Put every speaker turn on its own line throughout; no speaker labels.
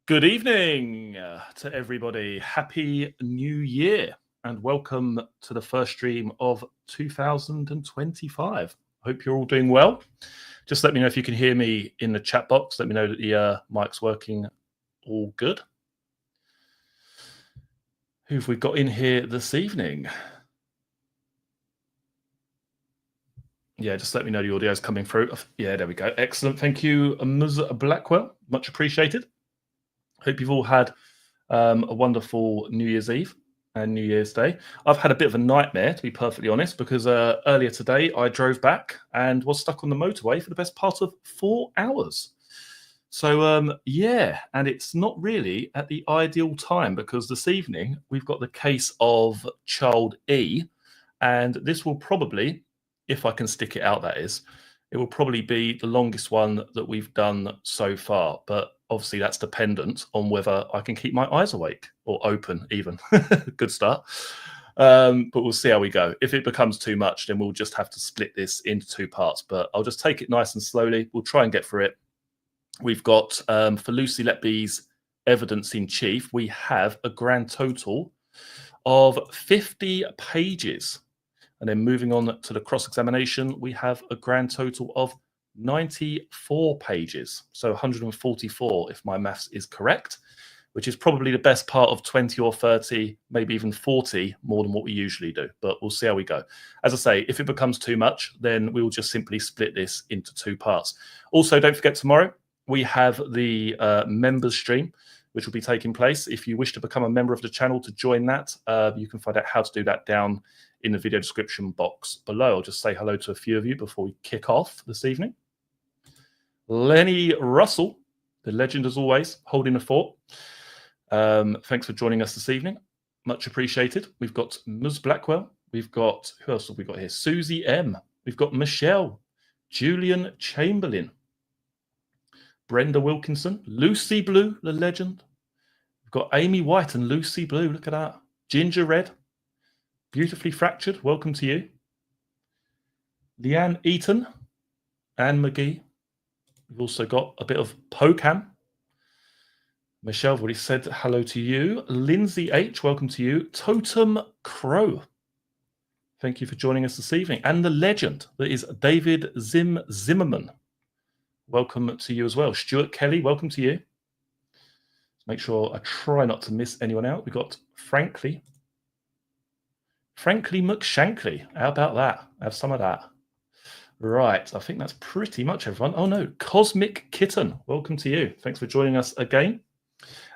Good evening to everybody. Happy New Year and welcome to the first stream of 2025. Hope you're all doing well. Just let me know if you can hear me in the chat box. Let me know that the mic's working all good. Who have we got in here this evening? Yeah, just let me know the audio is coming through. Yeah, there we go. Excellent. Thank you, Ms. Blackwell. Much appreciated. Hope you've all had a wonderful New Year's Eve and New Year's Day. I've had a bit of a nightmare, to be perfectly honest, because earlier today I drove back and was stuck on the motorway for the best part of 4 hours. So, yeah, and it's not really at the ideal time because this evening we've got the case of Child E, and this will probably, if I can stick it out, that is, it will probably be the longest one that we've done so far. But obviously that's dependent on whether I can keep my eyes awake or open even. Good start. But we'll see how we go. If it becomes too much, then we'll just have to split this into 2 parts. But I'll just take it nice and slowly. We'll try and get through it. We've got, for Lucy Letby's evidence in chief, we have a grand total of 50 pages. And then moving on to the cross-examination, we have a grand total of 94 pages. So 144, if my maths is correct, which is probably the best part of 20 or 30, maybe even 40 more than what we usually do. But we'll see how we go. As I say, if it becomes too much, then we will just simply split this into 2 parts. Also, don't forget tomorrow, we have the members stream, which will be taking place. If you wish to become a member of the channel to join that, you can find out how to do that down in the video description box below. I'll just say hello to a few of you before we kick off this evening. Lenny Russell, the legend as always, holding the fort. Thanks for joining us this evening. Much appreciated. We've got Ms. Blackwell. We've got, who else have we got here? Susie M. We've got Michelle, Julian Chamberlain, Brenda Wilkinson, Lucy Blue, the legend. We've got Amy White and Lucy Blue. Look at that. Ginger Red, beautifully fractured. Welcome to you. Leanne Eaton, Anne McGee. We've also got a bit of Pokam. Michelle, I've already said hello to you. Lindsay H, welcome to you. Totem Crow, thank you for joining us this evening. And the legend that is David Zimmerman. Welcome to you as well. Stuart Kelly, welcome to you. Let's make sure I try not to miss anyone out. We've got Frankly McShankly. How about that? Have some of that. Right, I think that's pretty much everyone. Oh no, Cosmic Kitten, welcome to you. Thanks for joining us again.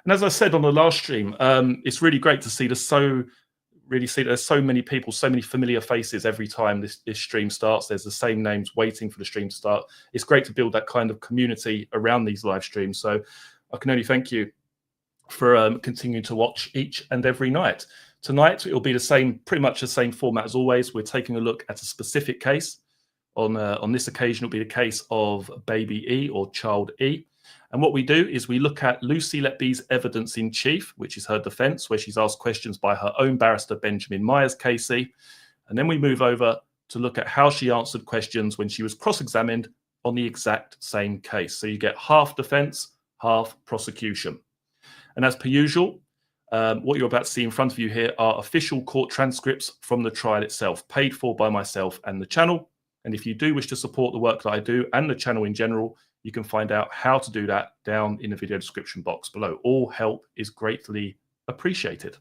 And as I said on the last stream, it's really great to see there's so many people, so many familiar faces every time this stream starts. There's the same names waiting for the stream to start. It's great to build that kind of community around these live streams. So I can only thank you for continuing to watch each and every night. Tonight, it will be the same, pretty much the same format as always. We're taking a look at a specific case. On this occasion, it'll be the case of baby E or child E. And what we do is we look at Lucy Letby's evidence in chief, which is her defense, where she's asked questions by her own barrister, Benjamin Myers Casey. And then we move over to look at how she answered questions when she was cross-examined on the exact same case. So you get half defense, half prosecution. And as per usual, what you're about to see in front of you here are official court transcripts from the trial itself, paid for by myself and the channel. And if you do wish to support the work that I do and the channel in general, you can find out how to do that down in the video description box below. All help is greatly appreciated.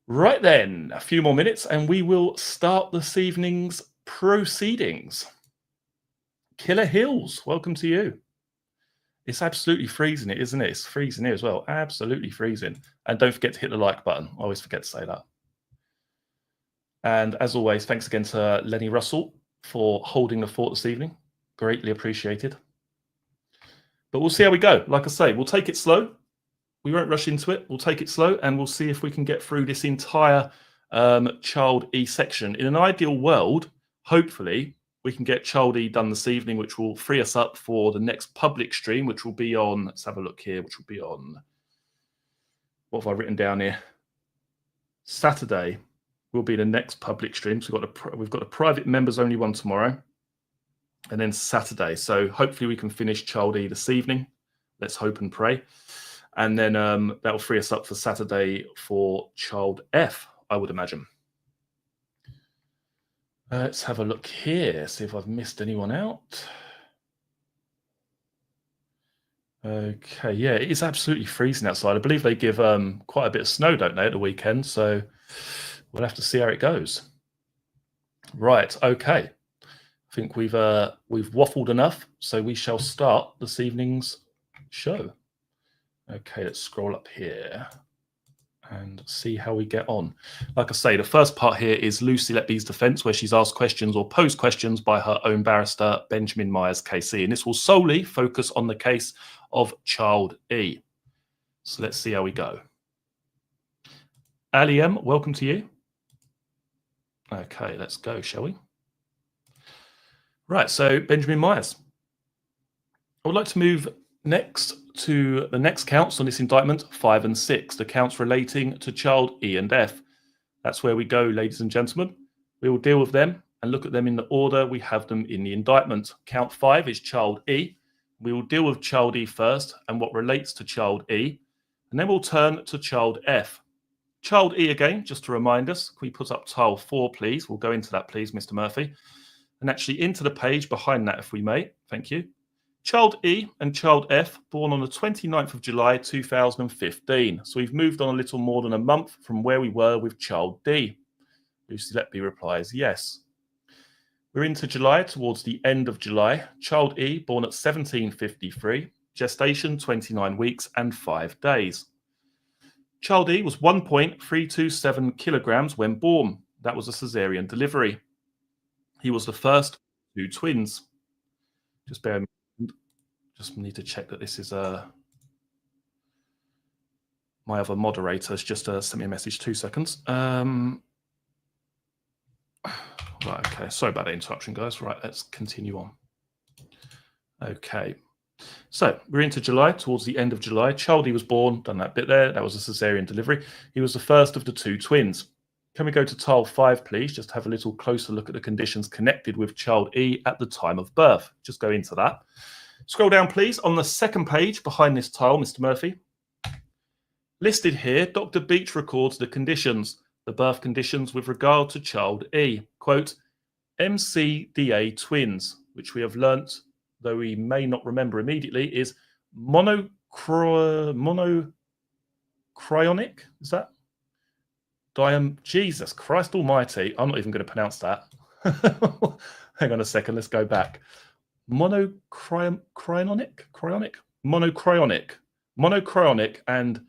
Right then, a few more minutes and we will start this evening's proceedings. Killer Hills, welcome to you. It's absolutely freezing, isn't it? It's freezing here as well. Absolutely freezing. And don't forget to hit the like button. I always forget to say that. And as always, thanks again to Lenny Russell for holding the fort this evening. Greatly appreciated. But we'll see how we go. Like I say, we'll take it slow. We won't rush into it. We'll take it slow and we'll see if we can get through this entire Child E section. In an ideal world, hopefully, we can get Child E done this evening, which will free us up for the next public stream, which will be on, let's have a look here, which will be on, what have I written down here? Saturday will be the next public stream. So we've got a private members only one tomorrow and then Saturday. So hopefully we can finish Child E this evening, let's hope and pray. And then that will free us up for Saturday for child F, I would imagine. Let's have a look here, see if I've missed anyone out. Okay, yeah, it is absolutely freezing outside. I believe they give quite a bit of snow, don't they, at the weekend? So we'll have to see how it goes. Right, okay. I think we've waffled enough, so we shall start this evening's show. Okay, let's scroll up here and see how we get on. Like I say, the first part here is Lucy Letby's defence, where she's asked questions or posed questions by her own barrister, Benjamin Myers KC, and this will solely focus on the case of child E. So let's see how we go. Ali M, welcome to you. Okay, let's go, shall we? Right, so Benjamin Myers. I would like to move next to the next counts on this indictment, 5 and 6, the counts relating to child E and F. That's where we go, ladies and gentlemen. We will deal with them and look at them in the order we have them in the indictment. Count 5 is child E. We will deal with child E first and what relates to child E, and then we'll turn to child F. Child E again, just to remind us, can we put up tile 4, please? We'll go into that, please, Mr. Murphy. And actually into the page behind that, if we may. Thank you. Child E and child F, born on the 29th of July, 2015. So we've moved on a little more than a month from where we were with child D. Lucy Letby replies, yes. We're into July, towards the end of July. Child E, born at 1753, gestation 29 weeks and 5 days. Child E was 1.327 kilograms when born. That was a caesarean delivery. He was the first of 2 twins. Just bear in mind, just need to check that this is my other moderator has just sent me a message, 2 seconds. Right, okay, sorry about the interruption, guys. Right, let's continue on. Okay, so we're into July, towards the end of July. Child E was born, done that bit there. That was a caesarean delivery. He was the first of the 2 twins. Can we go to tile 5, please? Just have a little closer look at the conditions connected with child E at the time of birth. Just go into that. Scroll down, please. On the second page behind this tile, Mr. Murphy. Listed here, Dr. Beach records the conditions, the birth conditions with regard to child E. Quote, MCDA twins, which we have learnt, though we may not remember immediately, is monocryonic. Is that? Jesus Christ almighty. I'm not even going to pronounce that. Hang on a second. Let's go back. Monocryonic and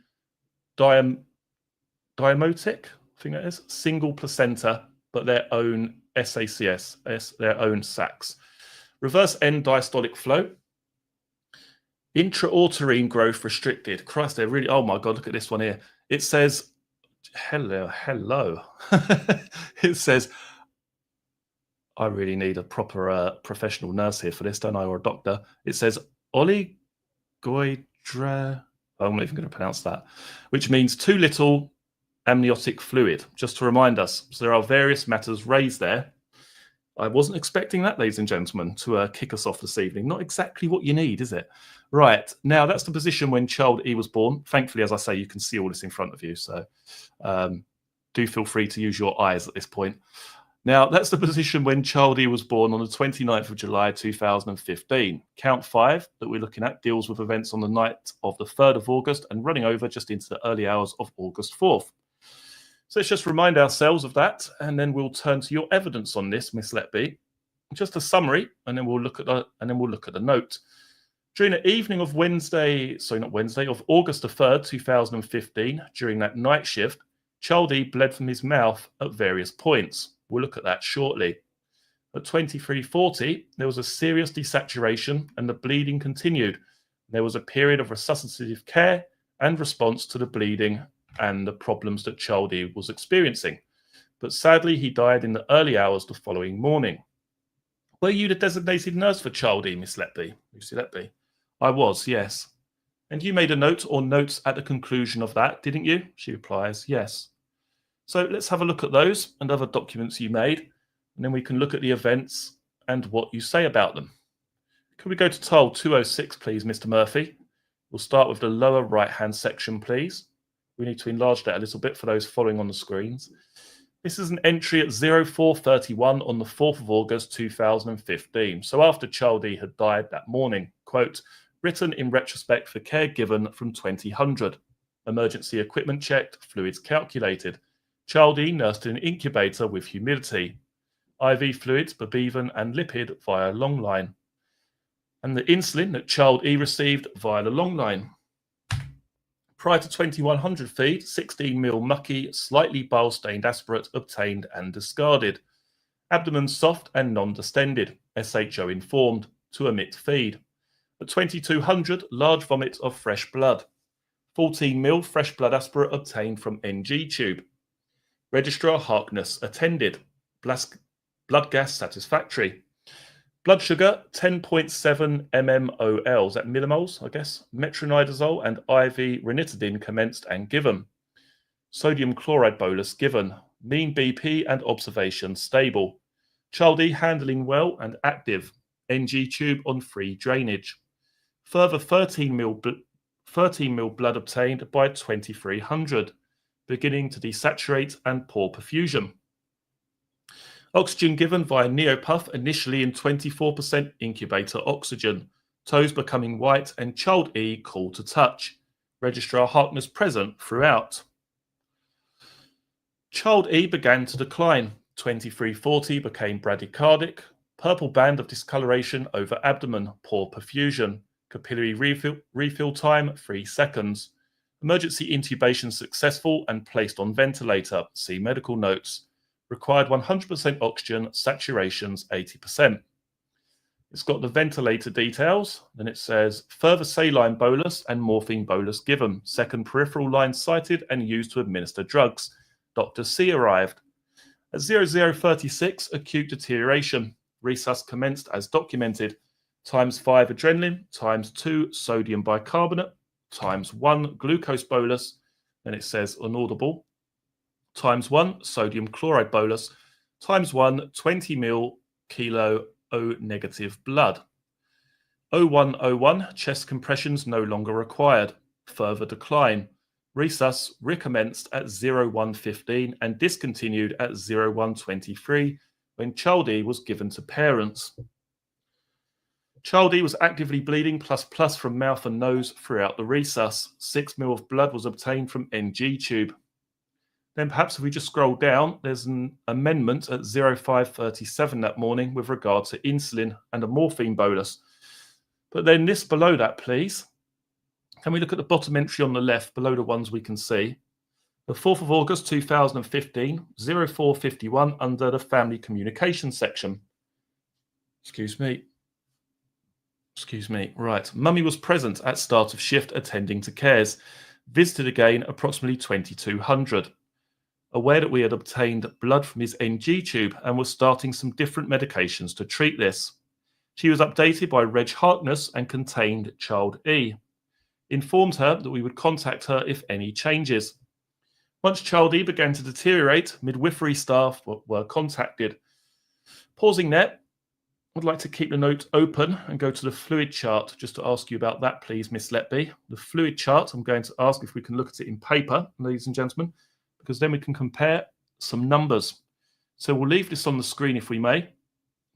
diamotic, I think that is, single placenta, but their own SACS, their own sacs. Reverse end diastolic flow. Intrauterine growth restricted. Christ, they're really, oh my God, look at this one here. It says, hello. It says, I really need a proper professional nurse here for this, don't I, or a doctor. It says oligoidra, I'm not even going to pronounce that, which means too little amniotic fluid, just to remind us. So there are various matters raised there. I wasn't expecting that, ladies and gentlemen, to kick us off this evening. Not exactly what you need, is it? Right, now that's the position when child E was born. Thankfully, as I say, you can see all this in front of you, so do feel free to use your eyes at this point. Now, that's the position when child E was born on the 29th of July, 2015. Count 5 that we're looking at deals with events on the night of the 3rd of August and running over just into the early hours of August 4th. So let's just remind ourselves of that, and then we'll turn to your evidence on this, Miss Letby. Just a summary, and then we'll look at the note. During the evening of of August the 3rd, 2015, during that night shift, child E bled from his mouth at various points. We'll look at that shortly. At 23:40, there was a serious desaturation and the bleeding continued. There was a period of resuscitative care and response to the bleeding and the problems that child E was experiencing. But sadly, he died in the early hours the following morning. Were you the designated nurse for child E, Miss Letby? Lucy Letby? I was, yes. And you made a note or notes at the conclusion of that, didn't you? She replies, yes. So let's have a look at those and other documents you made, and then we can look at the events and what you say about them. Can we go to tile 206, please, Mr. Murphy? We'll start with the lower right-hand section, please. We need to enlarge that a little bit for those following on the screens. This is an entry at 04:31 on the 4th of August 2015. So after Child E had died that morning, quote, written in retrospect for care given from 2000. Emergency equipment checked, fluids calculated. Child E nursed in an incubator with humidity. IV fluids, babeven and lipid via long line. And the insulin that Child E received via the long line. Prior to 2100 feed, 16 ml mucky, slightly bile-stained aspirate obtained and discarded. Abdomen soft and non-distended, SHO informed, to omit feed. At 2200, large vomit of fresh blood. 14 ml fresh blood aspirate obtained from NG tube. Registrar Harkness attended. Blood gas satisfactory. Blood sugar, 10.7 mmol, is that millimoles, I guess? Metronidazole and IV ranitidine commenced and given. Sodium chloride bolus given. Mean BP and observation stable. Child E handling well and active. NG tube on free drainage. Further 13 ml blood obtained by 2300, beginning to desaturate and poor perfusion. Oxygen given via neopuff, initially in 24% incubator oxygen. Toes becoming white and Child E cool to touch. Registrar Harkness present throughout. Child E began to decline. 2340 became bradycardic. Purple band of discoloration over abdomen, poor perfusion. Capillary refill time, 3 seconds. Emergency intubation successful and placed on ventilator. See medical notes. Required 100% oxygen, saturations 80%. It's got the ventilator details. Then it says further saline bolus and morphine bolus given. Second peripheral line cited and used to administer drugs. Dr. C arrived. At 0036, acute deterioration. Resus commenced as documented. ×5 adrenaline, ×2 sodium bicarbonate, ×1 glucose bolus. Then it says inaudible. ×1 sodium chloride bolus, ×1 20 ml kilo O negative blood. 0101 chest compressions no longer required. Further decline. Resus recommenced at 0115 and discontinued at 0123 when Child E was given to parents. Child E was actively bleeding ++ from mouth and nose throughout the resus. 6 ml of blood was obtained from NG tube. Then perhaps if we just scroll down, there's an amendment at 0537 that morning with regard to insulin and a morphine bolus. But then this below that, please. Can we look at the bottom entry on the left below the ones we can see? The 4th of August 2015, 0451 under the family communication section. Excuse me. Right. Mummy was present at start of shift attending to cares. Visited again approximately 2200. Aware that we had obtained blood from his NG tube and was starting some different medications to treat this. She was updated by Reg Harkness and contained Child E. Informed her that we would contact her if any changes. Once Child E began to deteriorate, midwifery staff were contacted. Pausing there, I'd like to keep the note open and go to the fluid chart just to ask you about that, please, Miss Letby. The fluid chart, I'm going to ask if we can look at it in paper, ladies and gentlemen, because then we can compare some numbers. So we'll leave this on the screen if we may.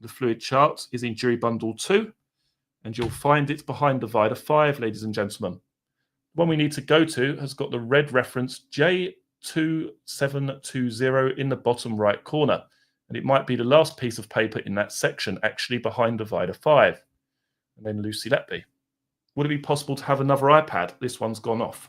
The fluid chart is in jury bundle 2, and you'll find it behind divider 5, ladies and gentlemen. The one we need to go to has got the red reference J2720 in the bottom right corner, and it might be the last piece of paper in that section, actually behind divider 5. And then Lucy Letby. Would it be possible to have another iPad? This one's gone off.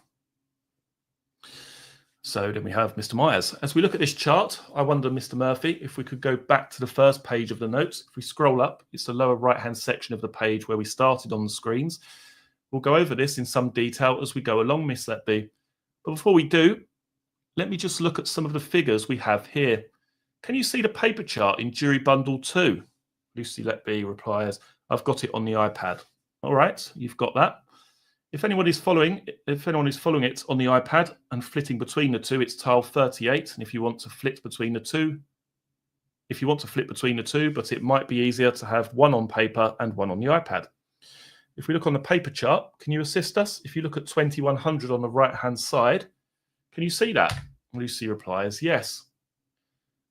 So then we have Mr. Myers. As we look at this chart, I wonder, Mr. Murphy, if we could go back to the first page of the notes. If we scroll up, it's the lower right-hand section of the page where we started on the screens. We'll go over this in some detail as we go along, Miss Letby. But before we do, let me just look at some of the figures we have here. Can you see the paper chart in jury bundle 2? Lucy Letby replies, I've got it on the iPad. All right, you've got that. If anyone is following it on the iPad and flitting between the two, it's tile 38. And if you want to flit between the two, but it might be easier to have one on paper and one on the iPad. If we look on the paper chart, can you assist us? If you look at 2100 on the right-hand side, can you see that? Lucy replies, yes.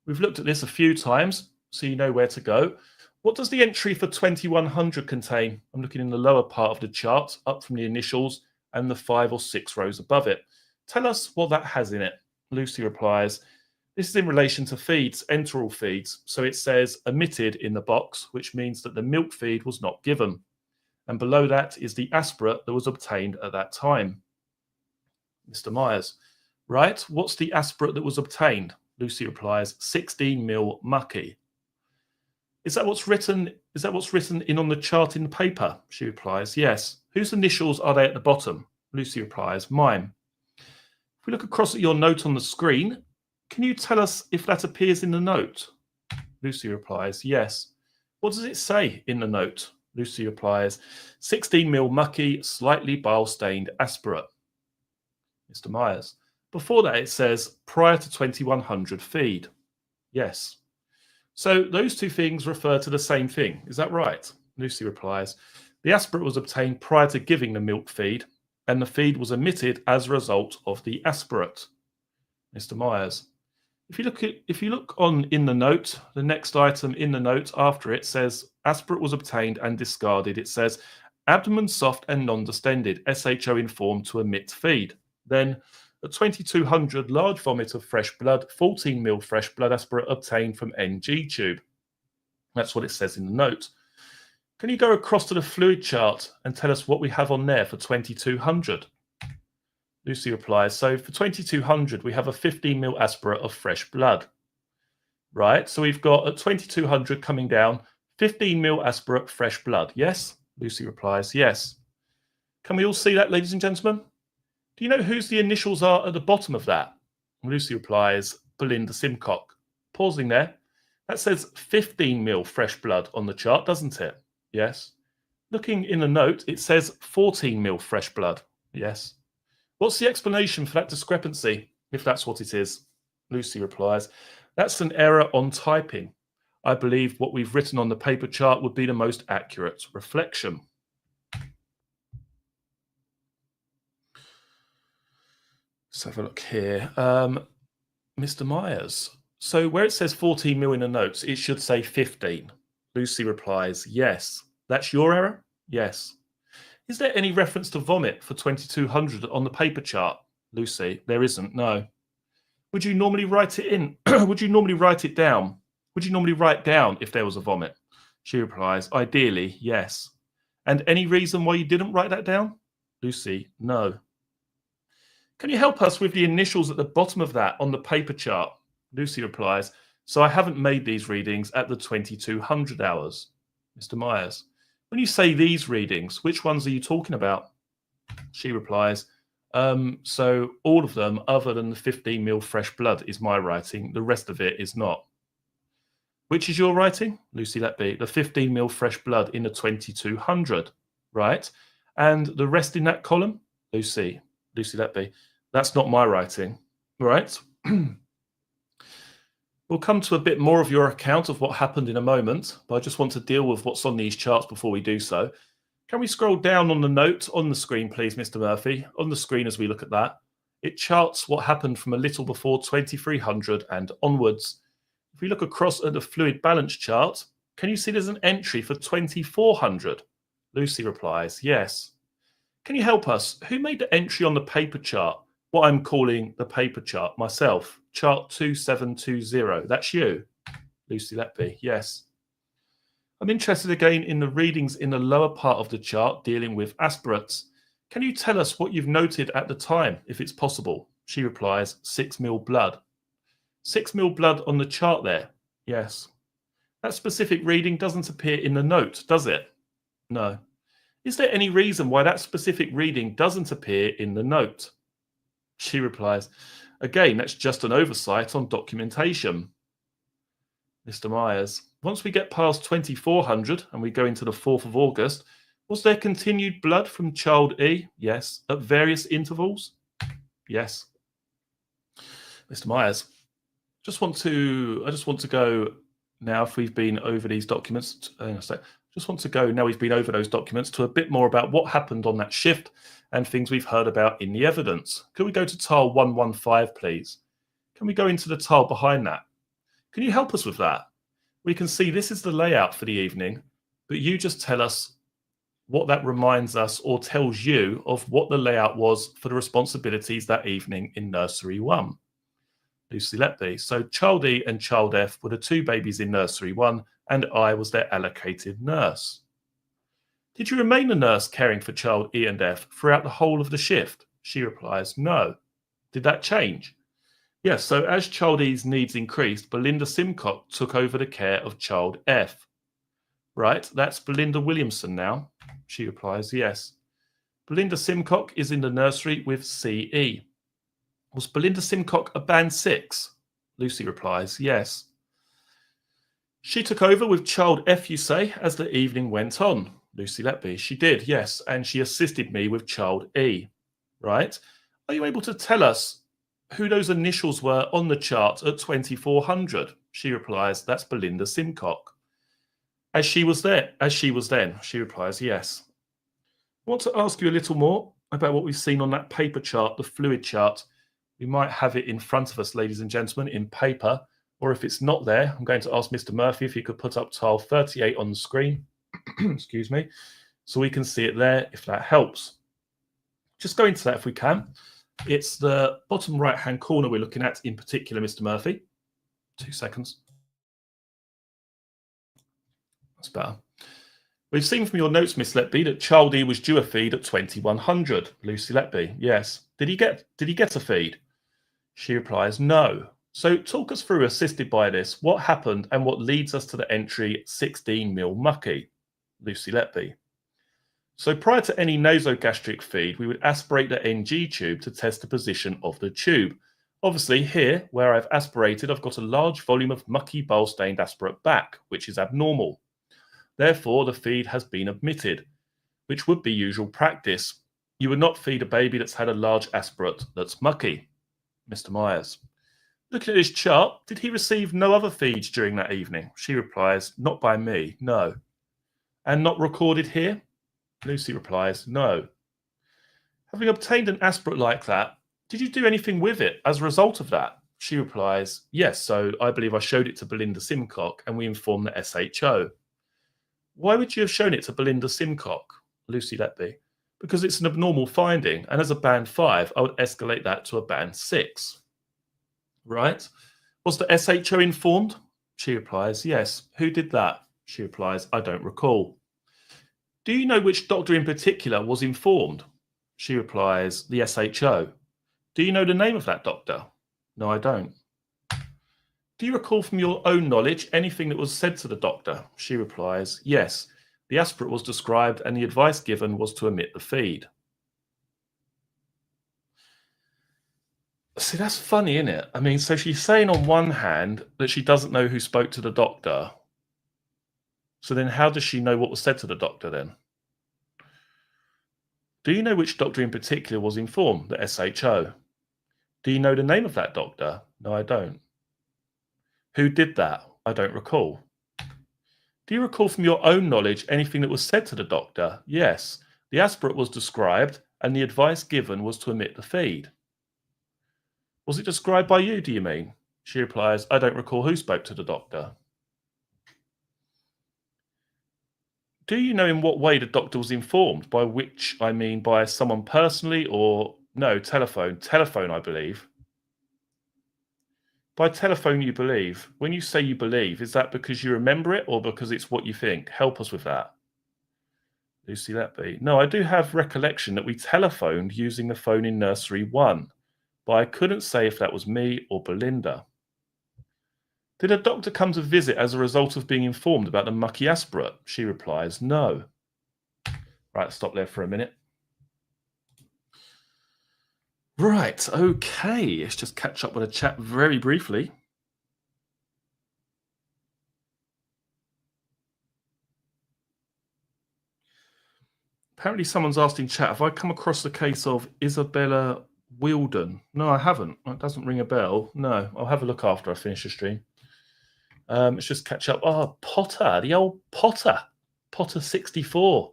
We've looked at this a few times, so you know where to go. What does the entry for 2100 contain? I'm looking in the lower part of the chart, up from the initials and the 5 or 6 rows above it. Tell us what that has in it. Lucy replies, this is in relation to feeds, enteral feeds. So it says omitted in the box, which means that the milk feed was not given. And below that is the aspirate that was obtained at that time. Mr. Myers, right, what's the aspirate that was obtained? Lucy replies, 16 mil mucky. Is that what's written? Is that what's written in on the chart in the paper? She replies, yes. Whose initials are they at the bottom? Lucy replies, mine. If we look across at your note on the screen, can you tell us if that appears in the note? Lucy replies, yes. What does it say in the note? Lucy replies, 16 mil mucky, slightly bile-stained aspirate. Mr. Myers, before that it says prior to 2100 feed. Yes. So those two things refer to the same thing. Is that right? Lucy replies, the aspirate was obtained prior to giving the milk feed, and the feed was omitted as a result of the aspirate. Mr. Myers, if you look on in the note, the next item in the note after it says aspirate was obtained and discarded. It says abdomen soft and non-distended, SHO informed to omit feed. Then at 2200, large vomit of fresh blood, 14 mil fresh blood aspirate obtained from NG tube. That's what it says in the note. Can you go across to the fluid chart and tell us what we have on there for 2200? Lucy replies, so for 2200, we have a 15 mil aspirate of fresh blood. Right, so we've got at 2200 coming down, 15 mil aspirate fresh blood. Yes? Lucy replies, yes. Can we all see that, ladies and gentlemen? Do you know whose the initials are at the bottom of that? Lucy replies, Belinda Simcock. Pausing there. That says 15 mil fresh blood on the chart, doesn't it? Yes. Looking in the note, it says 14 mil fresh blood. Yes. What's the explanation for that discrepancy, if that's what it is? Lucy replies, that's an error on typing. I believe what we've written on the paper chart would be the most accurate reflection. Let's have a look here. Mr. Myers. So where it says 14 mil in the notes, it should say 15. Lucy replies, yes. That's your error? Yes. Is there any reference to vomit for 2200 on the paper chart? Lucy, there isn't, no. Would you normally write it in? Would you normally write it down? Would you normally write down if there was a vomit? She replies, ideally, yes. And any reason why you didn't write that down? Lucy, no. Can you help us with the initials at the bottom of that on the paper chart? Lucy replies, so I haven't made these readings at the 2200 hours. Mr. Myers, when you say these readings, which ones are you talking about? She replies, so all of them other than the 15 mil fresh blood is my writing. The rest of it is not. Which is your writing? Lucy Letby, the 15 mil fresh blood in the 2200, right? And the rest in that column? Lucy Letby, that's not my writing, right? We'll come to a bit more of your account of what happened in a moment, but I just want to deal with what's on these charts before we do so. Can we scroll down on the note on the screen, please, Mr. Murphy? On the screen as we look at that, it charts what happened from a little before 2300 and onwards. If we look across at the fluid balance chart, can you see there's an entry for 2400? Lucy replies, yes. Can you help us? Who made the entry on the paper chart? What I'm calling the paper chart myself. Chart 2720. That's you. Lucy Letby. Yes. I'm interested again in the readings in the lower part of the chart dealing with aspirates. Can you tell us what you've noted at the time, if it's possible? She replies, 6 mil blood. 6 mil blood on the chart there? Yes. That specific reading doesn't appear in the note, does it? No. Is there any reason why that specific reading doesn't appear in the note? She replies, again, that's just an oversight on documentation. Mr. Myers, once we get past 2400 and we go into the 4th of August, was there continued blood from child E? Yes. At various intervals? Yes. Mr. Myers, I just want to go now, if we've been over these documents, Just want to go, now we've been over those documents, to a bit more about what happened on that shift and things we've heard about in the evidence. Can we go to tile 115, please? Can we go into the tile behind that? Can you help us with that? We can see this is the layout for the evening, but you just tell us what that reminds us or tells you of what the layout was for the responsibilities that evening in nursery 1. Lucy Letby. So child E and child F were the 2 babies in nursery 1, and I was their allocated nurse. Did you remain a nurse caring for child E and F throughout the whole of the shift? She replies, no. Did that change? Yes, so as child E's needs increased, Belinda Simcock took over the care of child F. Right, that's Belinda Williamson now. She replies, yes. Belinda Simcock is in the nursery with CE. Was Belinda Simcock a band 6? Lucy replies, yes. She took over with child F, you say, as the evening went on. Lucy Letby, she did, yes, and she assisted me with child E. Right? Are you able to tell us who those initials were on the chart at 2400? She replies, that's Belinda Simcock. As she was then, she replies, yes. I want to ask you a little more about what we've seen on that paper chart, the fluid chart. We might have it in front of us, ladies and gentlemen, in paper, or if it's not there, I'm going to ask Mr. Murphy if he could put up tile 38 on the screen, excuse me, so we can see it there, if that helps. Just go into that if we can. It's the bottom right-hand corner we're looking at in particular, Mr. Murphy. 2 seconds. That's better. We've seen from your notes, Miss Letby, that child E was due a feed at 2100. Lucy Letby, yes. Did he get a feed? She replies, no. So talk us through, assisted by this, what happened and what leads us to the entry 16 mil mucky. Lucy Letby. So prior to any nasogastric feed, we would aspirate the NG tube to test the position of the tube. Obviously here, where I've aspirated, I've got a large volume of mucky bile-stained aspirate back, which is abnormal. Therefore, the feed has been omitted, which would be usual practice. You would not feed a baby that's had a large aspirate that's mucky. Mr. Myers. Looking at his chart, did he receive no other feeds during that evening? She replies, not by me, no. And not recorded here? Lucy replies, no. Having obtained an aspirate like that, did you do anything with it as a result of that? She replies, yes, so I believe I showed it to Belinda Simcock and we informed the SHO. Why would you have shown it to Belinda Simcock? Lucy Letby. Because it's an abnormal finding, and as a band 5, I would escalate that to a band 6. Right? Was the SHO informed? She replies, yes. Who did that? She replies, I don't recall. Do you know which doctor in particular was informed? She replies, the SHO. Do you know the name of that doctor? No, I don't. Do you recall from your own knowledge anything that was said to the doctor? She replies, yes. The aspirate was described and the advice given was to omit the feed. See, that's funny, isn't it? I mean, so she's saying on one hand that she doesn't know who spoke to the doctor. So then how does she know what was said to the doctor then? Do you know which doctor in particular was informed? The SHO. Do you know the name of that doctor? No, I don't. Who did that? I don't recall. Do you recall from your own knowledge anything that was said to the doctor? Yes. The aspirate was described and the advice given was to omit the feed. Was it described by you, do you mean? She replies, I don't recall who spoke to the doctor. Do you know in what way the doctor was informed? By which I mean by someone personally or no, telephone. Telephone, I believe. By telephone, you believe. When you say you believe, is that because you remember it or because it's what you think? Help us with that. Lucy Letby. No, I do have recollection that we telephoned using the phone in nursery 1, but I couldn't say if that was me or Belinda. Did a doctor come to visit as a result of being informed about the mucky aspirate? She replies, no. Right, stop there for a minute. Right, okay. Let's just catch up with a chat very briefly. Apparently someone's asked in chat, have I come across the case of Isabella Wilden? No, I haven't. It doesn't ring a bell. No, I'll have a look after I finish the stream. Let's just catch up. Oh, Potter, the old Potter. Potter64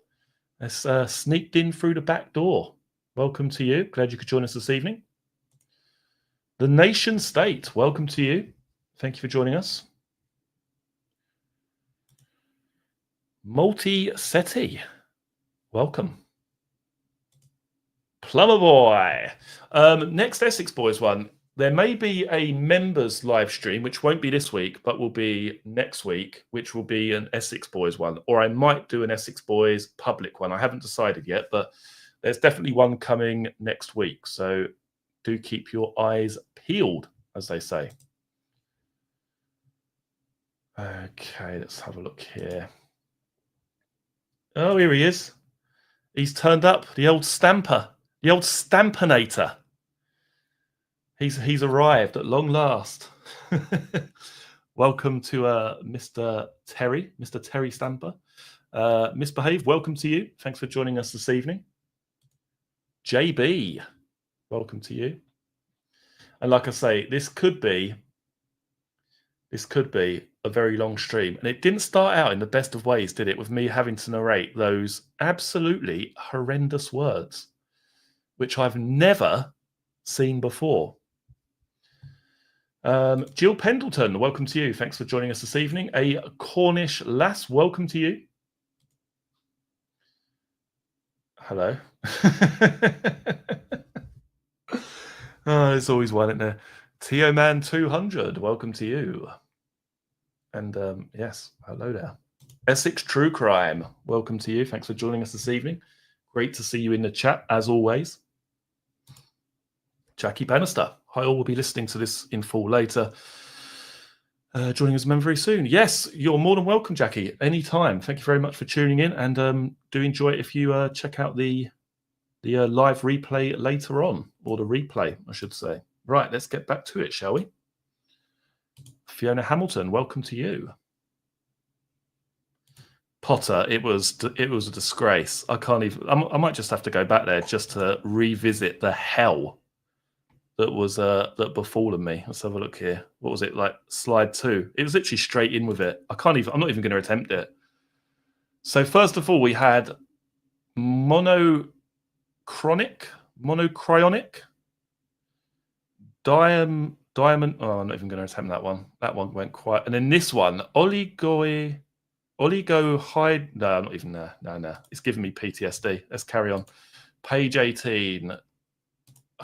has sneaked in through the back door. Welcome to you. Glad you could join us this evening. The Nation State, welcome to you. Thank you for joining us. Multi-Seti, welcome. Plumber Boy. Next Essex Boys one. There may be a members live stream, which won't be this week, but will be next week, which will be an Essex Boys one. Or I might do an Essex Boys public one. I haven't decided yet, but there's definitely one coming next week. So do keep your eyes peeled, as they say. Okay, let's have a look here. Oh, here he is. He's turned up, the old stamper, the old stampinator. He's arrived at long last. Welcome to Mr. Terry Stamper. Misbehave, welcome to you. Thanks for joining us this evening. JB, welcome to you. And like I say, this could be a very long stream. And it didn't start out in the best of ways, did it? With me having to narrate those absolutely horrendous words, which I've never seen before. Jill Pendleton, welcome to you. Thanks for joining us this evening. A Cornish lass, welcome to you. Hello. Oh, there's always one in there. Tio Man 200, welcome to you. And yes, hello there. Essex True Crime, welcome to you. Thanks for joining us this evening. Great to see you in the chat, as always. Jackie Bannister. Hi, all will be listening to this in full later. Joining us very soon. Yes, you're more than welcome, Jackie. Anytime. Thank you very much for tuning in, and do enjoy it if you check out the live replay later on, or the replay, I should say. Right, let's get back to it, shall we? Fiona Hamilton, welcome to you. Potter, it was a disgrace. I can't even. I might just have to go back there just to revisit the hell that was that befallen me. Let's have a look here. What was it like? Slide 2. It was literally straight in with it. I'm not even going to attempt it. So first of all, we had monocryonic, diamond. Oh, I'm not even going to attempt that one. That one went quiet. And then this one, oligohyd. No, I'm not even there. No. It's giving me PTSD. Let's carry on. Page 18. I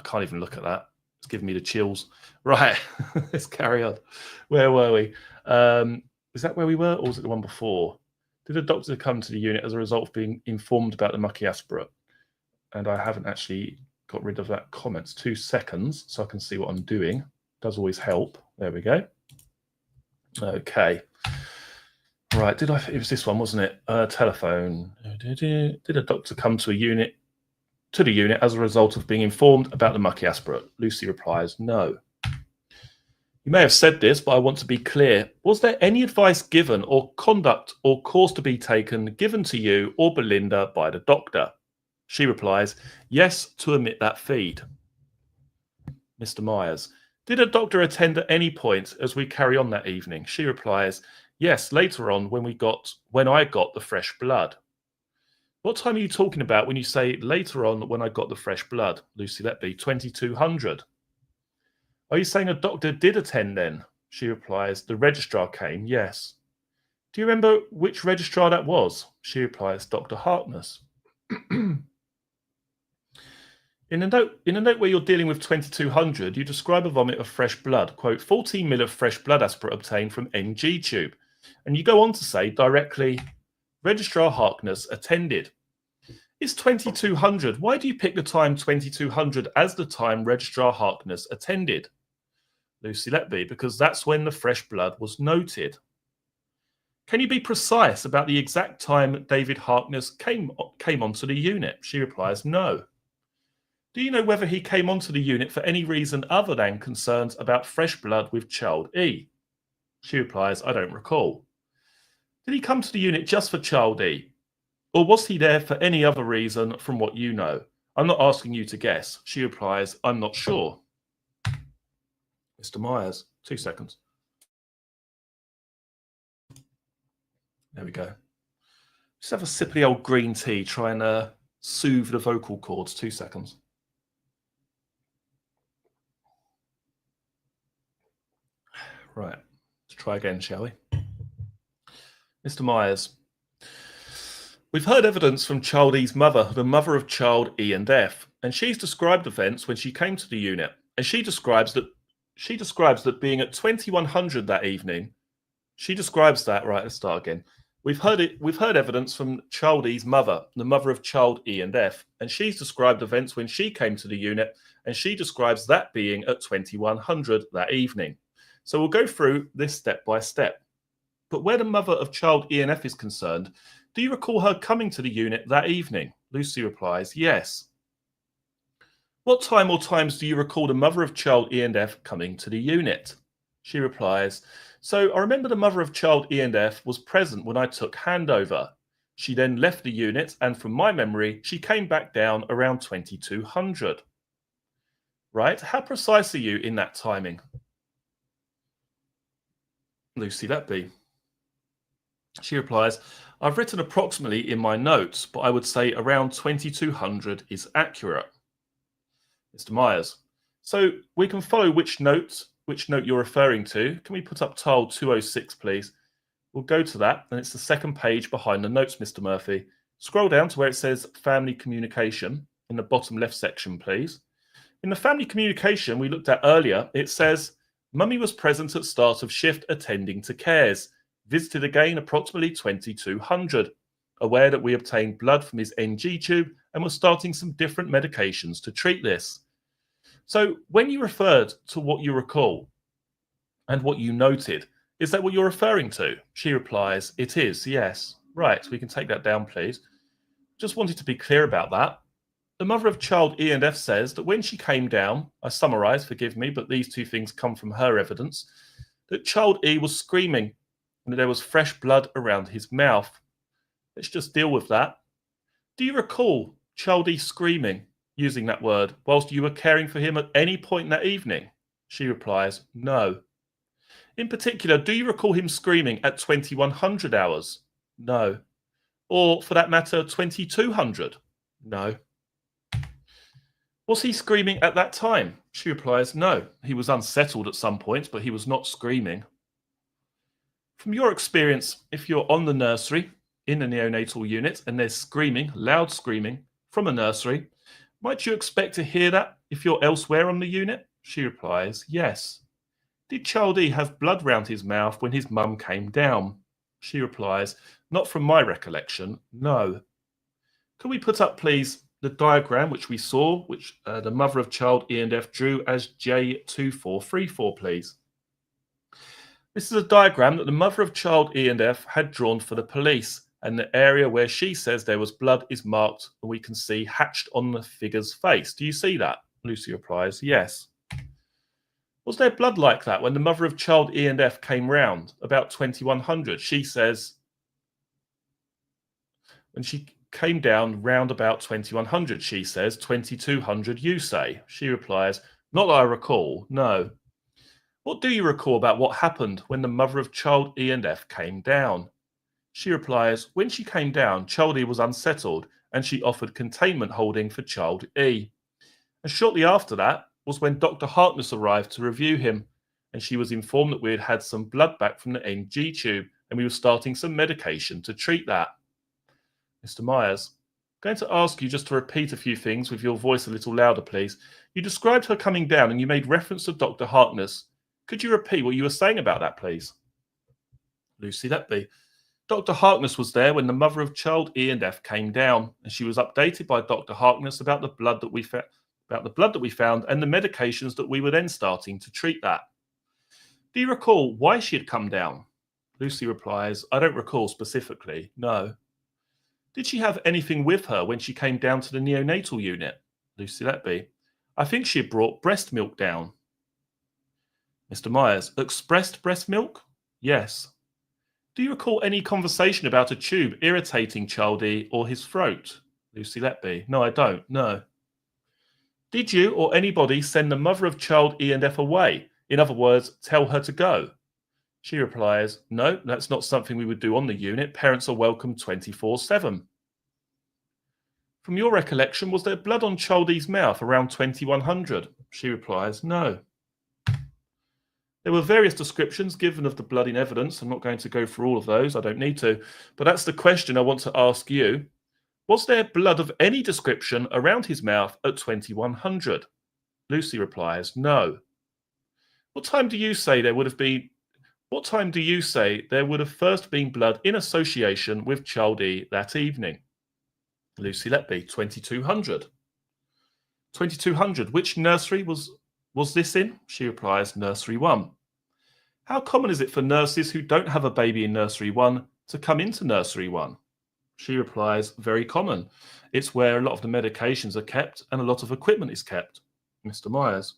can't even look at that. It's giving me the chills. Right, let's carry on. Where were we? Is that where we were, or was it the one before? Did a doctor come to the unit as a result of being informed about the mucky aspirate? And I haven't actually got rid of that comment. 2 seconds, so I can see what I'm doing. Does always help. There we go. Okay. Right, it was this one, wasn't it? Telephone. Did a doctor come to the unit as a result of being informed about the mucky aspirate? Lucy replies, no. You may have said this, but I want to be clear. Was there any advice given or conduct or course to be taken given to you or Belinda by the doctor? She replies, yes, to omit that feed. Mr. Myers, did a doctor attend at any point as we carry on that evening? She replies, yes, later on when I got the fresh blood. What time are you talking about when you say later on when I got the fresh blood? Lucy Letby, 2200. Are you saying a doctor did attend then? She replies, the registrar came, yes. Do you remember which registrar that was? She replies, Dr. Harkness. In a note where you're dealing with 2200, you describe a vomit of fresh blood, quote, 14 ml of fresh blood aspirate obtained from NG tube. And you go on to say directly, Registrar Harkness attended. It's 2200. Why do you pick the time 2200 as the time Registrar Harkness attended? Lucy Letby, because that's when the fresh blood was noted. Can you be precise about the exact time David Harkness came onto the unit? She replies, no. Do you know whether he came onto the unit for any reason other than concerns about fresh blood with child E? She replies, I don't recall. Did he come to the unit just for child E? Or was he there for any other reason from what you know? I'm not asking you to guess. She replies, I'm not sure. Mr. Myers, 2 seconds. There we go. Just have a sip of the old green tea, try and soothe the vocal cords. 2 seconds. Right, let's try again, shall we? Mr. Myers, we've heard evidence from child E's mother, the mother of child E and F, and she's described events when she came to the unit, and she describes that being at 2100 that evening. She describes that, right, let's start again. We've heard evidence from child E's mother, the mother of child E and F, and she's described events when she came to the unit, and she describes that being at 2100 that evening. So we'll go through this step by step. But where the mother of child E and F is concerned, do you recall her coming to the unit that evening? Lucy replies, yes. What time or times do you recall the mother of child E and F coming to the unit? She replies, so I remember the mother of child E and F was present when I took handover. She then left the unit, and from my memory, she came back down around 2200. Right? How precise are you in that timing? Lucy Letby. She replies, I've written approximately in my notes, but I would say around 2200 is accurate. Mr. Myers. So we can follow which note you're referring to. Can we put up tile 206, please? We'll go to that, and it's the second page behind the notes, Mr. Murphy. Scroll down to where it says family communication in the bottom left section, please. In the family communication we looked at earlier, it says, Mummy was present at start of shift attending to cares. Visited again approximately 2200. Aware that we obtained blood from his NG tube and were starting some different medications to treat this. So when you referred to what you recall and what you noted, is that what you're referring to? She replies, it is, yes. Right, we can take that down, please. Just wanted to be clear about that. The mother of child E and F says that when she came down, I summarise, forgive me, but these two things come from her evidence, that child E was screaming and that there was fresh blood around his mouth. Let's just deal with that. Do you recall child E screaming, using that word, whilst you were caring for him at any point that evening? She replies, no. In particular, do you recall him screaming at 2100 hours? No. Or, for that matter, 2200? No. Was he screaming at that time? She replies, no. He was unsettled at some points, but he was not screaming. From your experience, if you're on the nursery, in the neonatal unit, and there's screaming, loud screaming, from a nursery, might you expect to hear that if you're elsewhere on the unit? She replies, yes. Did child E have blood round his mouth when his mum came down? She replies, not from my recollection, no. Can we put up, please, the diagram which we saw, which the mother of child E and F drew as J2434, please? This is a diagram that the mother of child E and F had drawn for the police, and the area where she says there was blood is marked, and we can see hatched on the figure's face. Do you see that? Lucy replies, yes. Was there blood like that when the mother of child E and F came round, about 2100? She says, when she came down round about 2100, she says, 2200 you say. She replies, not that I recall, no. What do you recall about what happened when the mother of child E and F came down? She replies, when she came down, child E was unsettled and she offered containment holding for child E. And shortly after that was when Dr. Harkness arrived to review him, and she was informed that we had had some blood back from the NG tube and we were starting some medication to treat that. Mr. Myers, I'm going to ask you just to repeat a few things with your voice a little louder, please. You described her coming down and you made reference to Dr. Harkness. Could you repeat what you were saying about that, please? Lucy Letby. Dr. Harkness was there when the mother of child E and F came down, and she was updated by Dr. Harkness about the blood that we found and the medications that we were then starting to treat that. Do you recall why she had come down? Lucy replies, I don't recall specifically, no. Did she have anything with her when she came down to the neonatal unit? Lucy Letby. I think she had brought breast milk down. Mr. Myers. Expressed breast milk? Yes. Do you recall any conversation about a tube irritating child E or his throat? Lucy Letby. No, I don't. No. Did you or anybody send the mother of child E and F away? In other words, tell her to go? She replies, no, that's not something we would do on the unit. Parents are welcome 24/7. From your recollection, was there blood on Child E's mouth around 2100? She replies, no. There were various descriptions given of the blood in evidence. I'm not going to go through all of those. I don't need to. But that's the question I want to ask you. Was there blood of any description around his mouth at 2100? Lucy replies, no. What time do you say there would have been? What time do you say there would have first been blood in association with Child E that evening? Lucy Letby, 2200. 2200. Which nursery was this in? She replies, nursery 1. How common is it for nurses who don't have a baby in nursery 1 to come into nursery 1? She replies, very common. It's where a lot of the medications are kept and a lot of equipment is kept. Mr. Myers.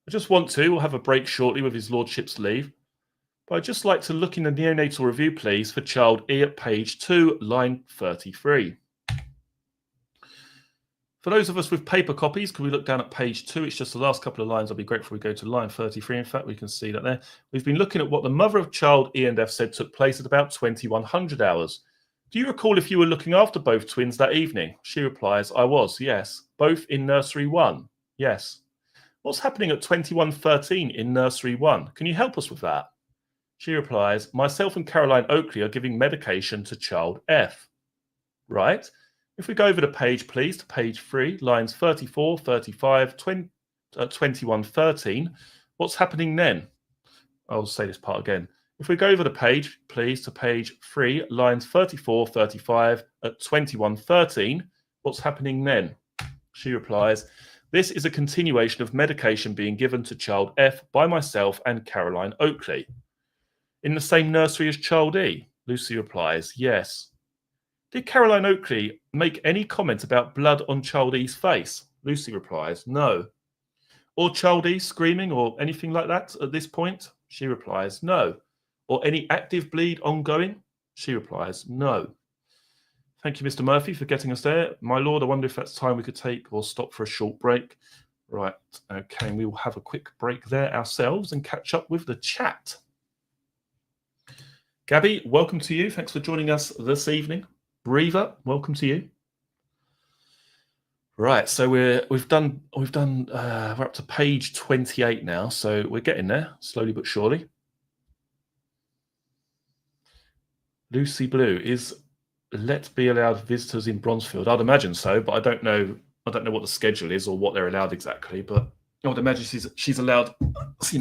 I just want to, we'll have a break shortly with his lordship's leave, but I'd just like to look in the neonatal review, please, for Child E at page 2, line 33. For those of us with paper copies, can we look down at page 2? It's just the last couple of lines. I'll be grateful we go to line 33. In fact, we can see that there. We've been looking at what the mother of Child E and F said took place at about 2100 hours. Do you recall if you were looking after both twins that evening? She replies, I was, yes. Both in nursery 1? Yes. What's happening at 2113 in nursery 1? Can you help us with that? She replies, myself and Caroline Oakley are giving medication to Child F. Right. If we go over the page, please, to page 3, lines 34, 35, 2113, what's happening then? I'll say this part again. If we go over the page, please, to page 3, lines 34, 35, at 2113, what's happening then? She replies, this is a continuation of medication being given to Child F by myself and Caroline Oakley. In the same nursery as Child E? Lucy replies, yes. Did Caroline Oakley make any comment about blood on Child E's face? Lucy replies, no. Or Child E screaming or anything like that at this point? She replies, no. Or any active bleed ongoing? She replies, no. Thank you, Mr. Murphy, for getting us there. My lord, I wonder if that's time we could take or stop for a short break. Right, okay, we will have a quick break there ourselves and catch up with the chat. Gabby, welcome to you. Thanks for joining us this evening. Breather, welcome to you. Right, so we're up to page 28 now, so we're getting there slowly but surely. Lucy Blue, is Let Be allowed visitors in Bronzefield? I'd imagine so, but I don't know what the schedule is or what they're allowed exactly. But I would imagine she's allowed,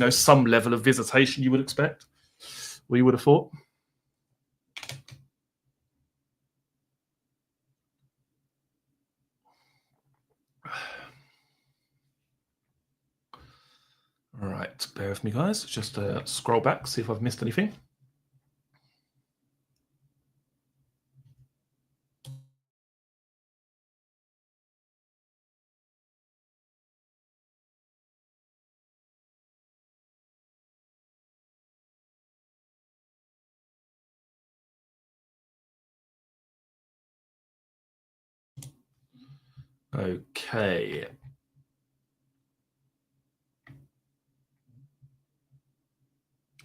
some level of visitation. You would expect, or you would have thought. All right, bear with me, guys. Just scroll back, see if I've missed anything. Okay.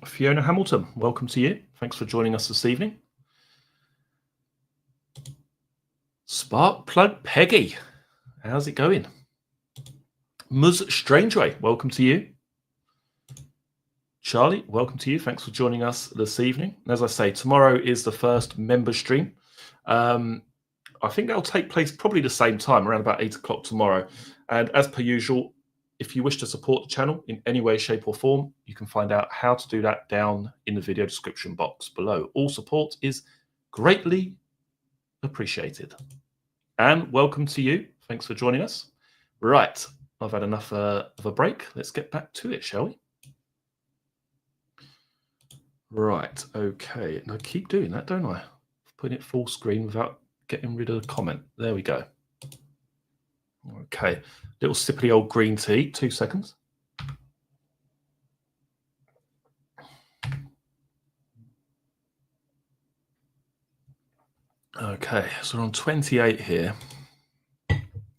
Fiona Hamilton, welcome to you. Thanks for joining us this evening. Sparkplug Peggy, how's it going? Muz Strangeway, welcome to you. Charlie, welcome to you. Thanks for joining us this evening. As I say, tomorrow is the first member stream. I think that'll take place probably the same time, around about 8 o'clock tomorrow. And as per usual, if you wish to support the channel in any way, shape or form, you can find out how to do that down in the video description box below. All support is greatly appreciated. And welcome to you. Thanks for joining us. Right, I've had enough of a break. Let's get back to it, shall we? Right, okay. And I keep doing that, don't I? Putting it full screen without getting rid of the comment. There we go. Okay, little sippy old green tea. 2 seconds. Okay, so we're on 28 here.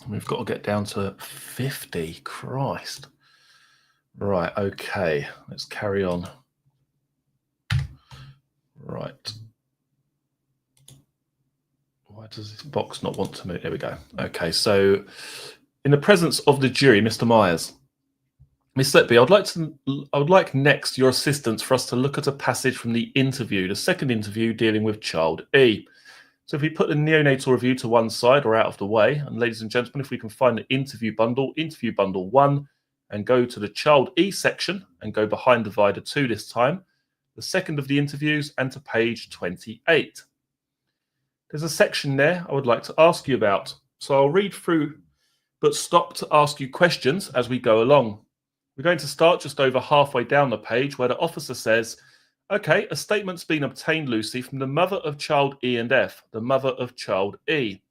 We've got to get down to 50. Christ. Right, okay, let's carry on. Right. Why does this box not want to move? There we go. Okay, so in the presence of the jury, Mr. Myers, Miss Letby, I would like next your assistance for us to look at a passage from the interview, the second interview dealing with child E. So if we put the neonatal review to one side or out of the way, and ladies and gentlemen, if we can find the interview bundle 1, and go to the child E section and go behind divider 2 this time, the second of the interviews, and to page 28. There's a section there I would like to ask you about. So I'll read through, but stop to ask you questions as we go along. We're going to start just over halfway down the page where the officer says, okay, a statement's been obtained, Lucy, from the mother of child E and F, the mother of child E.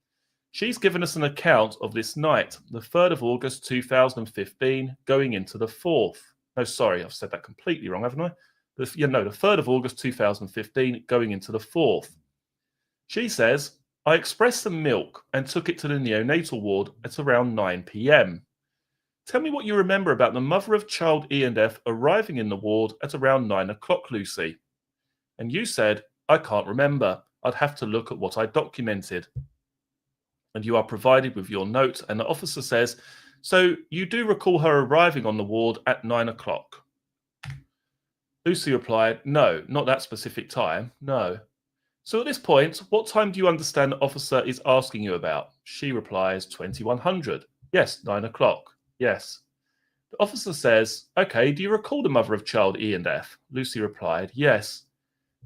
She's given us an account of this night, the 3rd of August 2015, going into the 4th. No, sorry, I've said that completely wrong, haven't I? The 3rd of August 2015, going into the 4th. She says, I expressed some milk and took it to the neonatal ward at around 9 p.m. Tell me what you remember about the mother of child E and F arriving in the ward at around 9 o'clock, Lucy. And you said, I can't remember. I'd have to look at what I documented. And you are provided with your note, and the officer says, so you do recall her arriving on the ward at 9 o'clock? Lucy replied, no, not that specific time, no. So at this point, what time do you understand the officer is asking you about? She replies, 2100. Yes, 9 o'clock. Yes. The officer says, okay, do you recall the mother of child E and F? Lucy replied, yes.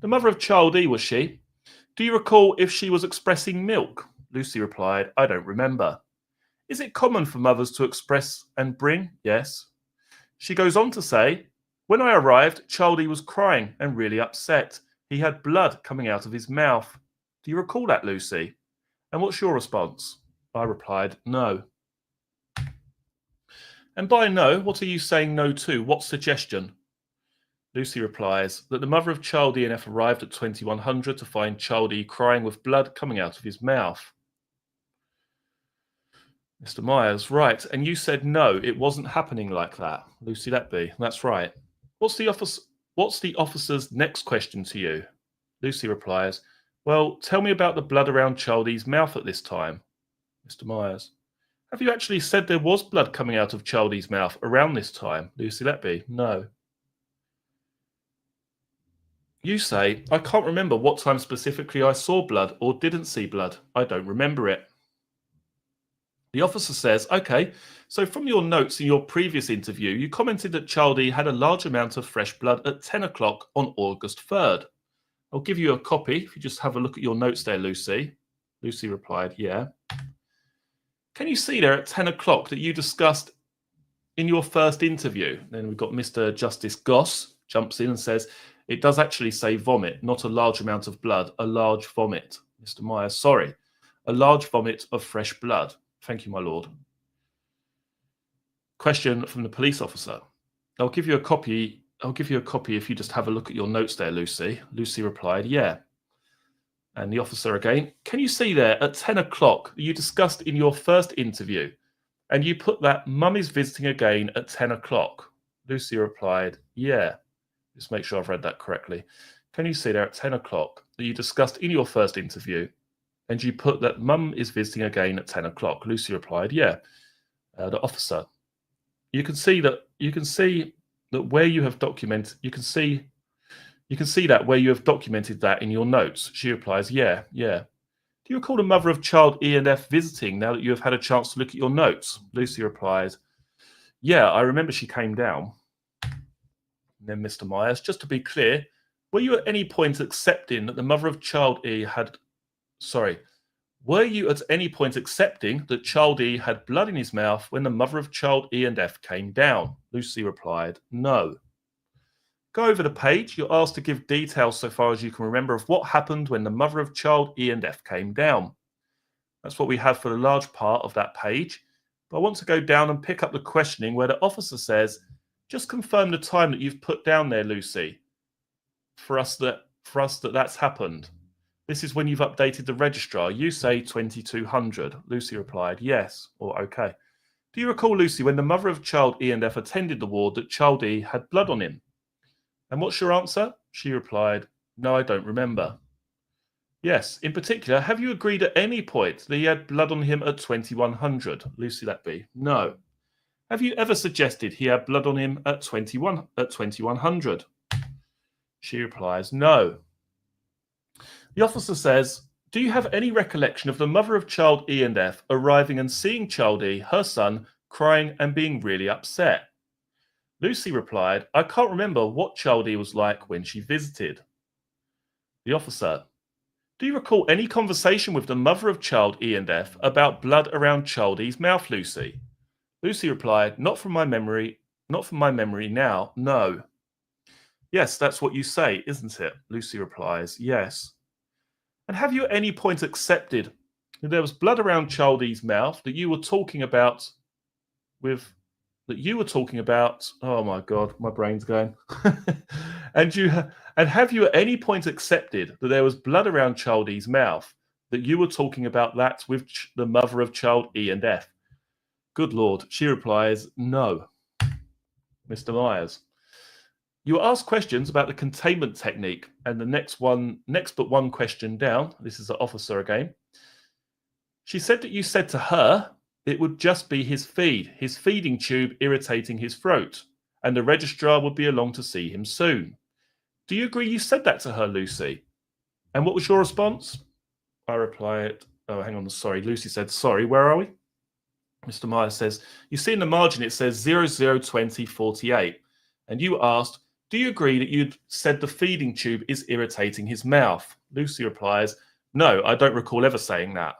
The mother of child E, was she? Do you recall if she was expressing milk? Lucy replied, I don't remember. Is it common for mothers to express and bring? Yes. She goes on to say, when I arrived, child E was crying and really upset. He had blood coming out of his mouth. Do you recall that, Lucy? And what's your response? I replied, no. And by no, what are you saying no to? What suggestion? Lucy replies that the mother of child E and F arrived at 2100 to find child E crying with blood coming out of his mouth. Mr. Myers, right, and you said no, it wasn't happening like that. Lucy Letby, that's right. What's the officer's next question to you? Lucy replies, well, tell me about the blood around child E's mouth at this time. Mr. Myers, have you actually said there was blood coming out of child E's mouth around this time? Lucy Letby, no. You say, I can't remember what time specifically I saw blood or didn't see blood. I don't remember it. The officer says, okay, so from your notes in your previous interview, you commented that child E had a large amount of fresh blood at 10 o'clock on August 3rd. I'll give you a copy if you just have a look at your notes there, Lucy. Lucy replied, yeah. Can you see there at 10 o'clock that you discussed in your first interview? Then we've got Mr. Justice Goss jumps in and says, it does actually say vomit, not a large amount of blood, a large vomit. Mr. Myers, sorry, a large vomit of fresh blood. Thank you, my lord. Question from the police officer. I'll give you a copy if you just have a look at your notes there, Lucy. Lucy replied, yeah. And the officer again, can you see there at 10 o'clock you discussed in your first interview and you put that mum is visiting again at 10 o'clock? Lucy replied, yeah. Just make sure I've read that correctly. Can you see there at 10 o'clock that you discussed in your first interview and you put that mum is visiting again at 10 o'clock? Lucy replied, yeah. The officer, you can see that where you have documented, you can see that where you have documented that in your notes. She replies, yeah. Do you recall the mother of child E and F visiting now that you have had a chance to look at your notes? Lucy replies, yeah, I remember she came down. And then Mr. Myers, just to be clear, were you at any point accepting that the mother of child E had, were you at any point accepting that child E had blood in his mouth when the mother of child E and F came down? Lucy replied, no. Go over the page. You're asked to give details so far as you can remember of what happened when the mother of child E and F came down. That's what we have for the large part of that page. But I want to go down and pick up the questioning where the officer says, just confirm the time that you've put down there, Lucy, for us that's happened. This is when you've updated the registrar. You say 2200. Lucy replied, yes, or okay. Do you recall, Lucy, when the mother of child E and F attended the ward that child E had blood on him? And what's your answer? She replied, No, I don't remember. Yes, in particular, have you agreed at any point that he had blood on him at 2100? Lucy Letby. No. Have you ever suggested he had blood on him at 2100? She replies, no. The officer says, do you have any recollection of the mother of child E and F arriving and seeing child E, her son, crying and being really upset? Lucy replied, I can't remember what child E was like when she visited. The officer, do you recall any conversation with the mother of child E and F about blood around child E's mouth, Lucy? Lucy replied, not from my memory now, no. Yes, that's what you say, isn't it? Lucy replies, yes. And have you at any point accepted that there was blood around child E's mouth that you were talking about oh my god, my brain's going. and have you at any point accepted that there was blood around child E's mouth that you were talking about that with the mother of child E and F? Good Lord. She replies, no. Mr. Myers, you were asked questions about the containment technique, and the next but one question down, this is the officer again. She said that you said to her it would just be his feeding tube irritating his throat, and the registrar would be along to see him soon. Do you agree you said that to her, Lucy? And what was your response? I replied, oh, hang on, sorry. Lucy said, sorry, where are we? Mr. Myers says, you see in the margin it says 002048, and you asked, do you agree that you'd said the feeding tube is irritating his mouth? Lucy replies, no, I don't recall ever saying that.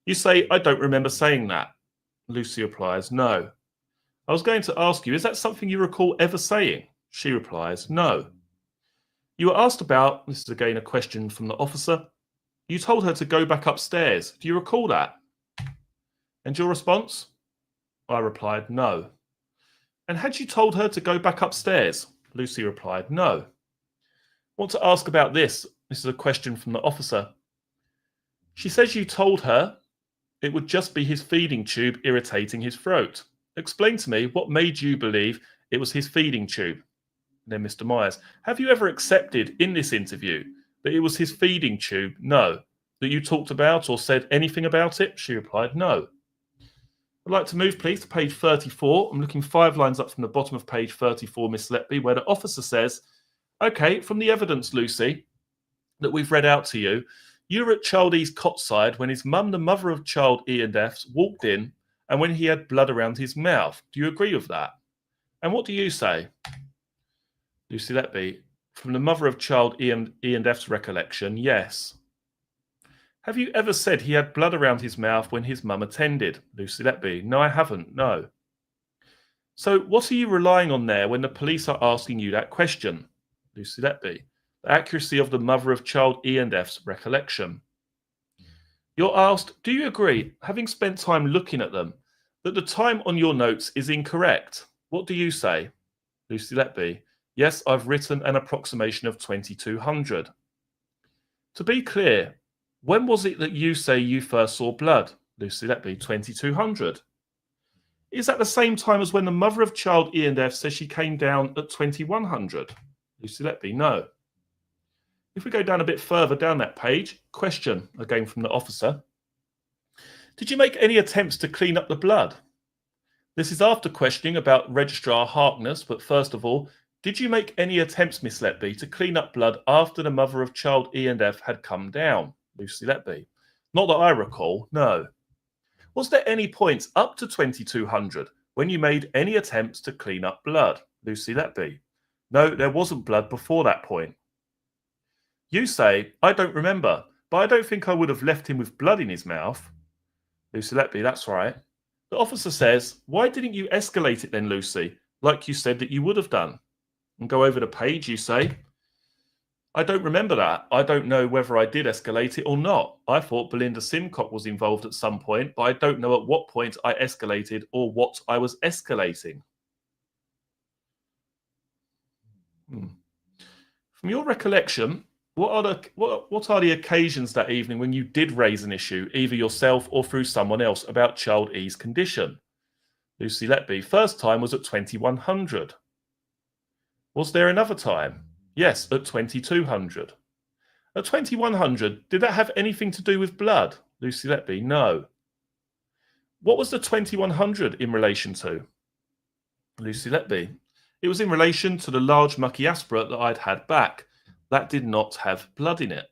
You say, I don't remember saying that. Lucy replies, no. I was going to ask you, is that something you recall ever saying? She replies, no. You were asked about, this is again a question from the officer, you told her to go back upstairs. Do you recall that? And your response? I replied, no. And had you told her to go back upstairs? Lucy replied, no. I want to ask about this. This is a question from the officer. She says you told her it would just be his feeding tube irritating his throat. Explain to me what made you believe it was his feeding tube. Then Mr. Myers, have you ever accepted in this interview that it was his feeding tube? No. That you talked about or said anything about it? She replied, no. I'd like to move, please, to page 34. I'm looking 5 lines up from the bottom of page 34, Miss Letby, where the officer says, okay, from the evidence, Lucy, that we've read out to you, you were at child E's cot side when his mum, the mother of child E and F's, walked in and when he had blood around his mouth. Do you agree with that? And what do you say? Lucy Letby, from the mother of child E and F's recollection, yes. Have you ever said he had blood around his mouth when his mum attended? Lucy Letby, no, I haven't, no. So what are you relying on there when the police are asking you that question? Lucy Letby, the accuracy of the mother of child E and F's recollection. You're asked, do you agree, having spent time looking at them, that the time on your notes is incorrect? What do you say? Lucy Letby, yes, I've written an approximation of 2200. To be clear, when was it that you say you first saw blood? Lucy Letby, 2200. Is that the same time as when the mother of child E and F says she came down at 2100? Lucy Letby, no. If we go down a bit further down that page, question again from the officer. Did you make any attempts to clean up the blood? This is after questioning about Registrar Harkness, but first of all, did you make any attempts, Miss Letby, to clean up blood after the mother of child E and F had come down? Lucy Letby, not that I recall, no. Was there any point up to 2200 when you made any attempts to clean up blood? Lucy Letby, no, there wasn't blood before that point. You say, I don't remember, but I don't think I would have left him with blood in his mouth. Lucy Letby, that's right. The officer says, why didn't you escalate it then, Lucy, like you said that you would have done? And go over the page, you say, I don't remember that. I don't know whether I did escalate it or not. I thought Belinda Simcock was involved at some point, but I don't know at what point I escalated or what I was escalating. From your recollection, what are the occasions that evening when you did raise an issue, either yourself or through someone else, about child E's condition? Lucy Letby, first time was at 2100. Was there another time? Yes, at 2200. At 2100, did that have anything to do with blood? Lucy Letby, no. What was the 2100 in relation to? Lucy Letby, it was in relation to the large mucky aspirate that I'd had back. That did not have blood in it.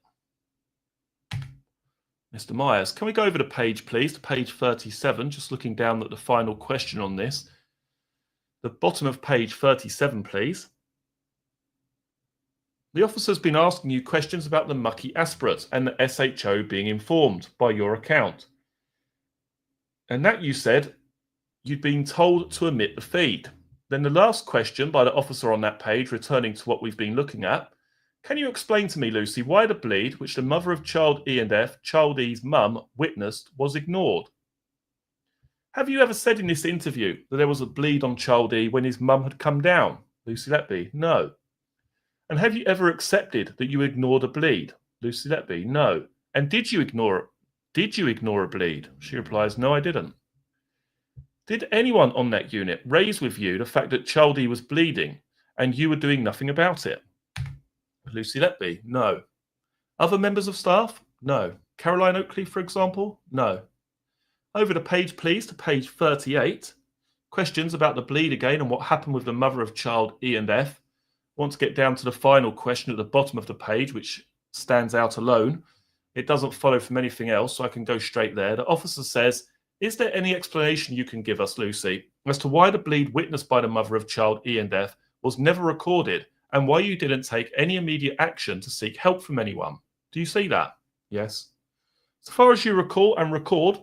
Mr. Myers, can we go over the page, please, to page 37, just looking down at the final question on this. The bottom of page 37, please. The officer's been asking you questions about the mucky aspirate and the SHO being informed by your account. And that you said you'd been told to omit the feed. Then the last question by the officer on that page, returning to what we've been looking at, can you explain to me, Lucy, why the bleed, which the mother of child E and F, child E's mum, witnessed, was ignored? Have you ever said in this interview that there was a bleed on child E when his mum had come down? Lucy Letby, no. And have you ever accepted that you ignored a bleed? Lucy Letby, no. And did you ignore it? Did you ignore a bleed? She replies, no, I didn't. Did anyone on that unit raise with you the fact that child E was bleeding and you were doing nothing about it? Lucy Letby, no. Other members of staff? No. Caroline Oakley, for example? No. Over the page, please, to page 38. Questions about the bleed again and what happened with the mother of child E and F. I want to get down to the final question at the bottom of the page, which stands out alone. It doesn't follow from anything else, so I can go straight there. The officer says, is there any explanation you can give us, Lucy, as to why the bleed witnessed by the mother of child E and F was never recorded and why you didn't take any immediate action to seek help from anyone? Do you see that? Yes. So far as you recall and record,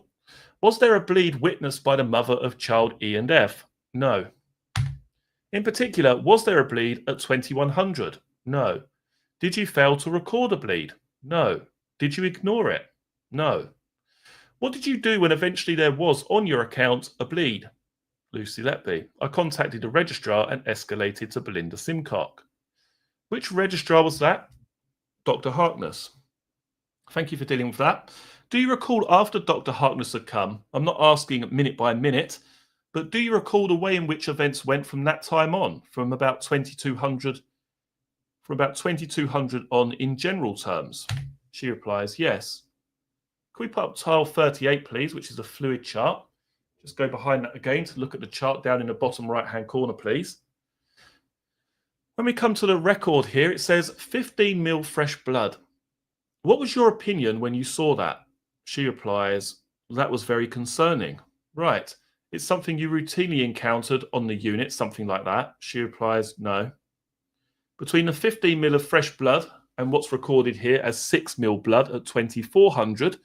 was there a bleed witnessed by the mother of child E and F? No. In particular, was there a bleed at 2100? No. Did you fail to record a bleed? No. Did you ignore it? No. What did you do when eventually there was on your account a bleed? Lucy Letby, I contacted a registrar and escalated to Belinda Simcock. Which registrar was that? Dr. Harkness. Thank you for dealing with that. Do you recall after Dr. Harkness had come, I'm not asking minute by minute, but do you recall the way in which events went from that time on, from about 2200 on in general terms? She replies, yes. Can we put up tile 38, please, which is a fluid chart? Just go behind that again to look at the chart down in the bottom right-hand corner, please. When we come to the record here, it says 15 ml fresh blood. What was your opinion when you saw that? She replies, that was very concerning. Right. It's something you routinely encountered on the unit, something like that. She replies, no. Between the 15 ml of fresh blood and what's recorded here as 6 ml blood at 2400,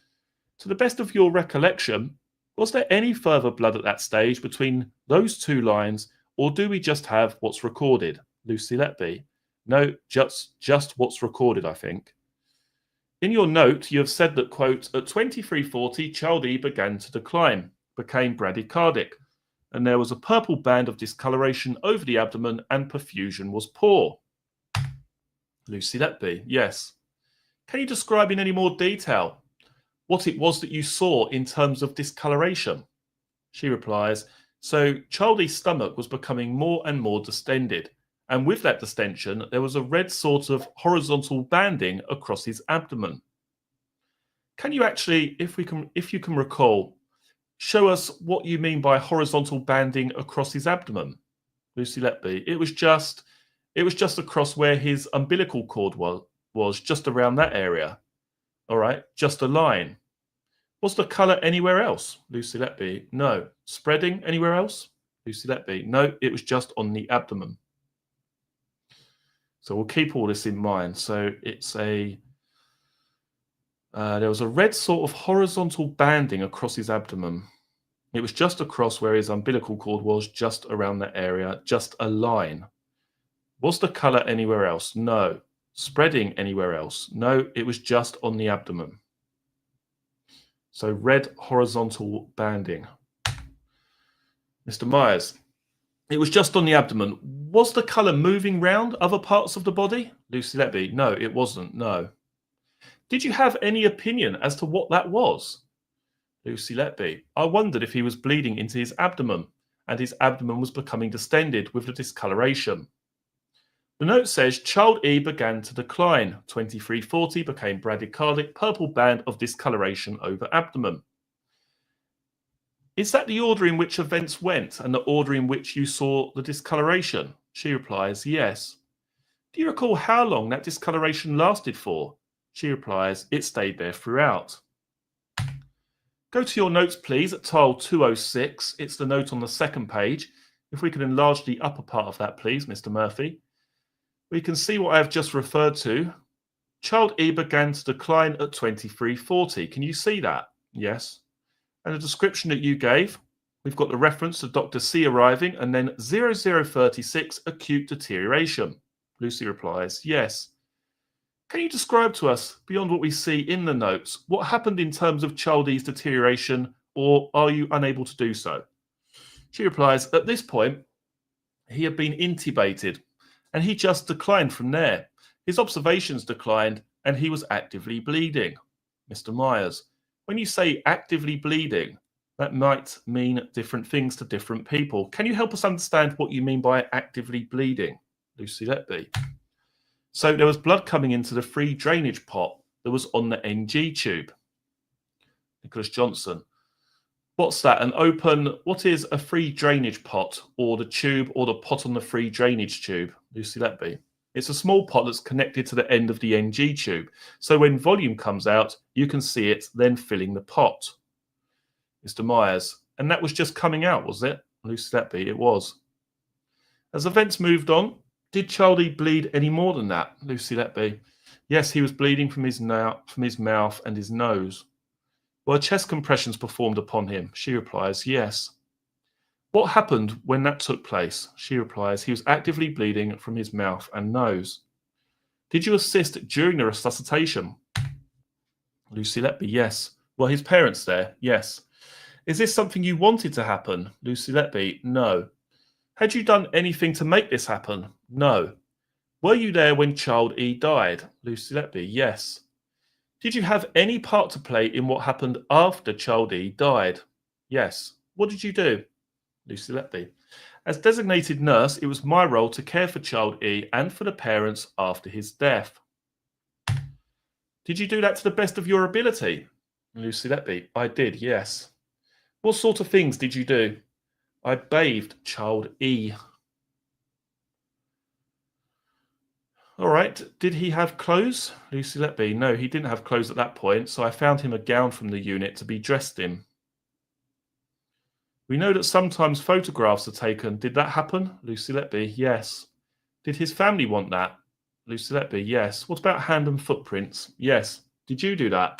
to the best of your recollection, was there any further blood at that stage between those two lines, or do we just have what's recorded? Lucy Letby, no, just what's recorded, I think. In your note, you have said that, quote, at 2340, child E began to decline, became bradycardic, and there was a purple band of discoloration over the abdomen and perfusion was poor. Lucy Letby, yes. Can you describe in any more detail what it was that you saw in terms of discoloration? She replies, so child E's stomach was becoming more and more distended, and with that distension, there was a red sort of horizontal banding across his abdomen. Can you actually, if you can recall, show us what you mean by horizontal banding across his abdomen? Lucy Letby, it was just across where his umbilical cord was just around that area. All right, just a line. Was the colour anywhere else? Lucy Letby, no. Spreading anywhere else? Lucy Letby, no, it was just on the abdomen. So we'll keep all this in mind. So it's there was a red sort of horizontal banding across his abdomen. It was just across where his umbilical cord was, just around that area, just a line. Was the colour anywhere else? No. Spreading anywhere else? No, it was just on the abdomen. So red horizontal banding. Mr. Myers, it was just on the abdomen. Was the colour moving round other parts of the body? Lucy Letby, no, it wasn't, no. Did you have any opinion as to what that was? Lucy Letby, I wondered if he was bleeding into his abdomen, and his abdomen was becoming distended with the discoloration. The note says child E began to decline. 2340 became bradycardic, purple band of discoloration over abdomen. Is that the order in which events went and the order in which you saw the discoloration? She replies, yes. Do you recall how long that discoloration lasted for? She replies, it stayed there throughout. Go to your notes, please, at tile 206. It's the note on the second page. If we can enlarge the upper part of that, please, Mr. Murphy. We can see what I have just referred to. Child E began to decline at 2340. Can you see that? Yes. And the description that you gave, we've got the reference to Dr. C arriving and then 0036 acute deterioration. Lucy replies, yes. Can you describe to us, beyond what we see in the notes, what happened in terms of child E's deterioration, or are you unable to do so? She replies, at this point, he had been intubated and he just declined from there. His observations declined and he was actively bleeding. Mr. Myers, when you say actively bleeding, that might mean different things to different people. Can you help us understand what you mean by actively bleeding? Lucy Letby. So there was blood coming into the free drainage pot that was on the NG tube. Nicholas Johnson. What's that? What is a free drainage pot, or the tube, or the pot on the free drainage tube? Lucy Letby. It's a small pot that's connected to the end of the NG tube. So when volume comes out, you can see it then filling the pot. Mr. Myers. And that was just coming out, was it? Lucy Letby. It was. As events moved on, did Childie bleed any more than that? Lucy Letby. Yes, he was bleeding from his mouth and his nose. Were chest compressions performed upon him? She replies, yes. What happened when that took place? She replies, he was actively bleeding from his mouth and nose. Did you assist during the resuscitation? Lucy Letby, yes. Were his parents there? Yes. Is this something you wanted to happen? Lucy Letby, no. Had you done anything to make this happen? No. Were you there when Child E died? Lucy Letby, yes. Did you have any part to play in what happened after Child E died? Yes. What did you do? Lucy Letby. As designated nurse, it was my role to care for Child E and for the parents after his death. Did you do that to the best of your ability? Lucy Letby. I did, yes. What sort of things did you do? I bathed Child E. All right. Did he have clothes? Lucy Letby. No, he didn't have clothes at that point, so I found him a gown from the unit to be dressed in. We know that sometimes photographs are taken. Did that happen? Lucy Letby. Yes. Did his family want that? Lucy Letby. Yes. What about hand and footprints? Yes. Did you do that?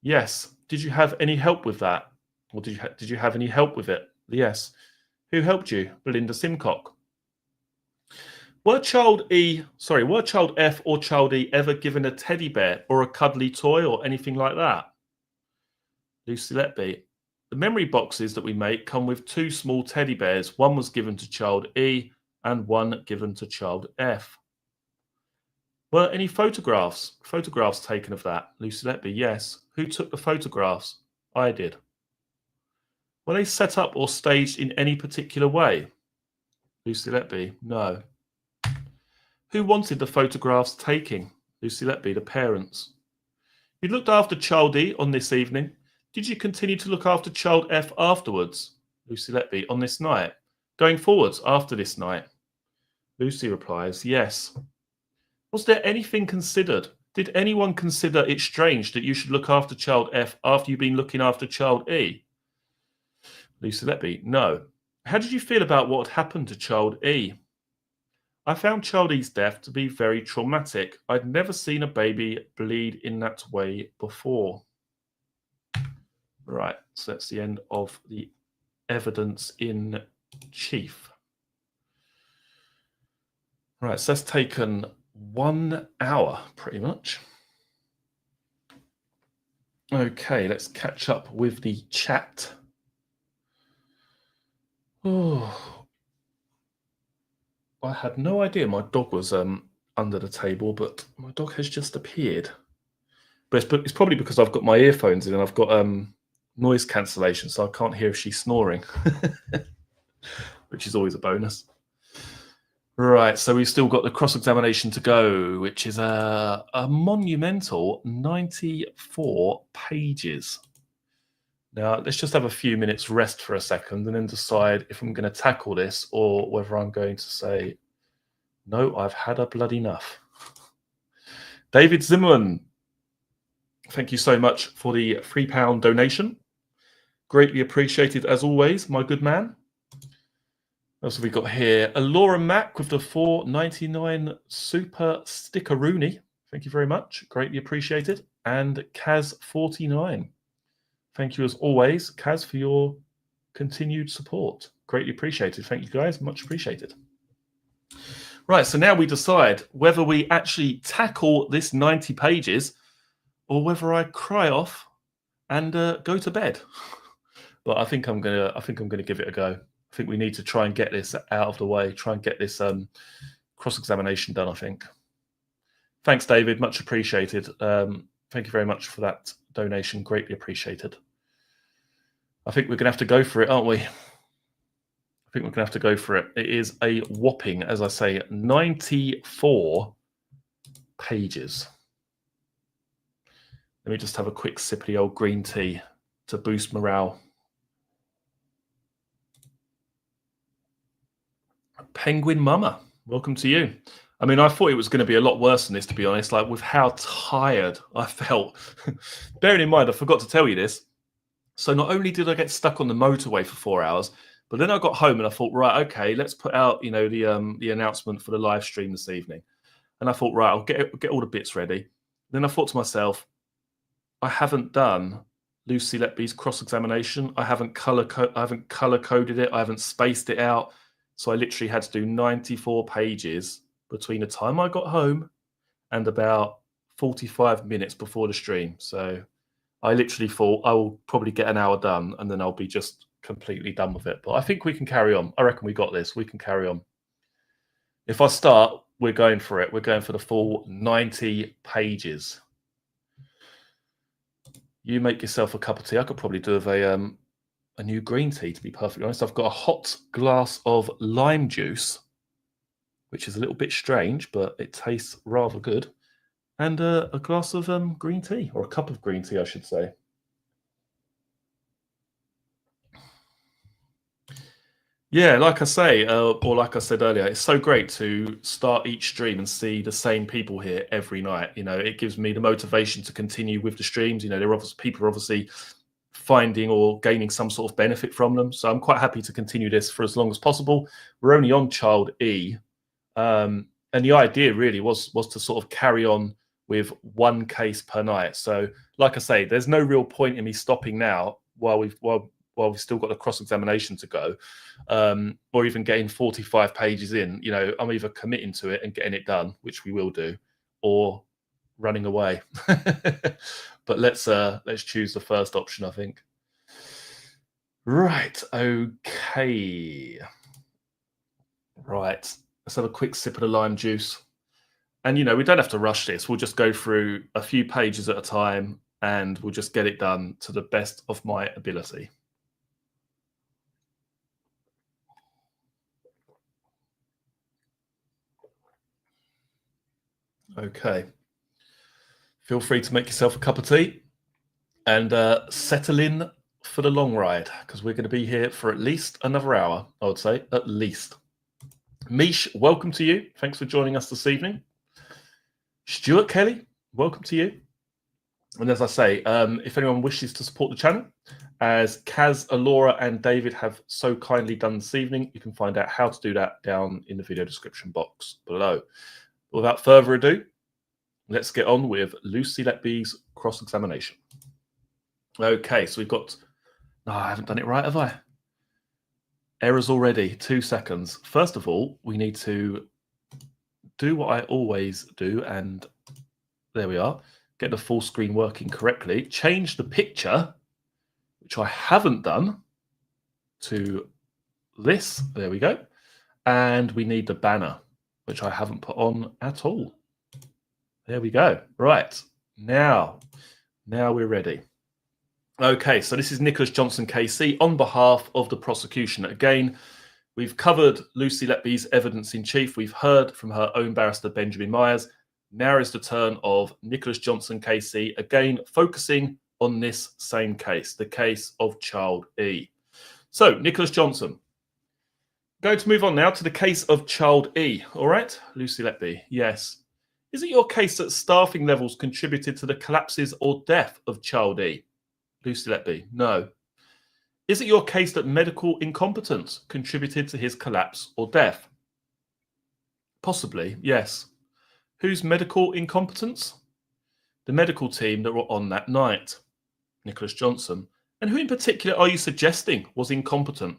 Yes. Did you have any help with that? Or did you have any help with it? Yes. Who helped you? Belinda Simcock. Were Child F or Child E ever given a teddy bear or a cuddly toy or anything like that? Lucy Letby. The memory boxes that we make come with 2 small teddy bears. One was given to Child E and one given to Child F. Were any photographs taken of that? Lucy Letby. Yes. Who took the photographs? I did. Were they set up or staged in any particular way? Lucy Letby. No. Who wanted the photographs taking? Lucy Letby, the parents. You looked after Child E on this evening. Did you continue to look after Child F afterwards? Lucy Letby, on this night. Going forwards after this night? Lucy replies, yes. Was there anything considered? Did anyone consider it strange that you should look after Child F after you've been looking after Child E? Lucy Letby, no. How did you feel about what had happened to Child E? I found Child E's death to be very traumatic. I'd never seen a baby bleed in that way before. Right, so that's the end of the evidence in chief. Right, so that's taken 1 hour, pretty much. Okay, let's catch up with the chat. Oh, I had no idea my dog was under the table, but my dog has just appeared. But it's probably because I've got my earphones in and I've got noise cancellation, so I can't hear if she's snoring, which is always a bonus. Right, so we've still got the cross-examination to go, which is a monumental 94 pages. Now, let's just have a few minutes rest for a second and then decide if I'm going to tackle this or whether I'm going to say, no, I've had a bloody enough. David Zimmerman, thank you so much for the £3 donation. Greatly appreciated as always, my good man. What else have we got here? Laura Mack with the $4.99 super stickeroonie. Thank you very much. Greatly appreciated. And Kaz49. Thank you as always, Kaz, for your continued support. Greatly appreciated. Thank you guys. Much appreciated. Right, so now we decide whether we actually tackle this 90 pages or whether I cry off and go to bed. But I think I'm gonna give it a go. I think we need to try and get this out of the way, try and get this cross-examination done, I think. Thanks, David. Much appreciated. Thank you very much for that donation. Greatly appreciated. I think we're going to have to go for it, aren't we? I think we're going to have to go for it. It is a whopping, as I say, 94 pages. Let me just have a quick sip of the old green tea to boost morale. Penguin Mama, welcome to you. I mean, I thought it was going to be a lot worse than this, to be honest, like with how tired I felt. Bearing in mind, I forgot to tell you this. So not only did I get stuck on the motorway for 4 hours, but then I got home and I thought, right, okay, let's put out, you know, the announcement for the live stream this evening. And I thought, right, I'll get all the bits ready. Then I thought to myself, I haven't done Lucy Letby's cross-examination. I haven't color-coded it. I haven't spaced it out. So I literally had to do 94 pages between the time I got home and about 45 minutes before the stream. So I literally thought I will probably get an hour done and then I'll be just completely done with it. But I think we can carry on. I reckon we got this. We can carry on. If I start, we're going for it. We're going for the full 90 pages. You make yourself a cup of tea. I could probably do with a new green tea, to be perfectly honest. I've got a hot glass of lime juice, which is a little bit strange, but it tastes rather good. And a glass of green tea, or a cup of green tea, I should say. Yeah, like I say, or like I said earlier, it's so great to start each stream and see the same people here every night. You know, it gives me the motivation to continue with the streams. You know, people are obviously finding or gaining some sort of benefit from them. So I'm quite happy to continue this for as long as possible. We're only on child E. And the idea really was to sort of carry on with one case per night. So like I say, there's no real point in me stopping now while we've still got the cross-examination to go, or even getting 45 pages in. You know, I'm either committing to it and getting it done, which we will do, or running away. But let's choose the first option, I think. Right, okay. Right, let's have a quick sip of the lime juice. And, you know, we don't have to rush this. We'll just go through a few pages at a time and we'll just get it done to the best of my ability. Okay. Feel free to make yourself a cup of tea and settle in for the long ride, because we're going to be here for at least another hour, I would say, at least. Mish, welcome to you. Thanks for joining us this evening. Stuart Kelly, welcome to you. And as I say, if anyone wishes to support the channel, as Kaz, Alora, and David have so kindly done this evening, you can find out how to do that down in the video description box below. But without further ado, let's get on with Lucy Letby's cross-examination. Okay, so we've got... No, I haven't done it right, have I? Errors already. 2 seconds. First of all, we need to do what I always do, and there we are. Get the full screen working correctly. Change the picture, which I haven't done, to this. There we go. And we need the banner, which I haven't put on at all. There we go. Right. Now we're ready. Okay, so this is Nicholas Johnson KC on behalf of the prosecution. Again, We've covered Lucy Letby's evidence in chief. We've heard from her own barrister, Benjamin Myers. Now is the turn of Nicholas Johnson KC, again focusing on this same case, the case of Child E. So, Nicholas Johnson, going to move on now to the case of Child E. All right, Lucy Letby, yes. Is it your case that staffing levels contributed to the collapses or death of Child E? Lucy Letby, no. Is it your case that medical incompetence contributed to his collapse or death? Possibly, yes. Whose medical incompetence? The medical team that were on that night. Nicholas Johnson. And who in particular are you suggesting was incompetent?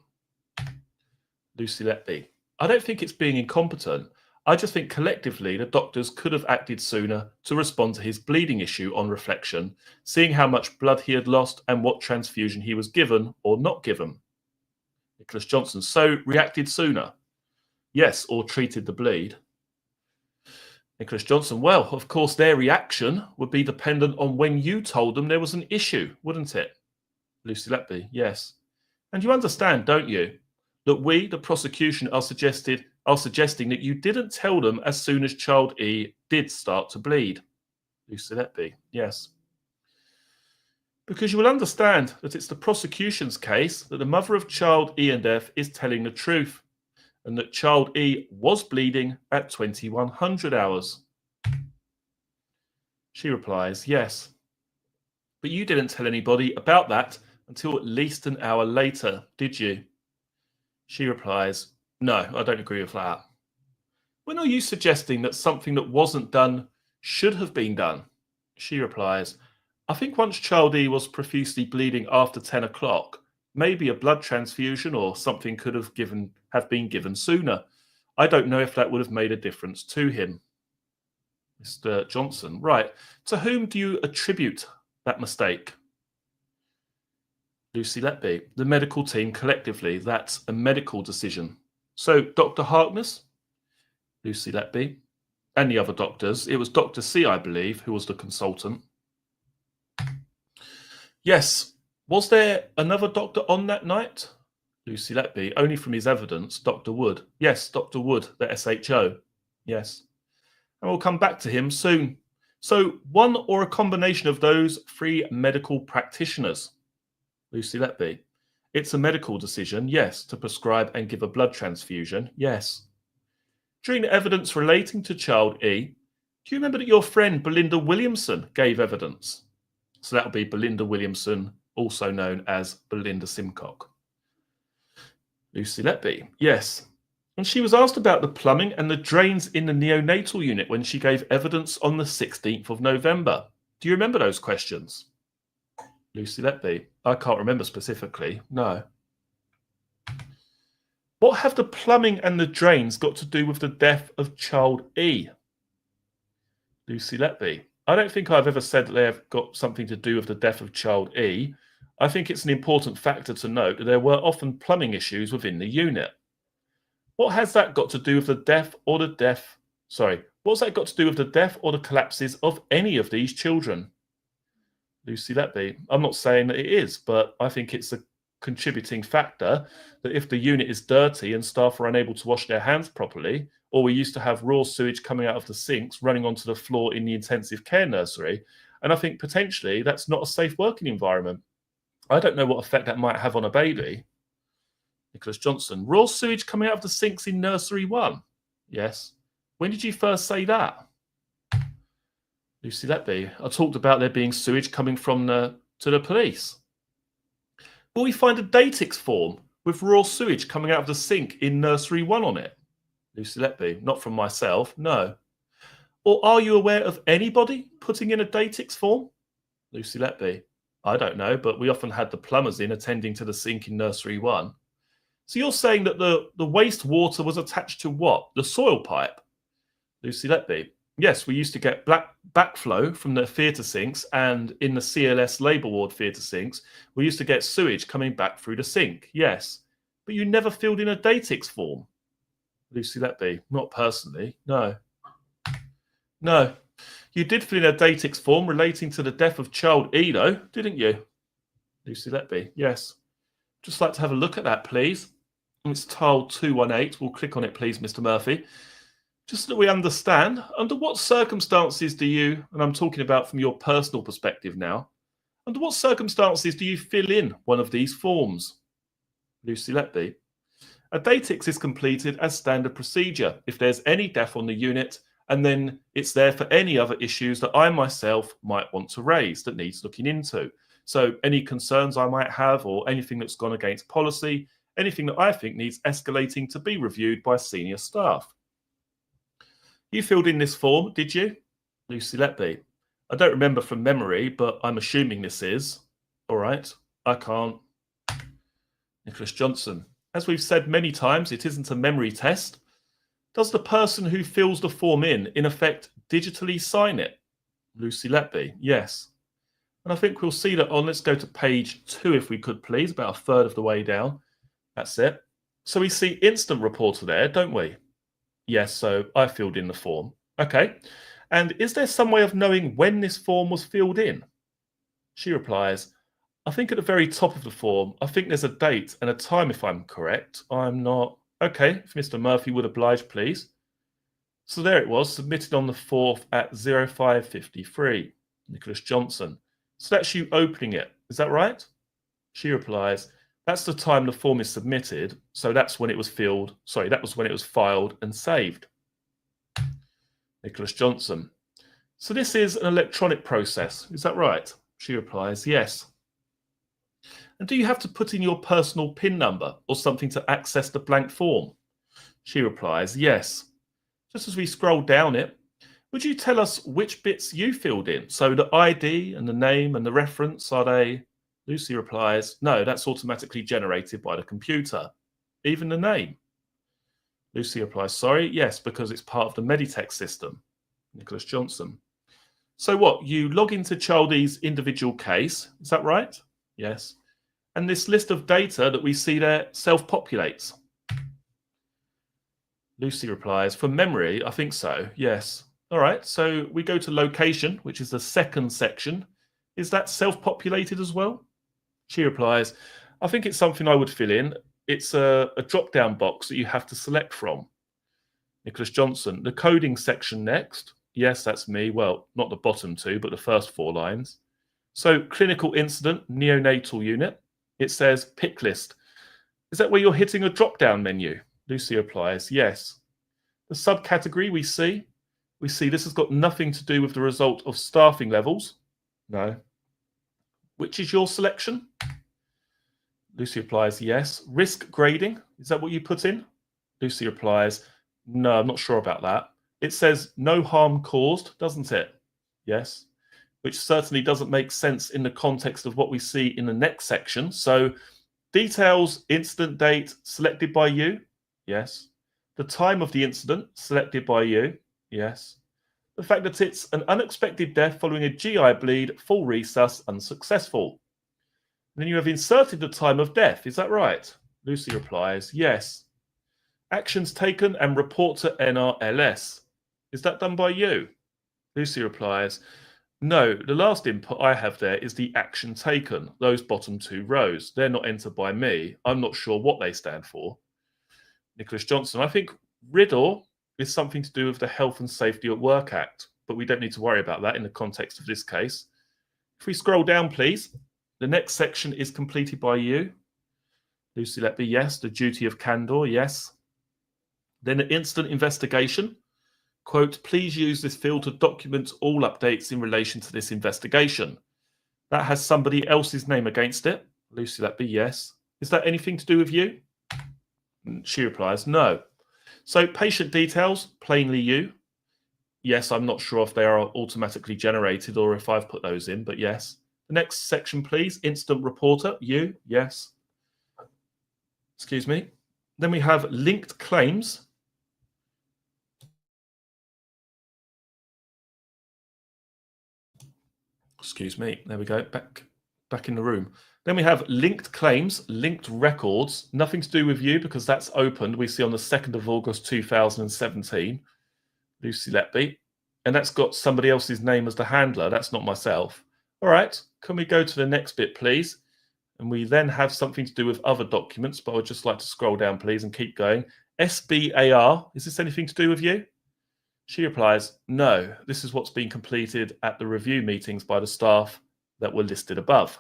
Lucy Letby. I don't think it's being incompetent. I just think collectively the doctors could have acted sooner to respond to his bleeding issue on reflection, seeing how much blood he had lost and what transfusion he was given or not given. Nicholas Johnson. So reacted sooner? Yes, or treated the bleed. Nicholas Johnson. Well, of course, their reaction would be dependent on when you told them there was an issue, wouldn't it? Lucy Letby. Yes. And you understand, don't you, that we, the prosecution, are suggesting that you didn't tell them as soon as Child E did start to bleed. Lucy Letby. Yes. Because you will understand that it's the prosecution's case that the mother of Child E and F is telling the truth, and that Child E was bleeding at 2100 hours. She replies, yes. But you didn't tell anybody about that until at least an hour later, did you? She replies, no, I don't agree with that. When are you suggesting that something that wasn't done should have been done? She replies, I think once Child E was profusely bleeding after 10 o'clock, maybe a blood transfusion or something could have been given sooner. I don't know if that would have made a difference to him. Mr. Johnson, right. To whom do you attribute that mistake? Lucy Letby, the medical team collectively. That's a medical decision. So, Dr. Harkness, Lucy Letby, and the other doctors. It was Dr. C, I believe, who was the consultant. Yes. Was there another doctor on that night? Lucy Letby, only from his evidence, Dr. Wood. Yes, Dr. Wood, the SHO. Yes. And we'll come back to him soon. So, one or a combination of those three medical practitioners. Lucy Letby. It's a medical decision, yes, to prescribe and give a blood transfusion, yes. During the evidence relating to Child E, do you remember that your friend Belinda Williamson gave evidence? So that would be Belinda Williamson, also known as Belinda Simcock. Lucy Letby, yes. And she was asked about the plumbing and the drains in the neonatal unit when she gave evidence on the 16th of November. Do you remember those questions? Lucy Letby, I can't remember specifically, no. What have the plumbing and the drains got to do with the death of Child E? Lucy Letby, I don't think I've ever said that they have got something to do with the death of Child E. I think it's an important factor to note that there were often plumbing issues within the unit. What has that got to do with the death or the what's that got to do with the death or the collapses of any of these children? Lucy Letby, I'm not saying that it is, but I think it's a contributing factor that if the unit is dirty and staff are unable to wash their hands properly, or we used to have raw sewage coming out of the sinks running onto the floor in the intensive care nursery, and I think potentially that's not a safe working environment. I don't know what effect that might have on a baby. Nicholas Johnson, raw sewage coming out of the sinks in nursery 1? Yes. When did you first say that? Lucy Letby, I talked about there being sewage coming from to the police. Will we find a Datix form with raw sewage coming out of the sink in nursery 1 on it? Lucy Letby, not from myself, no. Or are you aware of anybody putting in a Datix form? Lucy Letby, I don't know, but we often had the plumbers in attending to the sink in nursery 1. So you're saying that the wastewater was attached to what? The soil pipe? Lucy Letby, yes, we used to get backflow from the theatre sinks, and in the CLS labour ward theatre sinks, we used to get sewage coming back through the sink, yes. But you never filled in a Datix form. Lucy Letby, not personally, no. No. You did fill in a Datix form relating to the death of Child E, though, didn't you? Lucy Letby, yes. Just like to have a look at that, please. It's tile 218. We'll click on it, please, Mr. Murphy. Just so that we understand, under what circumstances do you, and I'm talking about from your personal perspective now, under what circumstances do you fill in one of these forms? Lucy Letby. A datix is completed as standard procedure if there's any death on the unit, and then it's there for any other issues that I myself might want to raise that needs looking into. So any concerns I might have or anything that's gone against policy, anything that I think needs escalating to be reviewed by senior staff. You filled in this form, did you? Lucy Letby. I don't remember from memory, but I'm assuming this is. All right, I can't. Nicholas Johnson. As we've said many times, it isn't a memory test. Does the person who fills the form in effect, digitally sign it? Lucy Letby. Yes. And I think we'll see that on, let's go to page 2 if we could please, about a third of the way down. That's it. So we see instant reporter there, don't we? Yes, so I filled in the form. Okay. And is there some way of knowing when this form was filled in? She replies, I think at the very top of the form, I think there's a date and a time if I'm correct. I'm not. Okay, if Mr. Murphy would oblige, please. So there it was, submitted on the 4th at 05:53. Nicholas Johnson. So that's you opening it. Is that right? She replies, that's the time the form is submitted. So that's when it was filled. Sorry, that was when it was filed and saved. Nicholas Johnson. So this is an electronic process. Is that right? She replies, yes. And do you have to put in your personal PIN number or something to access the blank form? She replies, yes. Just as we scroll down it, would you tell us which bits you filled in? So the ID and the name and the reference, are they? Lucy replies, no, that's automatically generated by the computer. Even the name? Lucy replies, sorry, yes, because it's part of the Meditex system. Nicholas Johnson. So what, you log into Childee's individual case, is that right? Yes. And this list of data that we see there self-populates. Lucy replies, from memory, I think so, yes. All right, so we go to location, which is the second section. Is that self-populated as well? She replies, I think it's something I would fill in. It's a drop-down box that you have to select from. Nicholas Johnson, the coding section next. Yes, that's me. Well, not the bottom 2, but the first 4 lines. So clinical incident, neonatal unit. It says pick list. Is that where you're hitting a drop-down menu? Lucy replies, yes. The subcategory we see this has got nothing to do with the result of staffing levels. No. Which is your selection? Lucy replies, yes. Risk grading, is that what you put in? Lucy replies, no, I'm not sure about that. It says no harm caused, doesn't it? Yes. Which certainly doesn't make sense in the context of what we see in the next section. So details, incident date, selected by you. Yes. The time of the incident, selected by you. Yes. The fact that it's an unexpected death following a GI bleed, full resus, unsuccessful. And then you have inserted the time of death. Is that right? Lucy replies, yes. Actions taken and report to NRLS. Is that done by you? Lucy replies, no, the last input I have there is the action taken, those bottom 2 rows. They're not entered by me. I'm not sure what they stand for. Nicholas Johnson, I think RIDDOR is something to do with the Health and Safety at Work Act, but we don't need to worry about that in the context of this case. If we scroll down, please, the next section is completed by you. Lucy Letby, yes. The duty of candor, yes. Then the instant investigation. Quote, please use this field to document all updates in relation to this investigation. That has somebody else's name against it. Lucy Letby, yes. Is that anything to do with you? She replies, no. So patient details, plainly you. Yes, I'm not sure if they are automatically generated or if I've put those in, but yes. The next section, please. Instant reporter, you, yes. Excuse me. Then we have linked claims. Excuse me. There we go. Back in the room. Then we have linked claims, linked records. Nothing to do with you because that's opened. We see on the 2nd of August 2017. Lucy Letby. And that's got somebody else's name as the handler. That's not myself. All right. Can we go to the next bit, please? And we then have something to do with other documents, but I would just like to scroll down, please, and keep going. SBAR, is this anything to do with you? She replies, no, this is what's been completed at the review meetings by the staff that were listed above.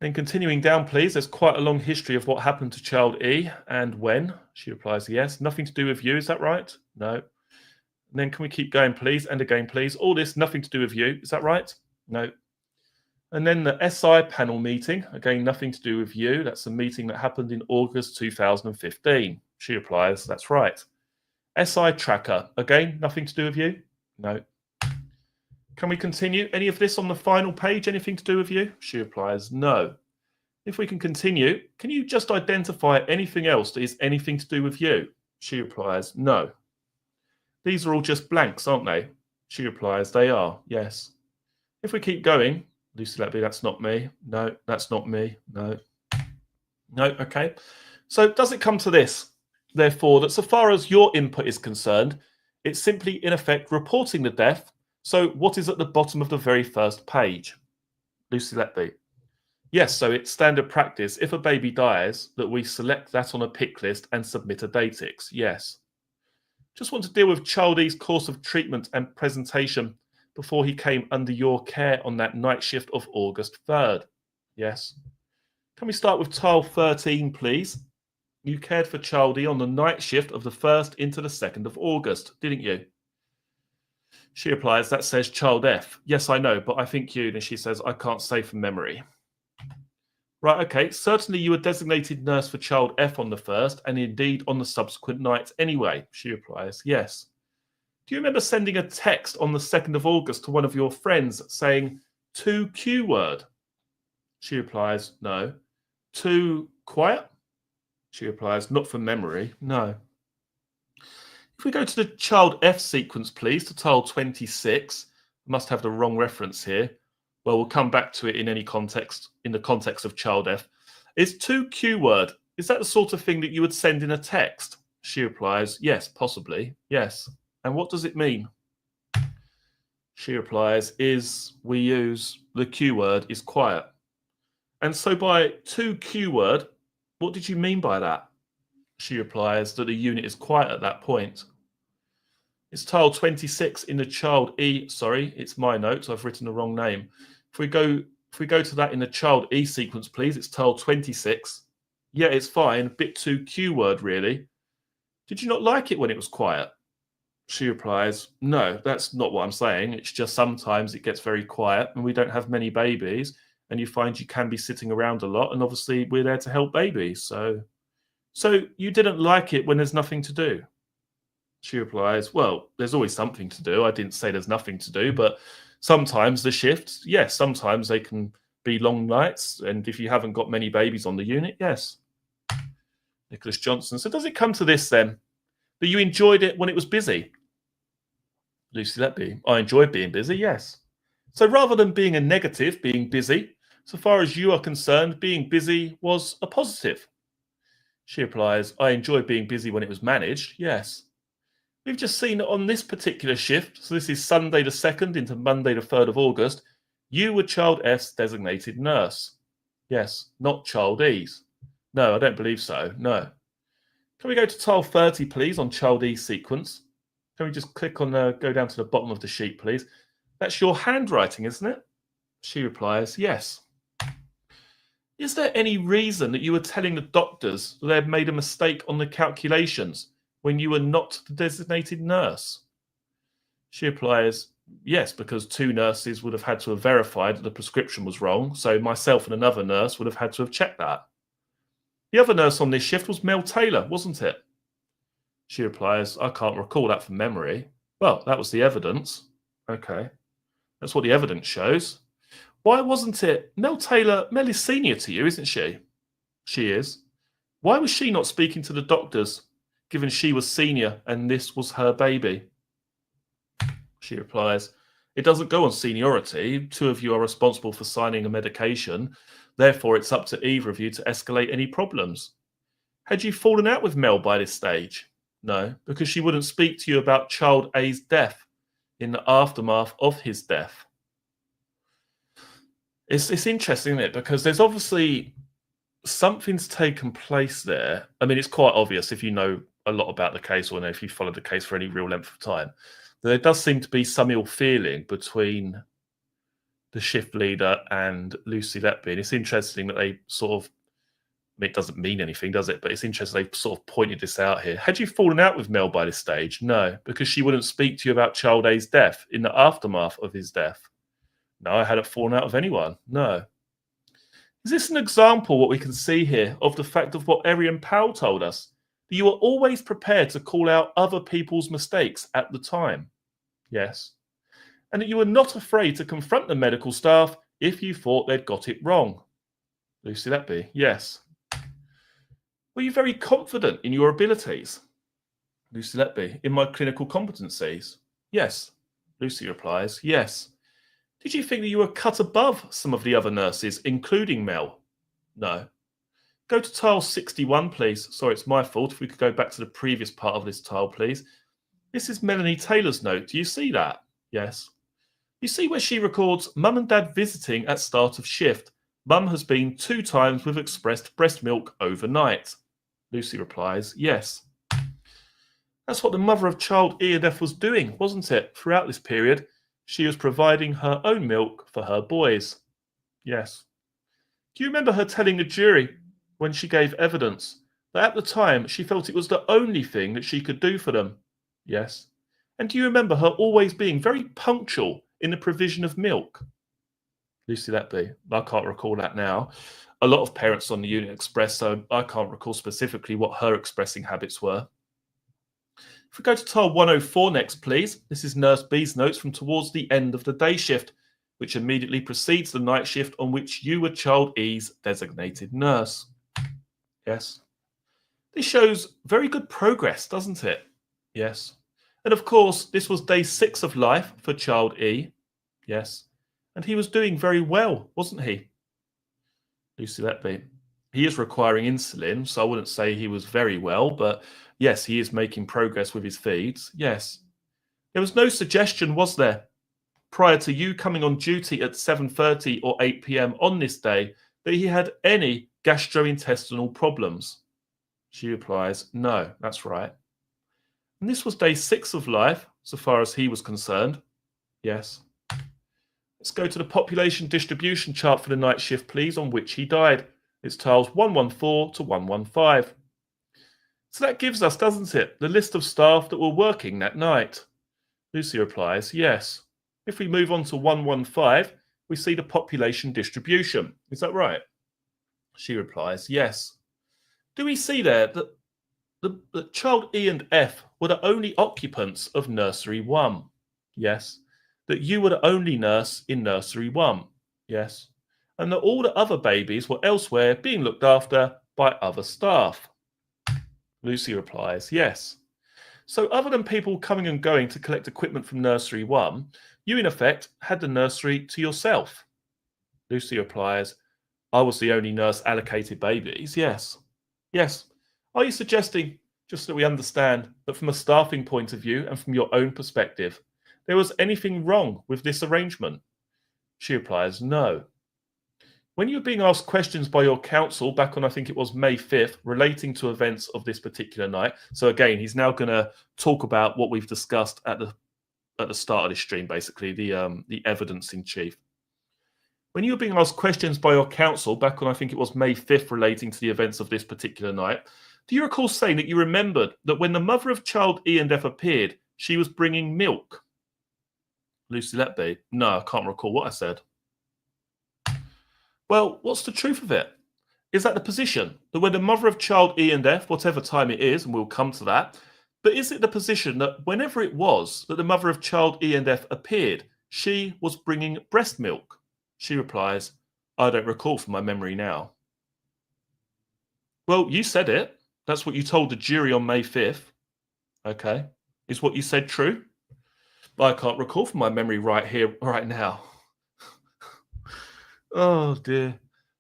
Then continuing down, please, there's quite a long history of what happened to child E and when. She replies, yes, nothing to do with you, is that right? No. And then can we keep going, please? And again, please. All this, nothing to do with you, is that right? No. And then the SI panel meeting, again, nothing to do with you. That's a meeting that happened in August 2015. She replies, that's right. SI tracker, again, nothing to do with you? No. Can we continue? Any of this on the final page, anything to do with you? She replies, no. If we can continue, can you just identify anything else that is anything to do with you? She replies, no. These are all just blanks, aren't they? She replies, they are, yes. If we keep going, Lucy Letby, that's not me. No, that's not me. No. No, okay. So does it come to this, therefore, that so far as your input is concerned, it's simply, in effect, reporting the death. So what is at the bottom of the very first page? Lucy Letby. Yes, so it's standard practice, if a baby dies, that we select that on a pick list and submit a datix. Yes. Just want to deal with child E's course of treatment and presentation before he came under your care on that night shift of August 3rd. Yes. Can we start with tile 13, please? You cared for child E on the night shift of the 1st into the 2nd of August, didn't you? She replies, that says child F. Yes, I know, but I think you. And she says, I can't say from memory. Right, okay. Certainly you were designated nurse for child F on the 1st and indeed on the subsequent nights anyway. She replies, yes. Do you remember sending a text on the 2nd of August to one of your friends saying, too Q word? She replies, no. Too quiet? She replies, not from memory, no. If we go to the child F sequence, please, to tile 26, I must have the wrong reference here. Well, we'll come back to it in any context, in the context of child F. Is too Q word, is that the sort of thing that you would send in a text? She replies, yes, possibly, yes. And what does it mean? She replies, we use the Q word is quiet. And so by too Q word, what did you mean by that? She replies that the unit is quiet at that point. It's tile 26 in the child E. Sorry, it's my notes. I've written the wrong name. If we go to that in the child E sequence, please, it's tile 26. Yeah, it's fine. A bit too Q word, really. Did you not like it when it was quiet? She replies, no, that's not what I'm saying. It's just sometimes it gets very quiet and we don't have many babies and you find you can be sitting around a lot and obviously we're there to help babies. So you didn't like it when there's nothing to do? She replies, well, there's always something to do. I didn't say there's nothing to do, but sometimes the shifts, yes, sometimes they can be long nights. And if you haven't got many babies on the unit, yes. Nicholas Johnson. So does it come to this then, that you enjoyed it when it was busy? Lucy Letby. I enjoyed being busy, yes. So rather than being a negative, being busy, so far as you are concerned, being busy was a positive. She replies, I enjoyed being busy when it was managed, yes. We've just seen that on this particular shift, so this is Sunday the 2nd into Monday the 3rd of August, you were child F's designated nurse. Yes, not child E's. No, I don't believe so, no. Can we go to tile 30, please, on child E sequence? Can we just click on go down to the bottom of the sheet, please? That's your handwriting, isn't it? She replies, yes. Is there any reason that you were telling the doctors that they had made a mistake on the calculations when you were not the designated nurse? She replies, yes, because 2 nurses would have had to have verified that the prescription was wrong, so myself and another nurse would have had to have checked that. The other nurse on this shift was Mel Taylor, wasn't it? She replies, I can't recall that from memory. Well, that was the evidence. Okay. That's what the evidence shows. Why wasn't it? Mel Taylor, Mel is senior to you, isn't she? She is. Why was she not speaking to the doctors, given she was senior and this was her baby? She replies, it doesn't go on seniority. 2 of you are responsible for signing a medication. Therefore, it's up to either of you to escalate any problems. Had you fallen out with Mel by this stage? No, because she wouldn't speak to you about child A's death in the aftermath of his death. It's interesting, isn't it? Because there's obviously something's taken place there. I mean, it's quite obvious if you know a lot about the case or if you followed the case for any real length of time. There does seem to be some ill feeling between the shift leader and Lucy Letby. And it's interesting that they sort of, I mean, it doesn't mean anything, does it? But it's interesting they sort of pointed this out here. Had you fallen out with Mel by this stage? No, because she wouldn't speak to you about child A's death in the aftermath of his death. No, I hadn't fallen out with anyone. No. Is this an example, what we can see here, of the fact of what Arian Powell told us? That you were always prepared to call out other people's mistakes at the time? Yes. And that you were not afraid to confront the medical staff if you thought they'd got it wrong? Lucy Letby, yes. Were you very confident in your abilities? Lucy Letby, in my clinical competencies? Yes. Lucy replies, yes. Did you think that you were cut above some of the other nurses, including Mel? No. Go to tile 61, please. Sorry, it's my fault. If we could go back to the previous part of this tile, please. This is Melanie Taylor's note. Do you see that? Yes. You see where she records, Mum and Dad visiting at start of shift. Mum has been 2 times with expressed breast milk overnight. Lucy replies, yes. That's what the mother of child E and F was doing, wasn't it? Throughout this period, she was providing her own milk for her boys. Yes. Do you remember her telling the jury when she gave evidence that at the time she felt it was the only thing that she could do for them? Yes. And do you remember her always being very punctual in the provision of milk? Lucy Letby, I can't recall that now. A lot of parents on the unit expressed, so I can't recall specifically what her expressing habits were. If we go to tile 104 next, please. This is Nurse B's notes from towards the end of the day shift, which immediately precedes the night shift on which you were child E's designated nurse. Yes. This shows very good progress, doesn't it? Yes. And of course, this was day 6 of life for child E. Yes. And he was doing very well, wasn't he? Lucy Letby. He is requiring insulin, so I wouldn't say he was very well, but yes, he is making progress with his feeds. Yes. There was no suggestion, was there, prior to you coming on duty at 7:30 or 8 p.m. on this day, that he had any gastrointestinal problems? She replies, no, that's right. And this was day 6 of life, so far as he was concerned. Yes. Let's go to the population distribution chart for the night shift, please, on which he died. It's tiles 114 to 115. So that gives us, doesn't it, the list of staff that were working that night? Lucy replies, yes. If we move on to 115, we see the population distribution. Is that right? She replies, yes. Do we see there that the child E and F were the only occupants of nursery 1? Yes. That you were the only nurse in nursery 1? Yes. And that all the other babies were elsewhere being looked after by other staff? Lucy replies, yes. So other than people coming and going to collect equipment from nursery 1, you in effect had the nursery to yourself? Lucy replies, I was the only nurse allocated babies, yes. Yes. Are you suggesting, just so we understand, that from a staffing point of view and from your own perspective, there was anything wrong with this arrangement? She replies, no. When you were being asked questions by your counsel back on, I think it was May 5th, relating to events of this particular night. So again, he's now going to talk about what we've discussed at the start of this stream, basically, the evidence in chief. When you were being asked questions by your counsel back on, I think it was May 5th, relating to the events of this particular night, do you recall saying that you remembered that when the mother of child E and F appeared, she was bringing milk? Lucy Letby, no, I can't recall what I said. Well, what's the truth of it? Is that the position, that when the mother of child E and F, whatever time it is, and we'll come to that, but is it the position that whenever it was that the mother of child E and F appeared, she was bringing breast milk? She replies, I don't recall from my memory now. Well, you said it. That's what you told the jury on May 5th. Okay. Is what you said true? I can't recall from my memory right here, right now. Oh dear.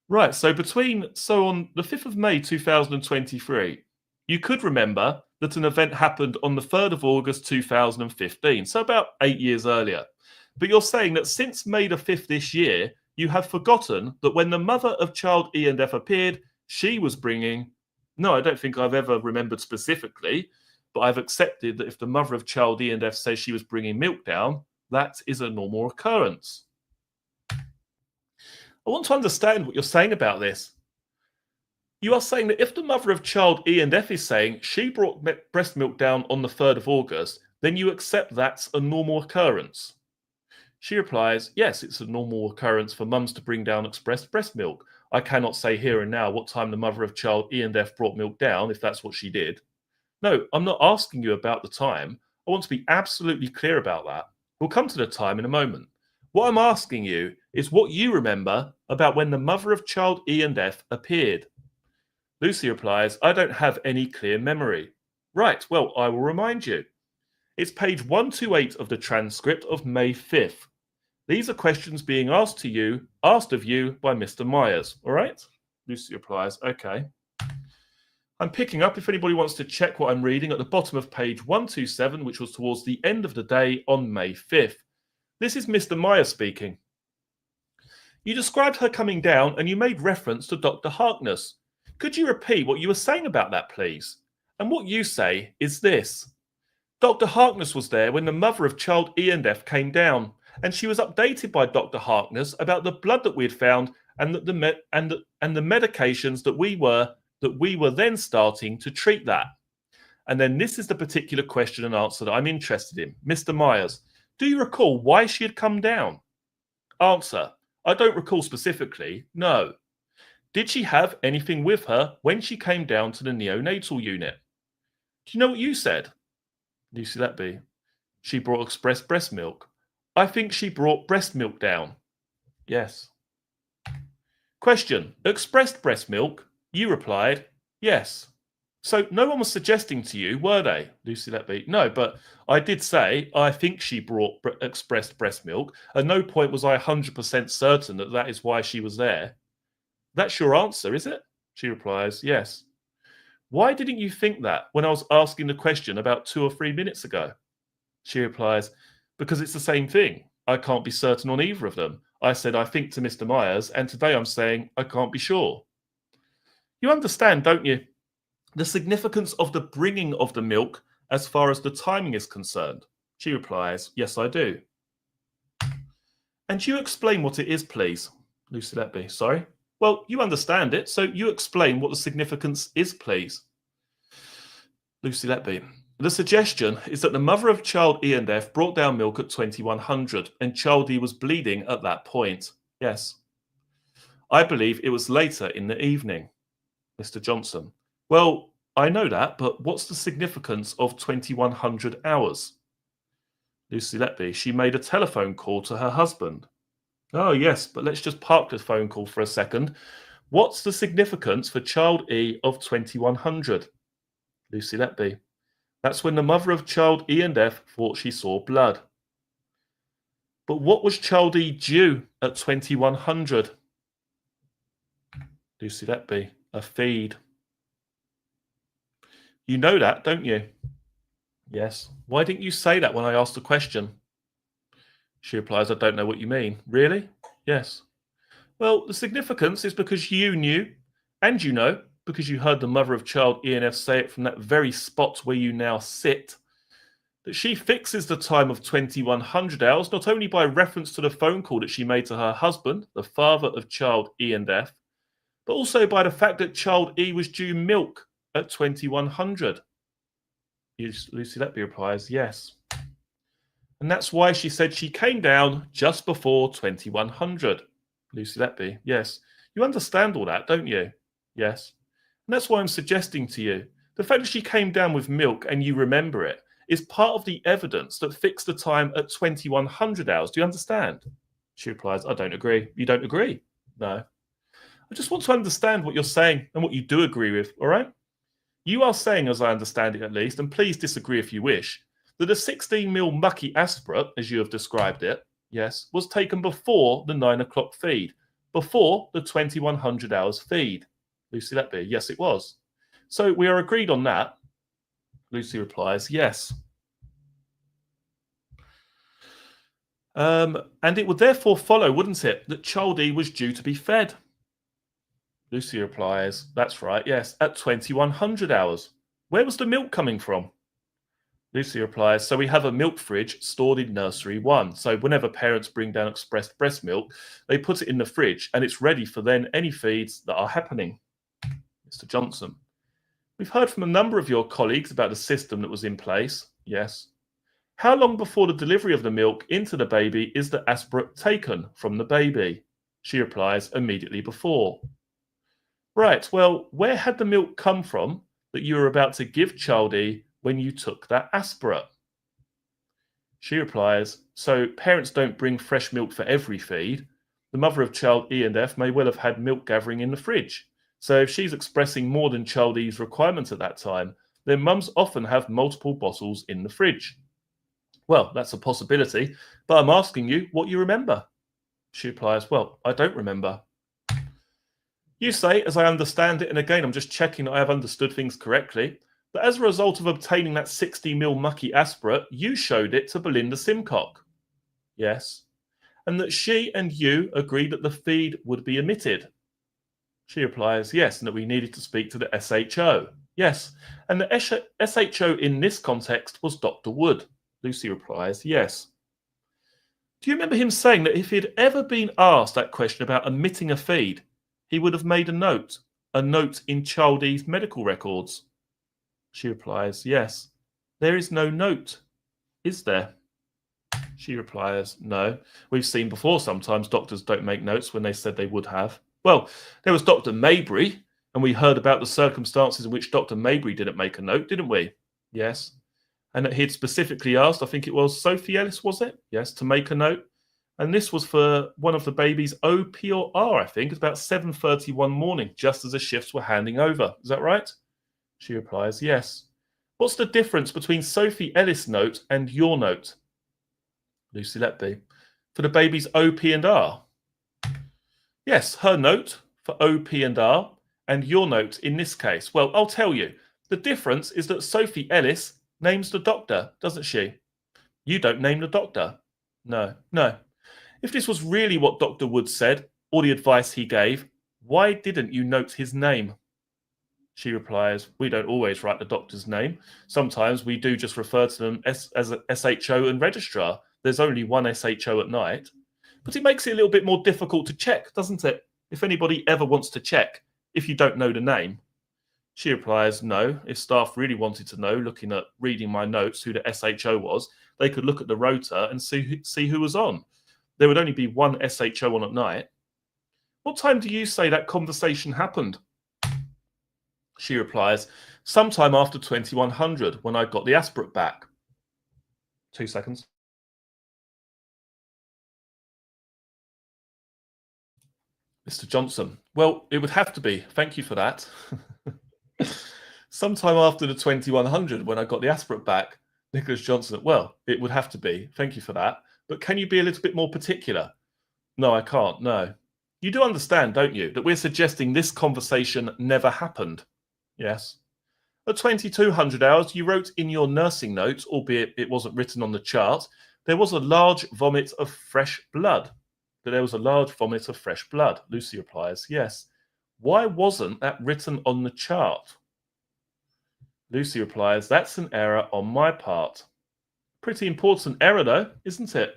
Right, so on the 5th of May 2023, you could remember that an event happened on the 3rd of August 2015, so about 8 years earlier. But you're saying that since May the 5th this year, you have forgotten that when the mother of child E and F appeared, she was bringing... No, I don't think I've ever remembered specifically, but I've accepted that if the mother of child E and F says she was bringing milk down, that is a normal occurrence. I want to understand what you're saying about this. You are saying that if the mother of child E and F is saying she brought breast milk down on the 3rd of August, then you accept that's a normal occurrence. She replies, yes, it's a normal occurrence for mums to bring down expressed breast milk. I cannot say here and now what time the mother of child E and F brought milk down, if that's what she did. No, I'm not asking you about the time. I want to be absolutely clear about that. We'll come to the time in a moment. What I'm asking you is what you remember about when the mother of child E and F appeared. Lucy replies, I don't have any clear memory. Right, well, I will remind you. It's page 128 of the transcript of May 5th. These are questions being asked of you by Mr. Myers, all right? Lucy replies, okay. I'm picking up, if anybody wants to check what I'm reading, at the bottom of page 127, which was towards the end of the day on May 5th. This is Mr. Myers speaking. You described her coming down and you made reference to Dr. Harkness. Could you repeat what you were saying about that, please? And what you say is this. Dr. Harkness was there when the mother of child E and F came down, and she was updated by Dr. Harkness about the blood that we had found and the medications that we were then starting to treat that. And then this is the particular question and answer that I'm interested in. Mr. Myers, do you recall why she had come down? Answer, I don't recall specifically, no. Did she have anything with her when she came down to the neonatal unit? Do you know what you said? Lucy Letby, she brought expressed breast milk. I think she brought breast milk down. Yes. Question, expressed breast milk? You replied, yes. So no one was suggesting to you, were they? Lucy Letby, no, but I did say, I think she brought expressed breast milk. At no point was I 100% certain that that is why she was there. That's your answer, is it? She replies, yes. Why didn't you think that when I was asking the question about 2 or 3 minutes ago? She replies, because it's the same thing. I can't be certain on either of them. I said, I think to Mr. Myers, and today I'm saying, I can't be sure. You understand, don't you, the significance of the bringing of the milk as far as the timing is concerned? She replies, yes, I do. And you explain what it is, please. Lucy Letby, sorry. Well, you understand it, so you explain what the significance is, please. Lucy Letby. The suggestion is that the mother of child E and F brought down milk at 2100 and child E was bleeding at that point. Yes. I believe it was later in the evening. Mr. Johnson. Well, I know that, but what's the significance of 2100 hours? Lucy Letby. She made a telephone call to her husband. Oh, yes, but let's just park the phone call for a second. What's the significance for child E of 2100? Lucy Letby. That's when the mother of child E and F thought she saw blood. But what was child E due at 2100? Lucy Letby. A feed. You know that, don't you? Yes. Why didn't you say that when I asked the question? She replies, I don't know what you mean. Really? Yes. Well, the significance is because you knew, and you know, because you heard the mother of child E and F say it from that very spot where you now sit, that she fixes the time of 2100 hours, not only by reference to the phone call that she made to her husband, the father of child E and F, but also by the fact that child E was due milk at 2100. Lucy Letby replies, yes. And that's why she said she came down just before 2100. Lucy Letby, yes. You understand all that, don't you? Yes. And that's why I'm suggesting to you, the fact that she came down with milk and you remember it is part of the evidence that fixed the time at 2100 hours. Do you understand? She replies, I don't agree. You don't agree? No. I just want to understand what you're saying and what you do agree with, all right? You are saying, as I understand it at least, and please disagree if you wish, that a 16mm mucky aspirate, as you have described it, yes, was taken before the 9 o'clock feed, before the 2100 hours feed. Lucy Letby, yes, it was. So we are agreed on that. Lucy replies, yes. And it would therefore follow, wouldn't it, that child E was due to be fed? Lucy replies, that's right, yes, at 2100 hours. Where was the milk coming from? Lucy replies, so we have a milk fridge stored in nursery 1. So whenever parents bring down expressed breast milk, they put it in the fridge and it's ready for then any feeds that are happening. Mr. Johnson, we've heard from a number of your colleagues about the system that was in place. Yes. How long before the delivery of the milk into the baby is the aspirate taken from the baby? She replies, immediately before. Right, well, where had the milk come from that you were about to give child E when you took that aspirate? She replies, so parents don't bring fresh milk for every feed. The mother of child E and F may well have had milk gathering in the fridge. So if she's expressing more than child E's requirements at that time, then mums often have multiple bottles in the fridge. Well, that's a possibility, but I'm asking you what you remember. She replies, well, I don't remember. You say, as I understand it, and again, I'm just checking that I have understood things correctly, that as a result of obtaining that 60ml mucky aspirate, you showed it to Belinda Simcock. Yes. And that she and you agreed that the feed would be omitted. She replies, yes, and that we needed to speak to the SHO. Yes. And the SHO in this context was Dr. Wood. Lucy replies, yes. Do you remember him saying that if he'd ever been asked that question about omitting a feed, he would have made a note in child E's medical records? She replies, yes. There is no note, is there? She replies, no. We've seen before sometimes doctors don't make notes when they said they would have. Well, there was Dr. Maybury, and we heard about the circumstances in which Dr. Maybury didn't make a note, didn't we? Yes. And that he'd specifically asked, I think it was Sophie Ellis, was it? Yes, to make a note. And this was for one of the baby's OP or R, I think. It's about 7:30 one morning, just as the shifts were handing over. Is that right? She replies, yes. What's the difference between Sophie Ellis' note and your note? Lucy Letby. For the baby's OP and R? Yes, her note for OP and R and your note in this case. Well, I'll tell you. The difference is that Sophie Ellis names the doctor, doesn't she? You don't name the doctor. No. If this was really what Dr. Wood said, or the advice he gave, why didn't you note his name? She replies, we don't always write the doctor's name. Sometimes we do just refer to them as a SHO and registrar. There's only one SHO at night. But it makes it a little bit more difficult to check, doesn't it? If anybody ever wants to check, if you don't know the name. She replies, no. If staff really wanted to know, looking at reading my notes, who the SHO was, they could look at the rota and see who was on. There would only be one SHO on at night. What time do you say that conversation happened? She replies, sometime after 2100, when I got the aspirate back. 2 seconds. Mr. Johnson, well, it would have to be. Thank you for that. Sometime after the 2100, when I got the aspirate back. Nicholas Johnson, well, it would have to be. Thank you for that. But can you be a little bit more particular? No, I can't, no. You do understand, don't you, that we're suggesting this conversation never happened? Yes. At 2200 hours, you wrote in your nursing notes, albeit it wasn't written on the chart, there was a large vomit of fresh blood. That there was a large vomit of fresh blood. Lucy replies, yes. Why wasn't that written on the chart? Lucy replies, that's an error on my part. Pretty important error, though, isn't it?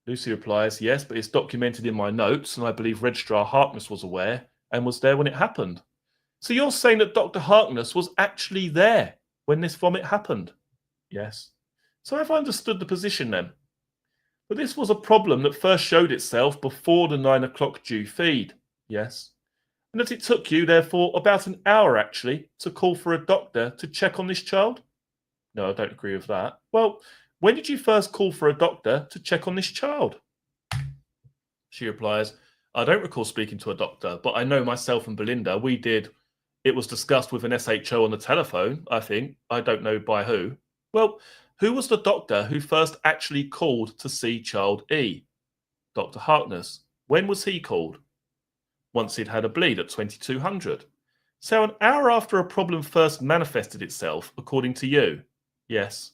Lucy replies, yes, but it's documented in my notes, and I believe Registrar Harkness was aware and was there when it happened. So you're saying that Dr. Harkness was actually there when this vomit happened? Yes. So have I understood the position then? But this was a problem that first showed itself before the 9 o'clock due feed? Yes. And that it took you, therefore, about an hour, actually, to call for a doctor to check on this child? No, I don't agree with that. Well, when did you first call for a doctor to check on this child? She replies, I don't recall speaking to a doctor, but I know myself and Belinda, we did. It was discussed with an SHO on the telephone, I think. I don't know by who. Well, who was the doctor who first actually called to see child E? Dr. Harkness. When was he called? Once he'd had a bleed at 2200. So an hour after a problem first manifested itself, according to you? Yes.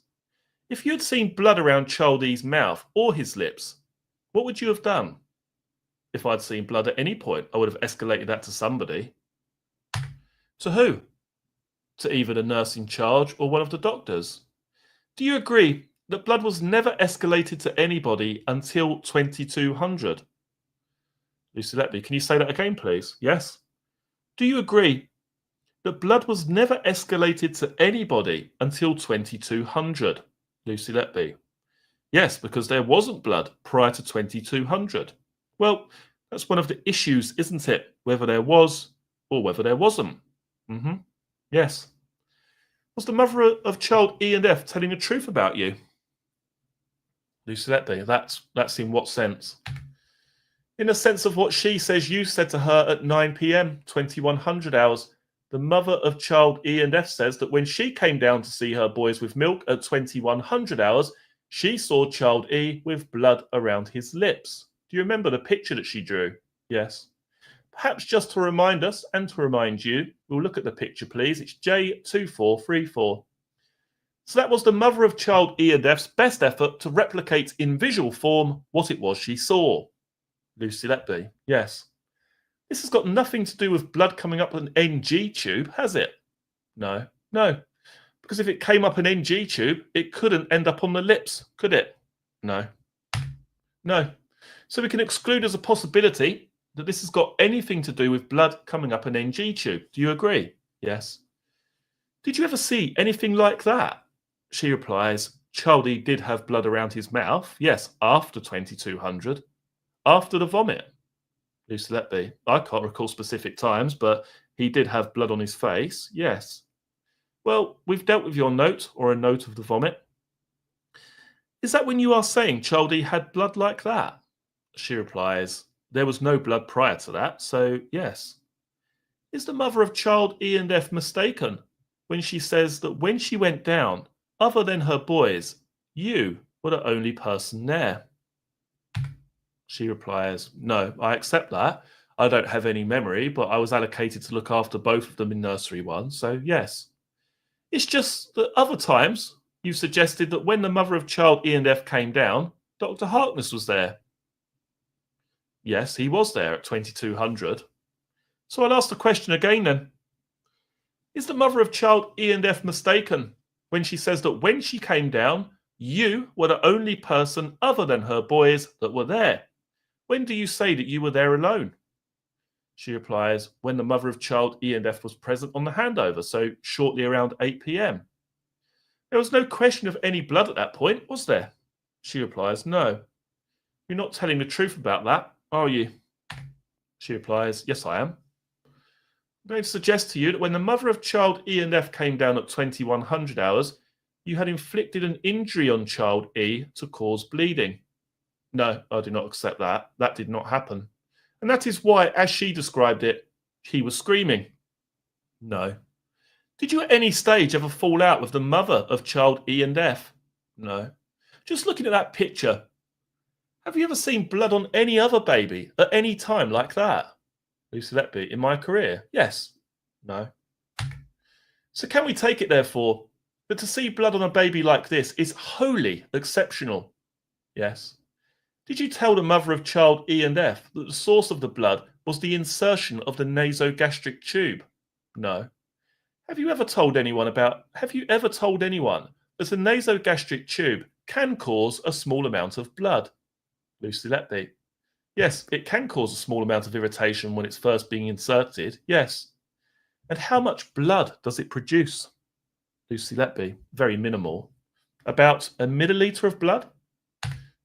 If you had seen blood around child E's mouth or his lips, what would you have done? If I'd seen blood at any point, I would have escalated that to somebody. To who? To either the nurse in charge or one of the doctors. Do you agree that blood was never escalated to anybody until 2200? Lucy Letby, can you say that again, please? Yes. Do you agree that blood was never escalated to anybody until 2200? Lucy Letby. Yes, because there wasn't blood prior to 2200. Well, that's one of the issues, isn't it? Whether there was or whether there wasn't. Yes. Was the mother of child E and F telling the truth about you? Lucy Letby, that's in what sense? In the sense of what she says you said to her at 9 p.m, 2100 hours. The mother of child E and F says that when she came down to see her boys with milk at 2100 hours, she saw child E with blood around his lips. Do you remember the picture that she drew? Yes. Perhaps just to remind us and to remind you, we'll look at the picture, please. It's J2434. So that was the mother of child E and F's best effort to replicate in visual form what it was she saw. Lucy Letby, yes. This has got nothing to do with blood coming up an NG tube, has it? No. Because if it came up an NG tube, it couldn't end up on the lips, could it? No. So we can exclude as a possibility that this has got anything to do with blood coming up an NG tube. Do you agree? Yes. Did you ever see anything like that? She replies, child E did have blood around his mouth. Yes, after 2200. After the vomit. Lucy Letby, I can't recall specific times, but he did have blood on his face. Yes. Well, we've dealt with your note or a note of the vomit. Is that when you are saying child E had blood like that? She replies, there was no blood prior to that, so yes. Is the mother of child E and F mistaken when she says that when she went down, other than her boys, you were the only person there? She replies, no, I accept that. I don't have any memory, but I was allocated to look after both of them in nursery one, so yes. It's just that other times you suggested that when the mother of child E and F came down, Dr. Harkness was there. Yes, he was there at 2200. So I'll ask the question again then. Is the mother of child E and F mistaken when she says that when she came down, you were the only person other than her boys that were there? When do you say that you were there alone? She replies, when the mother of child E and F was present on the handover, so shortly around 8 p.m. There was no question of any blood at that point, was there? She replies, no. You're not telling the truth about that, are you? She replies, yes, I am. I'm going to suggest to you that when the mother of child E and F came down at 2100 hours, you had inflicted an injury on child E to cause bleeding. No, I do not accept that. That did not happen. And that is why, as she described it, he was screaming. No. Did you at any stage ever fall out with the mother of child E and F? No. Just looking at that picture, have you ever seen blood on any other baby at any time like that? Lucy Letby, in my career? Yes. No. So can we take it, therefore, that to see blood on a baby like this is wholly exceptional? Yes. Did you tell the mother of child E and F that the source of the blood was the insertion of the nasogastric tube? No. Have you ever told anyone that the nasogastric tube can cause a small amount of blood? Lucy Letby. Yes, it can cause a small amount of irritation when it's first being inserted, yes. And how much blood does it produce? Lucy Letby. Very minimal. About a milliliter of blood?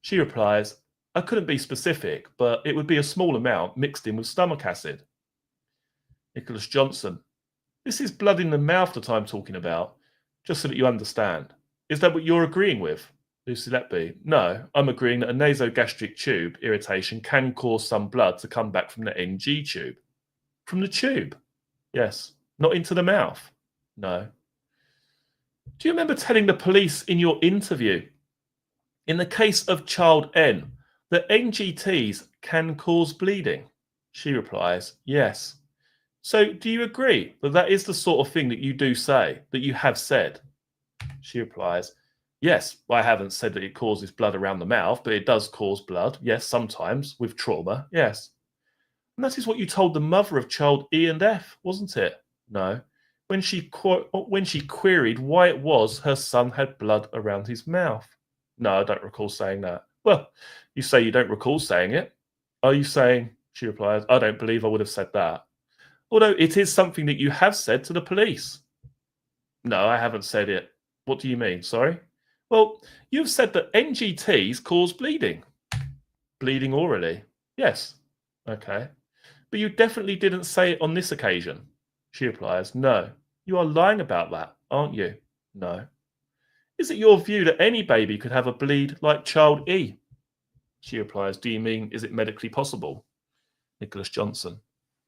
She replies, I couldn't be specific, but it would be a small amount mixed in with stomach acid. Nicholas Johnson. This is blood in the mouth that I'm talking about, just so that you understand. Is that what you're agreeing with? Lucy Letby. No, I'm agreeing that a nasogastric tube irritation can cause some blood to come back from the NG tube. From the tube? Yes. Not into the mouth? No. Do you remember telling the police in your interview, in the case of child N, that NGTs can cause bleeding? She replies, yes. So do you agree that that is the sort of thing that you do say, that you have said? She replies, Yes, I haven't said that it causes blood around the mouth, but it does cause blood. Yes, sometimes with trauma. Yes. And that is what you told the mother of child E and F, wasn't it? No. When she queried why it was her son had blood around his mouth. No, I don't recall saying that. Well, you say you don't recall saying it. Are you saying, she replies, I don't believe I would have said that. Although it is something that you have said to the police. No, I haven't said it. What do you mean? Sorry? Well, you've said that NGTs cause bleeding. Bleeding orally? Yes. Okay. But you definitely didn't say it on this occasion. She replies, no. You are lying about that, aren't you? No. Is it your view that any baby could have a bleed like child E? She replies, do you mean, is it medically possible? Nicholas Johnson.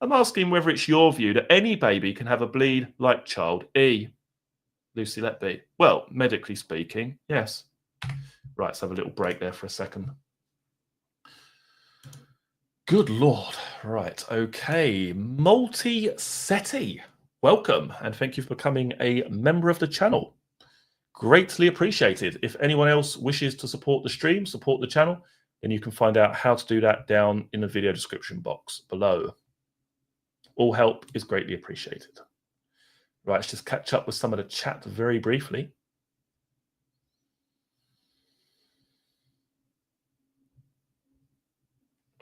I'm asking whether it's your view that any baby can have a bleed like child E. Lucy Letby. Well, medically speaking, yes. Right, let's have a little break there for a second. Good Lord. Right, okay. Multi-Seti, welcome, and thank you for becoming a member of the channel. Greatly appreciated. If anyone else wishes to support the stream, support the channel, then you can find out how to do that down in the video description box below. All help is greatly appreciated. Right, let's just catch up with some of the chat very briefly.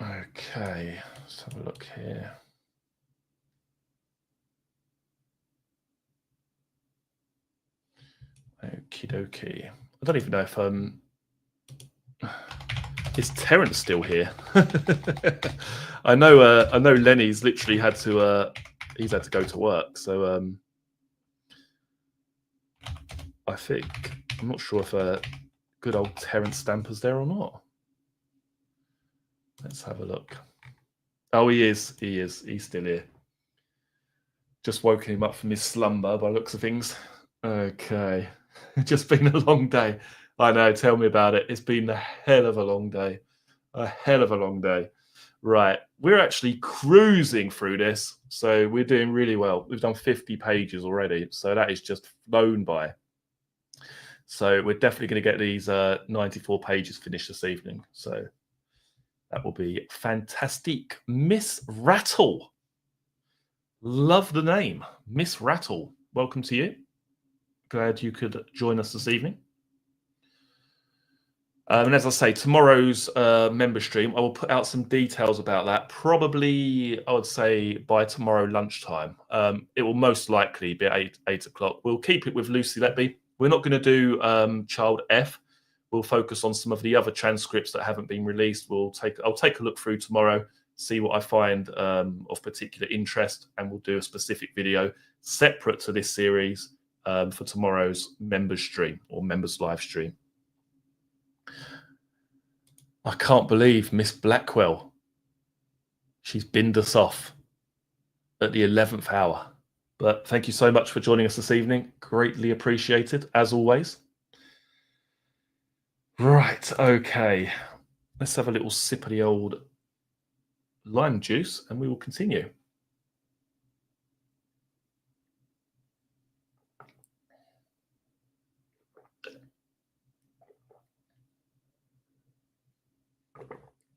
Okay, let's have a look here. Okie dokie. I don't even know if is Terence still here? I know Lenny's literally had to he's had to go to work, so I think I'm not sure if good old Terence Stamper's there or not. Let's have a look. Oh, he is. He's still here. Just woken him up from his slumber by looks of things. Okay. It's just been a long day. I know, tell me about it. It's been a hell of a long day. A hell of a long day. Right. We're actually cruising through this. So we're doing really well. We've done 50 pages already. So that is just flown by. So we're definitely going to get these 94 pages finished this evening. So that will be fantastic. Miss Rattle. Love the name. Miss Rattle. Welcome to you. Glad you could join us this evening. And as I say, tomorrow's member stream, I will put out some details about that. Probably, I would say, by tomorrow lunchtime. It will most likely be at 8 o'clock. We'll keep it with Lucy Letby. We're not going to do Child F. We'll focus on some of the other transcripts that haven't been released. I'll take a look through tomorrow, see what I find of particular interest, and we'll do a specific video separate to this series for tomorrow's members stream or members live stream. I can't believe Miss Blackwell. She's binned us off at the 11th hour. But thank you so much for joining us this evening. Greatly appreciated, as always. Right, okay. Let's have a little sip of the old lime juice and we will continue.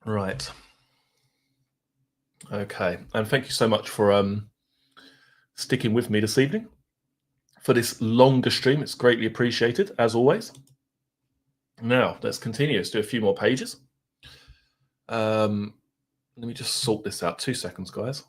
Right. Okay, and thank you so much for sticking with me this evening for this longer stream. It's greatly appreciated, as always. Now, let's continue. Let's do a few more pages. Let me just sort this out. 2 seconds, guys.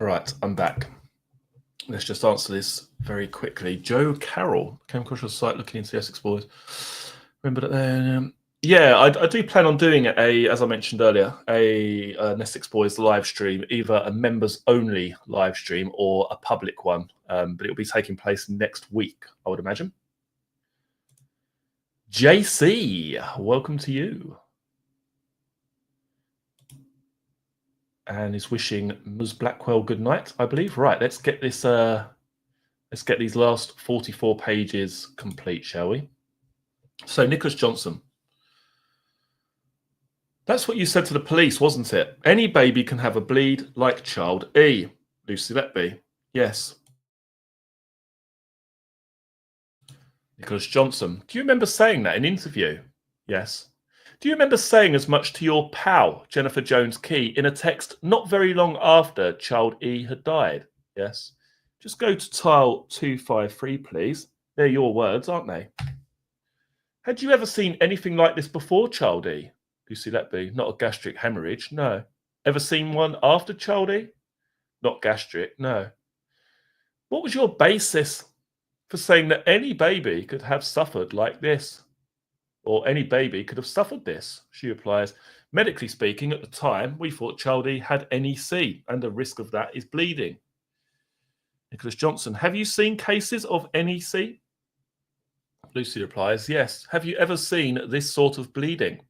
Right, I'm back. Let's just answer this very quickly. Joe Carroll came across your site looking into the Essex boys. Remember that then? Yeah, I do plan on doing as I mentioned earlier, an Essex Boys live stream, either a members only live stream or a public one. But it will be taking place next week, I would imagine. JC, welcome to you. And is wishing Ms. Blackwell good night, I believe. Right, let's get this. Let's get these last 44 pages complete, shall we? So, Nicholas Johnson. That's what you said to the police, wasn't it? Any baby can have a bleed like child E. Lucy Letby. Yes. Nicholas Johnson. Do you remember saying that in interview? Yes. Do you remember saying as much to your pal, Jennifer Jones-Key, in a text not very long after child E had died? Yes. Just go to tile 253, please. They're your words, aren't they? Had you ever seen anything like this before child E? Lucy Letby. Not a gastric hemorrhage, no. Ever seen one after child E? Not gastric, no. What was your basis for saying that any baby could have suffered like this? Or any baby could have suffered this? She replies, medically speaking, at the time, we thought child E had NEC, and the risk of that is bleeding. Nicholas Johnson, have you seen cases of NEC? Lucy replies, yes. Have you ever seen this sort of bleeding?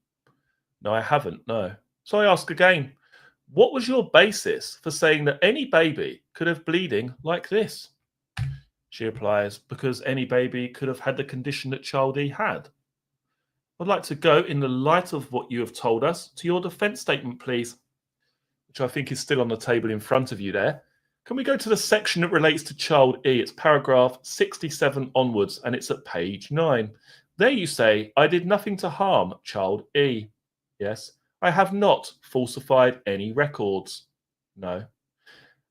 No, I haven't, no. So I ask again, what was your basis for saying that any baby could have bleeding like this? She replies, because any baby could have had the condition that child E had. I'd like to go, in the light of what you have told us, to your defence statement, please, which I think is still on the table in front of you there. Can we go to the section that relates to child E? It's paragraph 67 onwards, and it's at page 9. There you say, I did nothing to harm child E. Yes, I have not falsified any records. No.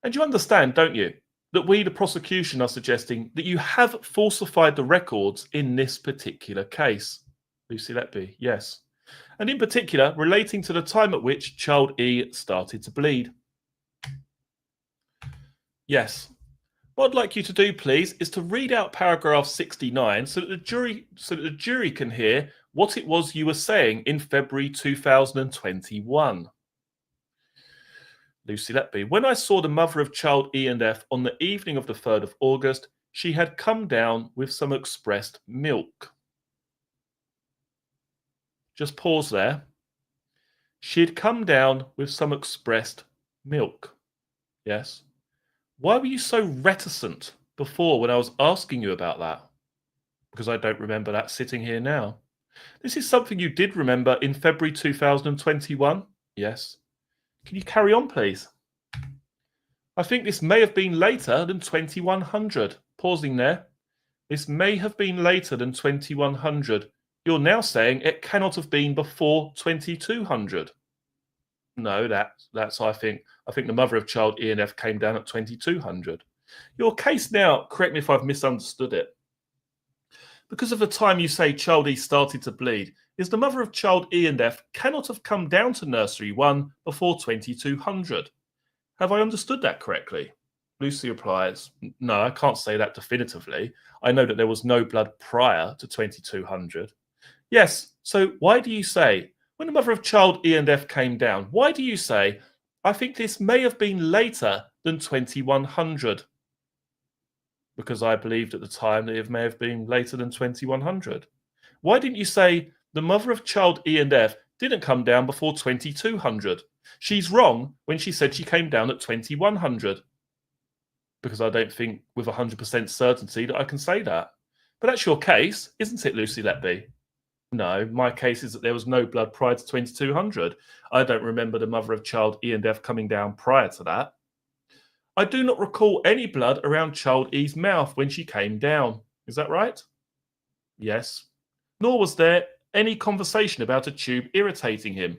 And you understand, don't you, that we, the prosecution, are suggesting that you have falsified the records in this particular case? Lucy Letby, yes. And in particular, relating to the time at which child E started to bleed. Yes. What I'd like you to do, please, is to read out paragraph 69 so that the jury can hear what it was you were saying in February 2021. Lucy Letby, when I saw the mother of child E and F on the evening of the 3rd of August, she had come down with some expressed milk. Just pause there. She had come down with some expressed milk. Yes. Why were you so reticent before when I was asking you about that? Because I don't remember that sitting here now. This is something you did remember in February 2021? Yes. Can you carry on, please? I think this may have been later than 2100. Pausing there. This may have been later than 2100. You're now saying it cannot have been before 2200. No, that's I think the mother of child E and F came down at 2200. Your case now, correct me if I've misunderstood it. Because of the time you say child E started to bleed, is the mother of child E and F cannot have come down to nursery 1 before 2200. Have I understood that correctly? Lucy replies, no, I can't say that definitively. I know that there was no blood prior to 2200. Yes, so why do you say, when the mother of child E and F came down, why do you say, I think this may have been later than 2100? Because I believed at the time that it may have been later than 2100. Why didn't you say, the mother of child E and F didn't come down before 2200? She's wrong when she said she came down at 2100. Because I don't think with 100% certainty that I can say that. But that's your case, isn't it, Lucy Letby? No, my case is that there was no blood prior to 2200. I don't remember the mother of child E and F coming down prior to that. I do not recall any blood around child E's mouth when she came down. Is that right? Yes. Nor was there any conversation about a tube irritating him.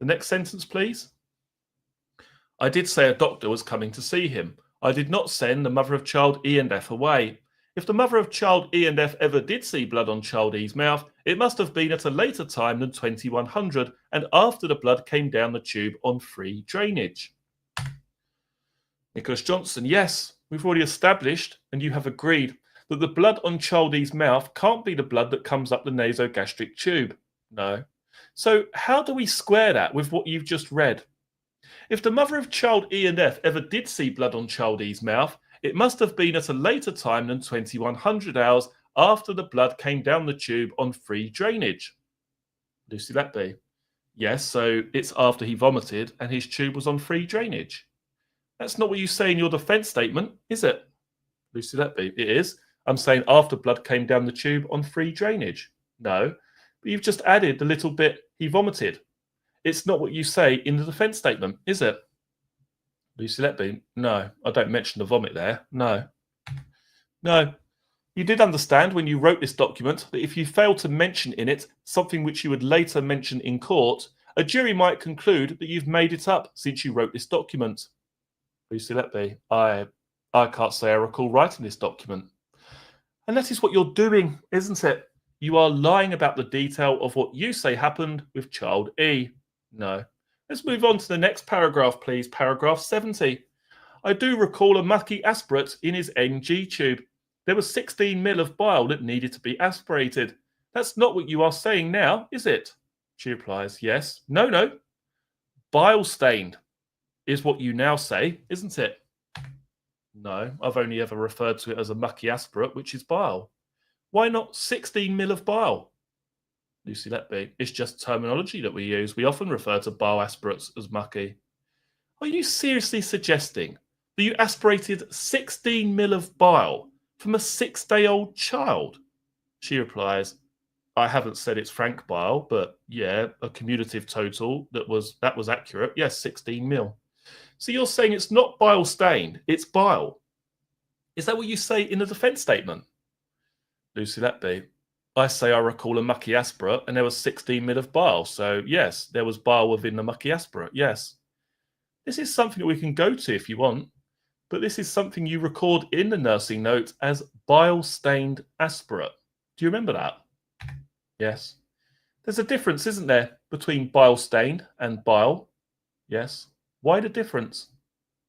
The next sentence, please. I did say a doctor was coming to see him. I did not send the mother of child E and F away. If the mother of child E and F ever did see blood on child E's mouth, it must have been at a later time than 2100 and after the blood came down the tube on free drainage. Nicholas Johnson, yes, we've already established, and you have agreed, that the blood on child E's mouth can't be the blood that comes up the nasogastric tube. No. So how do we square that with what you've just read? If the mother of child E and F ever did see blood on child E's mouth, it must have been at a later time than 2100 hours after the blood came down the tube on free drainage. Lucy Letby. Yes, so it's after he vomited and his tube was on free drainage. That's not what you say in your defence statement, is it? Lucy Letby. It is. I'm saying after blood came down the tube on free drainage. No, but you've just added the little bit he vomited. It's not what you say in the defence statement, is it? Lucy Letby. No, I don't mention the vomit there. No. No. You did understand when you wrote this document that if you failed to mention in it something which you would later mention in court, a jury might conclude that you've made it up since you wrote this document. Lucy Letby. I can't say I recall writing this document. And that is what you're doing, isn't it? You are lying about the detail of what you say happened with child E. No. Let's move on to the next paragraph, please. Paragraph 70. I do recall a mucky aspirate in his NG tube. There was 16 ml of bile that needed to be aspirated. That's not what you are saying now, is it? She replies, yes. No. Bile stained is what you now say, isn't it? No, I've only ever referred to it as a mucky aspirate, which is bile. Why not 16 ml of bile? Lucy Letby. It's just terminology that we use. We often refer to bile aspirates as mucky. Are you seriously suggesting that you aspirated 16 ml of bile from a 6-day-old child? She replies, I haven't said it's frank bile, but yeah, a cumulative total that was accurate. Yes, 16 ml. So you're saying it's not bile stained, it's bile. Is that what you say in the defence statement? Lucy Letby. I say I recall a mucky aspirate and there was 16 ml of bile. So yes, there was bile within the mucky aspirate. Yes. This is something that we can go to if you want, but this is something you record in the nursing note as bile-stained aspirate. Do you remember that? Yes. There's a difference, isn't there, between bile-stained and bile? Yes. Why the difference?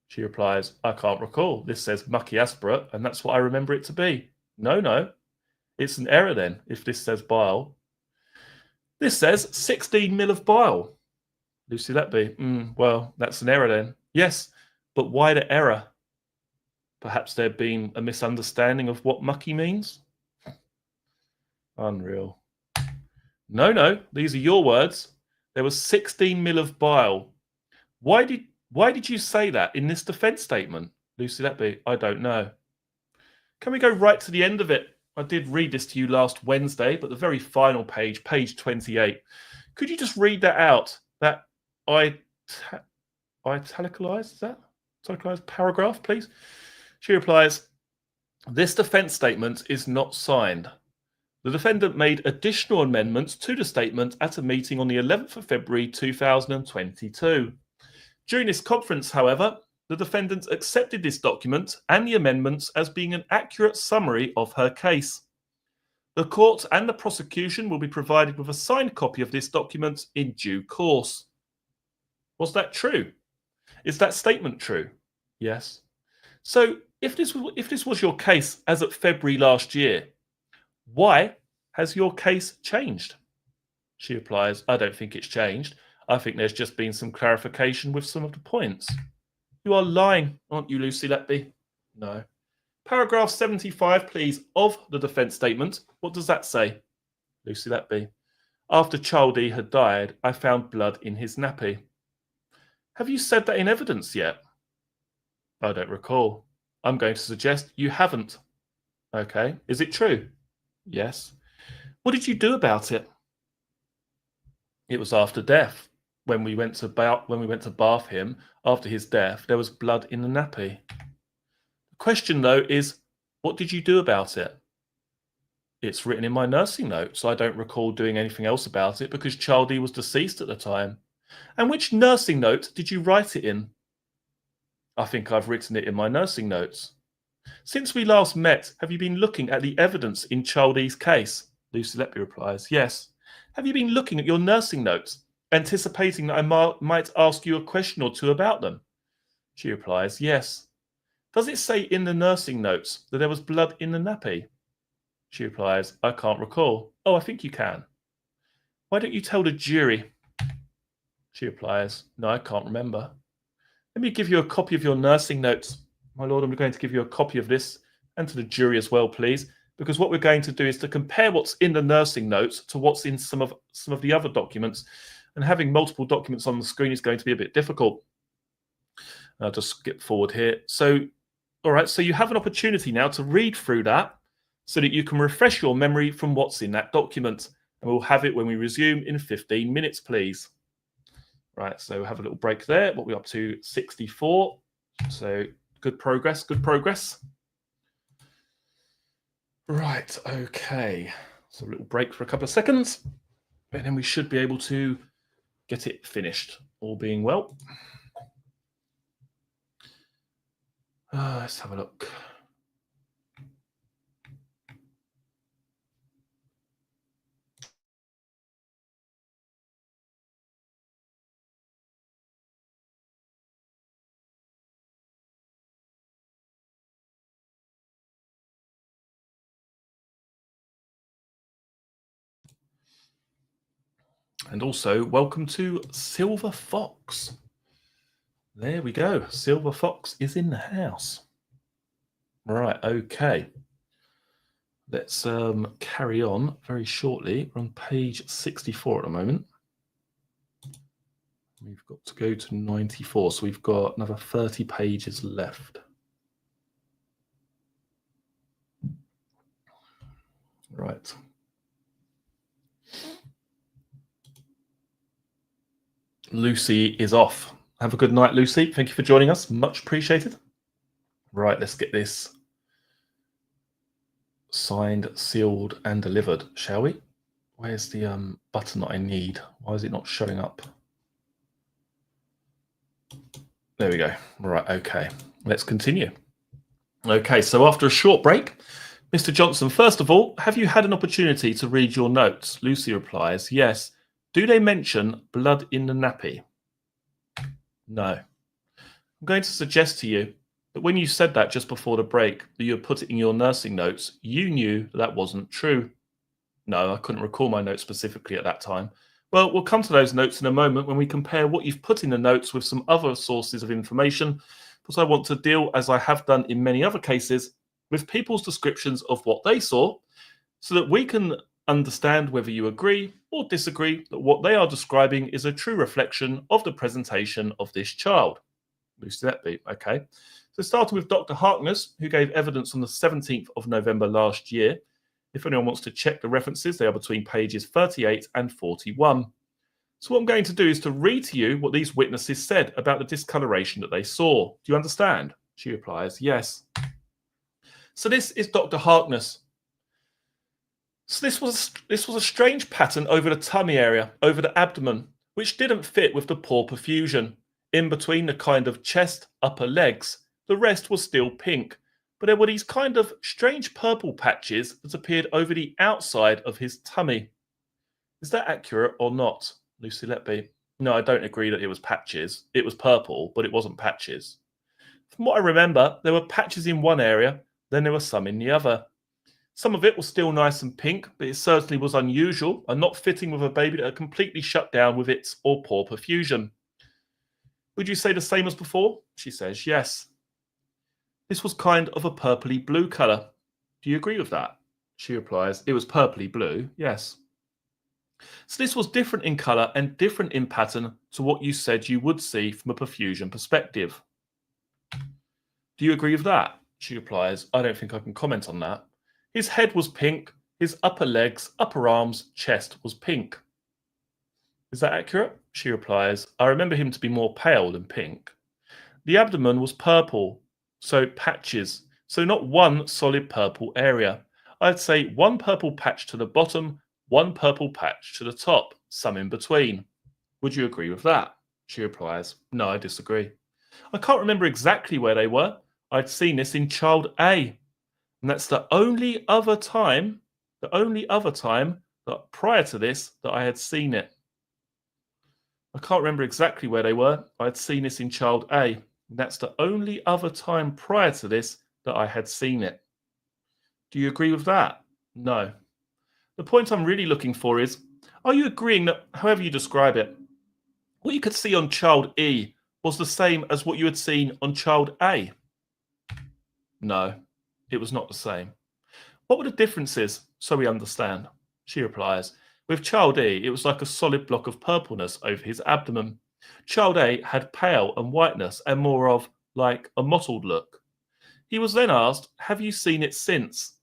She replies, I can't recall. This says mucky aspirate, and that's what I remember it to be. No. It's an error then, if this says bile. This says 16 ml of bile. Lucy Letby. Well, that's an error then. Yes, but why the error? Perhaps there'd been a misunderstanding of what mucky means? Unreal. No, these are your words. There was 16 ml of bile. Why did you say that in this defence statement? Lucy Letby. I don't know. Can we go right to the end of it? I did read this to you last Wednesday, but the very final page, page 28. Could you just read that out? That italicized, is that? Italicized paragraph, please? She replies, this defence statement is not signed. The defendant made additional amendments to the statement at a meeting on the 11th of February 2022. During this conference, however, the defendant accepted this document and the amendments as being an accurate summary of her case. The court and the prosecution will be provided with a signed copy of this document in due course. Was that true? Is that statement true? Yes. So if this was your case as of February last year, why has your case changed? She replies, I don't think it's changed. I think there's just been some clarification with some of the points. You are lying, aren't you, Lucy Letby? No. Paragraph 75, please, of the defence statement. What does that say? Lucy Letby. After child E had died, I found blood in his nappy. Have you said that in evidence yet? I don't recall. I'm going to suggest you haven't. Okay. Is it true? Yes. What did you do about it? It was after death. When we went to bath him after his death, there was blood in the nappy. The question, though, is what did you do about it? It's written in my nursing note, so I don't recall doing anything else about it because child E was deceased at the time. And which nursing note did you write it in? I think I've written it in my nursing notes. Since we last met, have you been looking at the evidence in child E's case? Lucy Letby replies, yes. Have you been looking at your nursing notes, anticipating that I might ask you a question or two about them? She replies, yes. Does it say in the nursing notes that there was blood in the nappy? She replies, I can't recall. Oh, I think you can. Why don't you tell the jury? She replies, no, I can't remember. Let me give you a copy of your nursing notes. My lord, I'm going to give you a copy of this, and to the jury as well, please. because what we're going to do is to compare what's in the nursing notes to what's in some of the other documents, and having multiple documents on the screen is going to be a bit difficult. I'll just skip forward here. So, all right, so you have an opportunity now to read through that so that you can refresh your memory from what's in that document. And we'll have it when we resume in 15 minutes, please. Right, so have a little break there. What are we up to? 64. So good progress, good progress. Right, okay. So a little break for a couple of seconds, and then we should be able to get it finished, all being well. Let's have a look. And also, welcome to Silver Fox. There we go. Silver Fox is in the house. Right, okay. Let's carry on very shortly. We're on page 64 at the moment. We've got to go to 94, so we've got another 30 pages left. Right. Lucy is off. Have a good night, Lucy. Thank you for joining us. Much appreciated. Right, let's get this signed, sealed, and delivered, shall we? Where's the button that I need? Why is it not showing up? There we go. Right, okay. Let's continue. Okay, so after a short break, Mr. Johnson, first of all, have you had an opportunity to read your notes? Lucy replies, yes. Do they mention blood in the nappy? No. I'm going to suggest to you that when you said that just before the break, that you had put it in your nursing notes, you knew that wasn't true. No, I couldn't recall my notes specifically at that time. Well, we'll come to those notes in a moment when we compare what you've put in the notes with some other sources of information, because I want to deal, as I have done in many other cases, with people's descriptions of what they saw, so that we can understand whether you agree or disagree that what they are describing is a true reflection of the presentation of this child. Lucy Letby, okay. So starting with Dr. Harkness, who gave evidence on the 17th of November last year. If anyone wants to check the references, they are between pages 38 and 41. So what I'm going to do is to read to you what these witnesses said about the discoloration that they saw. Do you understand? She replies, yes. So this is Dr. Harkness. So this was a strange pattern over the tummy area, over the abdomen, which didn't fit with the poor perfusion. In between the kind of chest, upper legs, the rest was still pink, but there were these kind of strange purple patches that appeared over the outside of his tummy. Is that accurate or not, Lucy Letby? No, I don't agree that it was patches. It was purple, but it wasn't patches. From what I remember, there were patches in one area, then there were some in the other. Some of it was still nice and pink, but it certainly was unusual and not fitting with a baby that had completely shut down with its or poor perfusion. Would you say the same as before? She says, yes. This was kind of a purpley blue colour. Do you agree with that? She replies, it was purpley blue, yes. So this was different in colour and different in pattern to what you said you would see from a perfusion perspective. Do you agree with that? She replies, I don't think I can comment on that. His head was pink, his upper legs, upper arms, chest was pink. Is that accurate? She replies, I remember him to be more pale than pink. The abdomen was purple, so patches, so not one solid purple area. I'd say one purple patch to the bottom, one purple patch to the top, some in between. Would you agree with that? She replies, no, I disagree. I can't remember exactly where they were. I'd seen this in child A. And that's the only other time that prior to this that I had seen it. I can't remember exactly where they were. I'd seen this in child A. And that's the only other time prior to this that I had seen it. Do you agree with that? No. The point I'm really looking for is, are you agreeing that, however you describe it, what you could see on child E was the same as what you had seen on child A? No, it was not the same. What were the differences, so we understand? She replies, with child E, it was like a solid block of purpleness over his abdomen. Child A had pale and whiteness and more of, like, a mottled look. He was then asked, have you seen it since?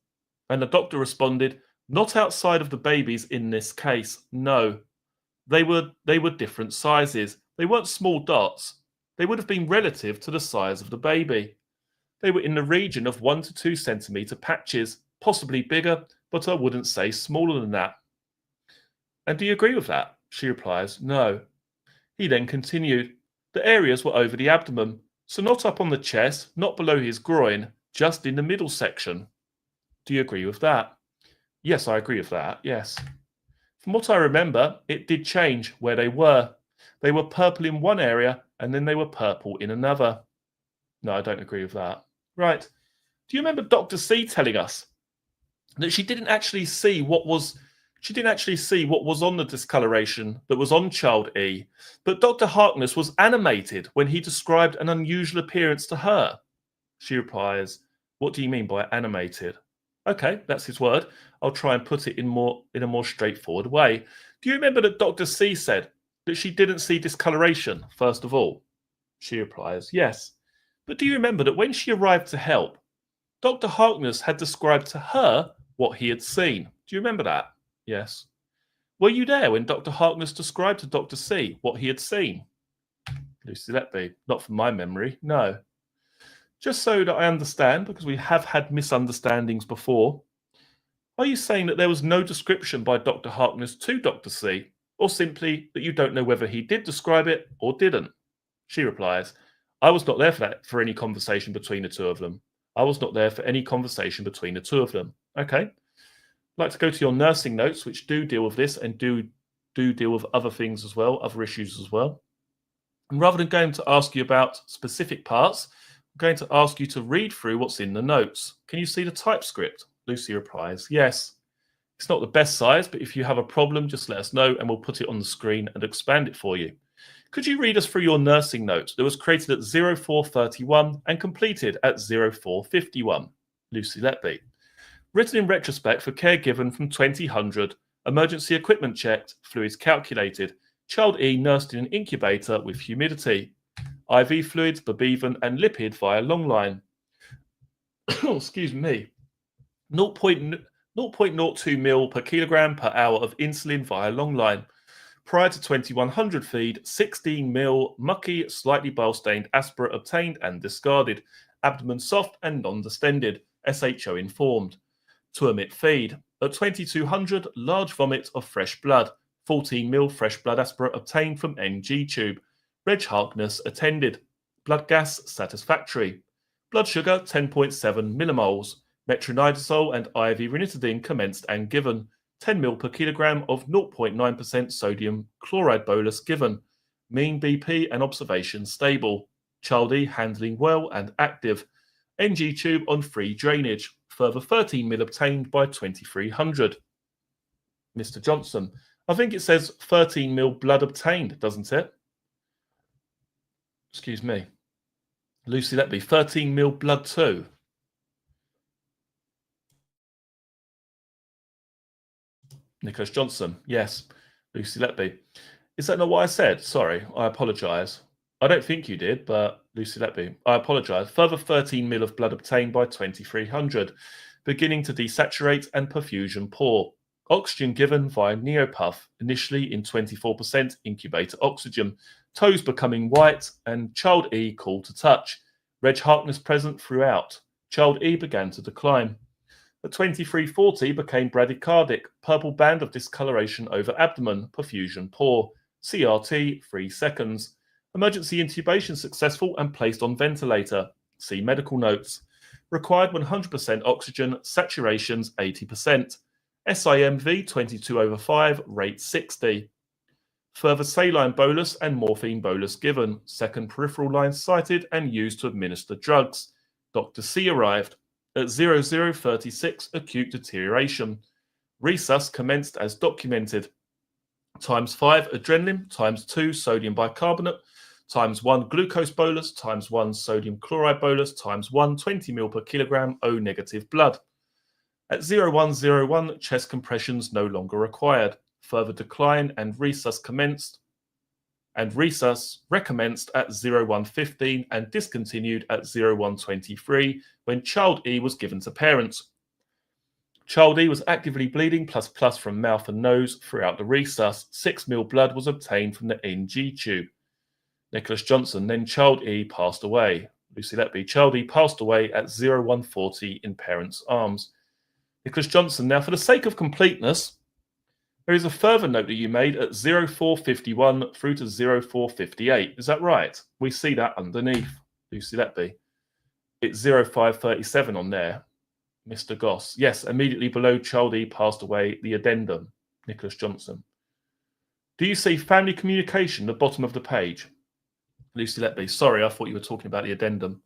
And the doctor responded, not outside of the babies in this case, no. They were different sizes. They weren't small dots. They would have been relative to the size of the baby. They were in the region of 1 to 2 centimetre patches, possibly bigger, but I wouldn't say smaller than that. And do you agree with that? She replies, no. He then continued, the areas were over the abdomen, so not up on the chest, not below his groin, just in the middle section. Do you agree with that? Yes, I agree with that, yes. From what I remember, it did change where they were. They were purple in one area, and then they were purple in another. No, I don't agree with that. Right. Do you remember Dr. C telling us that she didn't actually see what was on the discoloration that was on child E, but Dr. Harkness was animated when he described an unusual appearance to her? She replies, what do you mean by animated? Okay, that's his word. I'll try and put it in a more straightforward way. Do you remember that Dr. C said that she didn't see discoloration, first of all? She replies, yes. But do you remember that when she arrived to help, Dr. Harkness had described to her what he had seen? Do you remember that? Yes. Were you there when Dr. Harkness described to Dr. C what he had seen? Lucy Letby, not from my memory, no. Just so that I understand, because we have had misunderstandings before, are you saying that there was no description by Dr. Harkness to Dr. C, or simply that you don't know whether he did describe it or didn't? She replies, I was not there for any conversation between the two of them. I was not there for any conversation between the two of them. Okay. I'd like to go to your nursing notes, which do deal with this and do deal with other things as well, other issues as well. And rather than going to ask you about specific parts, I'm going to ask you to read through what's in the notes. Can you see the typescript? Lucy replies, yes. It's not the best size, but if you have a problem, just let us know and we'll put it on the screen and expand it for you. Could you read us through your nursing note that was created at 0431 and completed at 0451? Lucy Letby. Written in retrospect for care given from 2000, emergency equipment checked, fluids calculated, child E nursed in an incubator with humidity, IV fluids, babevan and lipid via long line. Excuse me. 0.02 mil per kilogram per hour of insulin via long line. Prior to 2100 feed, 16 mil mucky, slightly bile-stained aspirate obtained and discarded. Abdomen soft and non-distended. SHO informed. To omit feed. At 2200, large vomit of fresh blood. 14 mil fresh blood aspirate obtained from NG tube. Reg Harkness attended. Blood gas satisfactory. Blood sugar 10.7 millimoles. Metronidazole and IV ranitidine commenced and given. 10 ml per kilogram of 0.9% sodium chloride bolus given. Mean BP and observation stable. Child E handling well and active. NG tube on free drainage. Further 13 ml obtained by 2300. Mr. Johnson, I think it says 13 ml blood obtained, doesn't it? Excuse me. Lucy Letby, 13 ml blood too. Nicholas Johnson, yes. Lucy Letby. Is that not what I said? Sorry, I apologise. I don't think you did, but Lucy Letby, I apologise. Further 13 ml of blood obtained by 2300. Beginning to desaturate and perfusion poor. Oxygen given via neopuff, initially in 24% incubator oxygen. Toes becoming white and child E cool to touch. Reg Harkness present throughout. Child E began to decline. At 2340 became bradycardic, purple band of discoloration over abdomen, perfusion poor, CRT 3 seconds. Emergency intubation successful and placed on ventilator. See medical notes. Required 100% oxygen, saturations 80%. SIMV 22/5, rate 60. Further saline bolus and morphine bolus given. Second peripheral line cited and used to administer drugs. Dr. C arrived. At 0036, acute deterioration. Resus commenced as documented. ×5 adrenaline, ×2 sodium bicarbonate, ×1 glucose bolus, ×1 sodium chloride bolus, ×1 20 ml per kilogram O negative blood. At 0101, chest compressions no longer required. Further decline and resus commenced, and resus recommenced at 0115 and discontinued at 0123 when child E was given to parents. Child E was actively bleeding plus from mouth and nose throughout the resus. 6 ml blood was obtained from the NG tube. Nicholas Johnson, then child E passed away. Lucy Letby, child E passed away at 0140 in parents' arms. Nicholas Johnson, now for the sake of completeness, there is a further note that you made at 0451 through to 0458. Is that right? We see that underneath. Lucy Letby. It's 0537 on there. Mr. Goss. Yes, immediately below child E passed away, the addendum. Nicholas Johnson. Do you see family communication at the bottom of the page? Lucy Letby. Sorry, I thought you were talking about the addendum.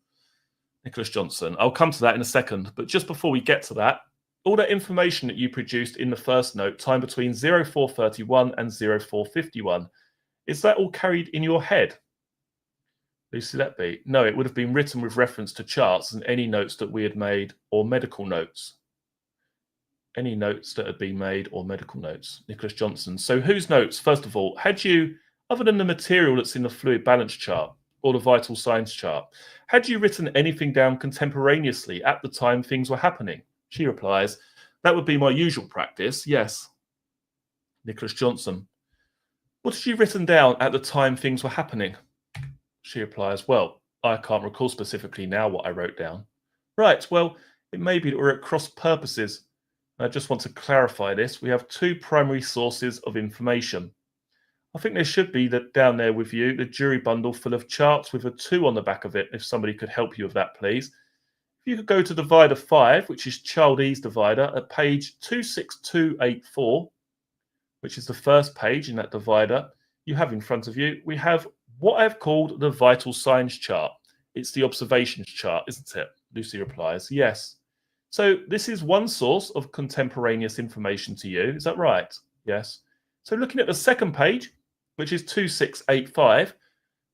Nicholas Johnson. I'll come to that in a second, but just before we get to that, all that information that you produced in the first note, time between 0431 and 0451, is that all carried in your head? Lucy Letby. No, it would have been written with reference to charts and any notes that we had made or medical notes. Any notes that had been made or medical notes. Nicholas Johnson. So whose notes, first of all, had you, other than the material that's in the fluid balance chart or the vital signs chart, had you written anything down contemporaneously at the time things were happening? She replies, that would be my usual practice, yes. Nicholas Johnson. What had you written down at the time things were happening? She replies, well, I can't recall specifically now what I wrote down. Right, well, it may be that we're at cross purposes. I just want to clarify this. We have two primary sources of information. I think there should be that down there with you, the jury bundle full of charts with a 2 on the back of it, if somebody could help you with that, please. If you could go to divider 5, which is child E's divider, at page 26284, which is the first page in that divider you have in front of you, we have what I've called the vital signs chart. It's the observations chart, isn't it? Lucy replies, yes. So this is one source of contemporaneous information to you. Is that right? Yes. So looking at the second page, which is 2685,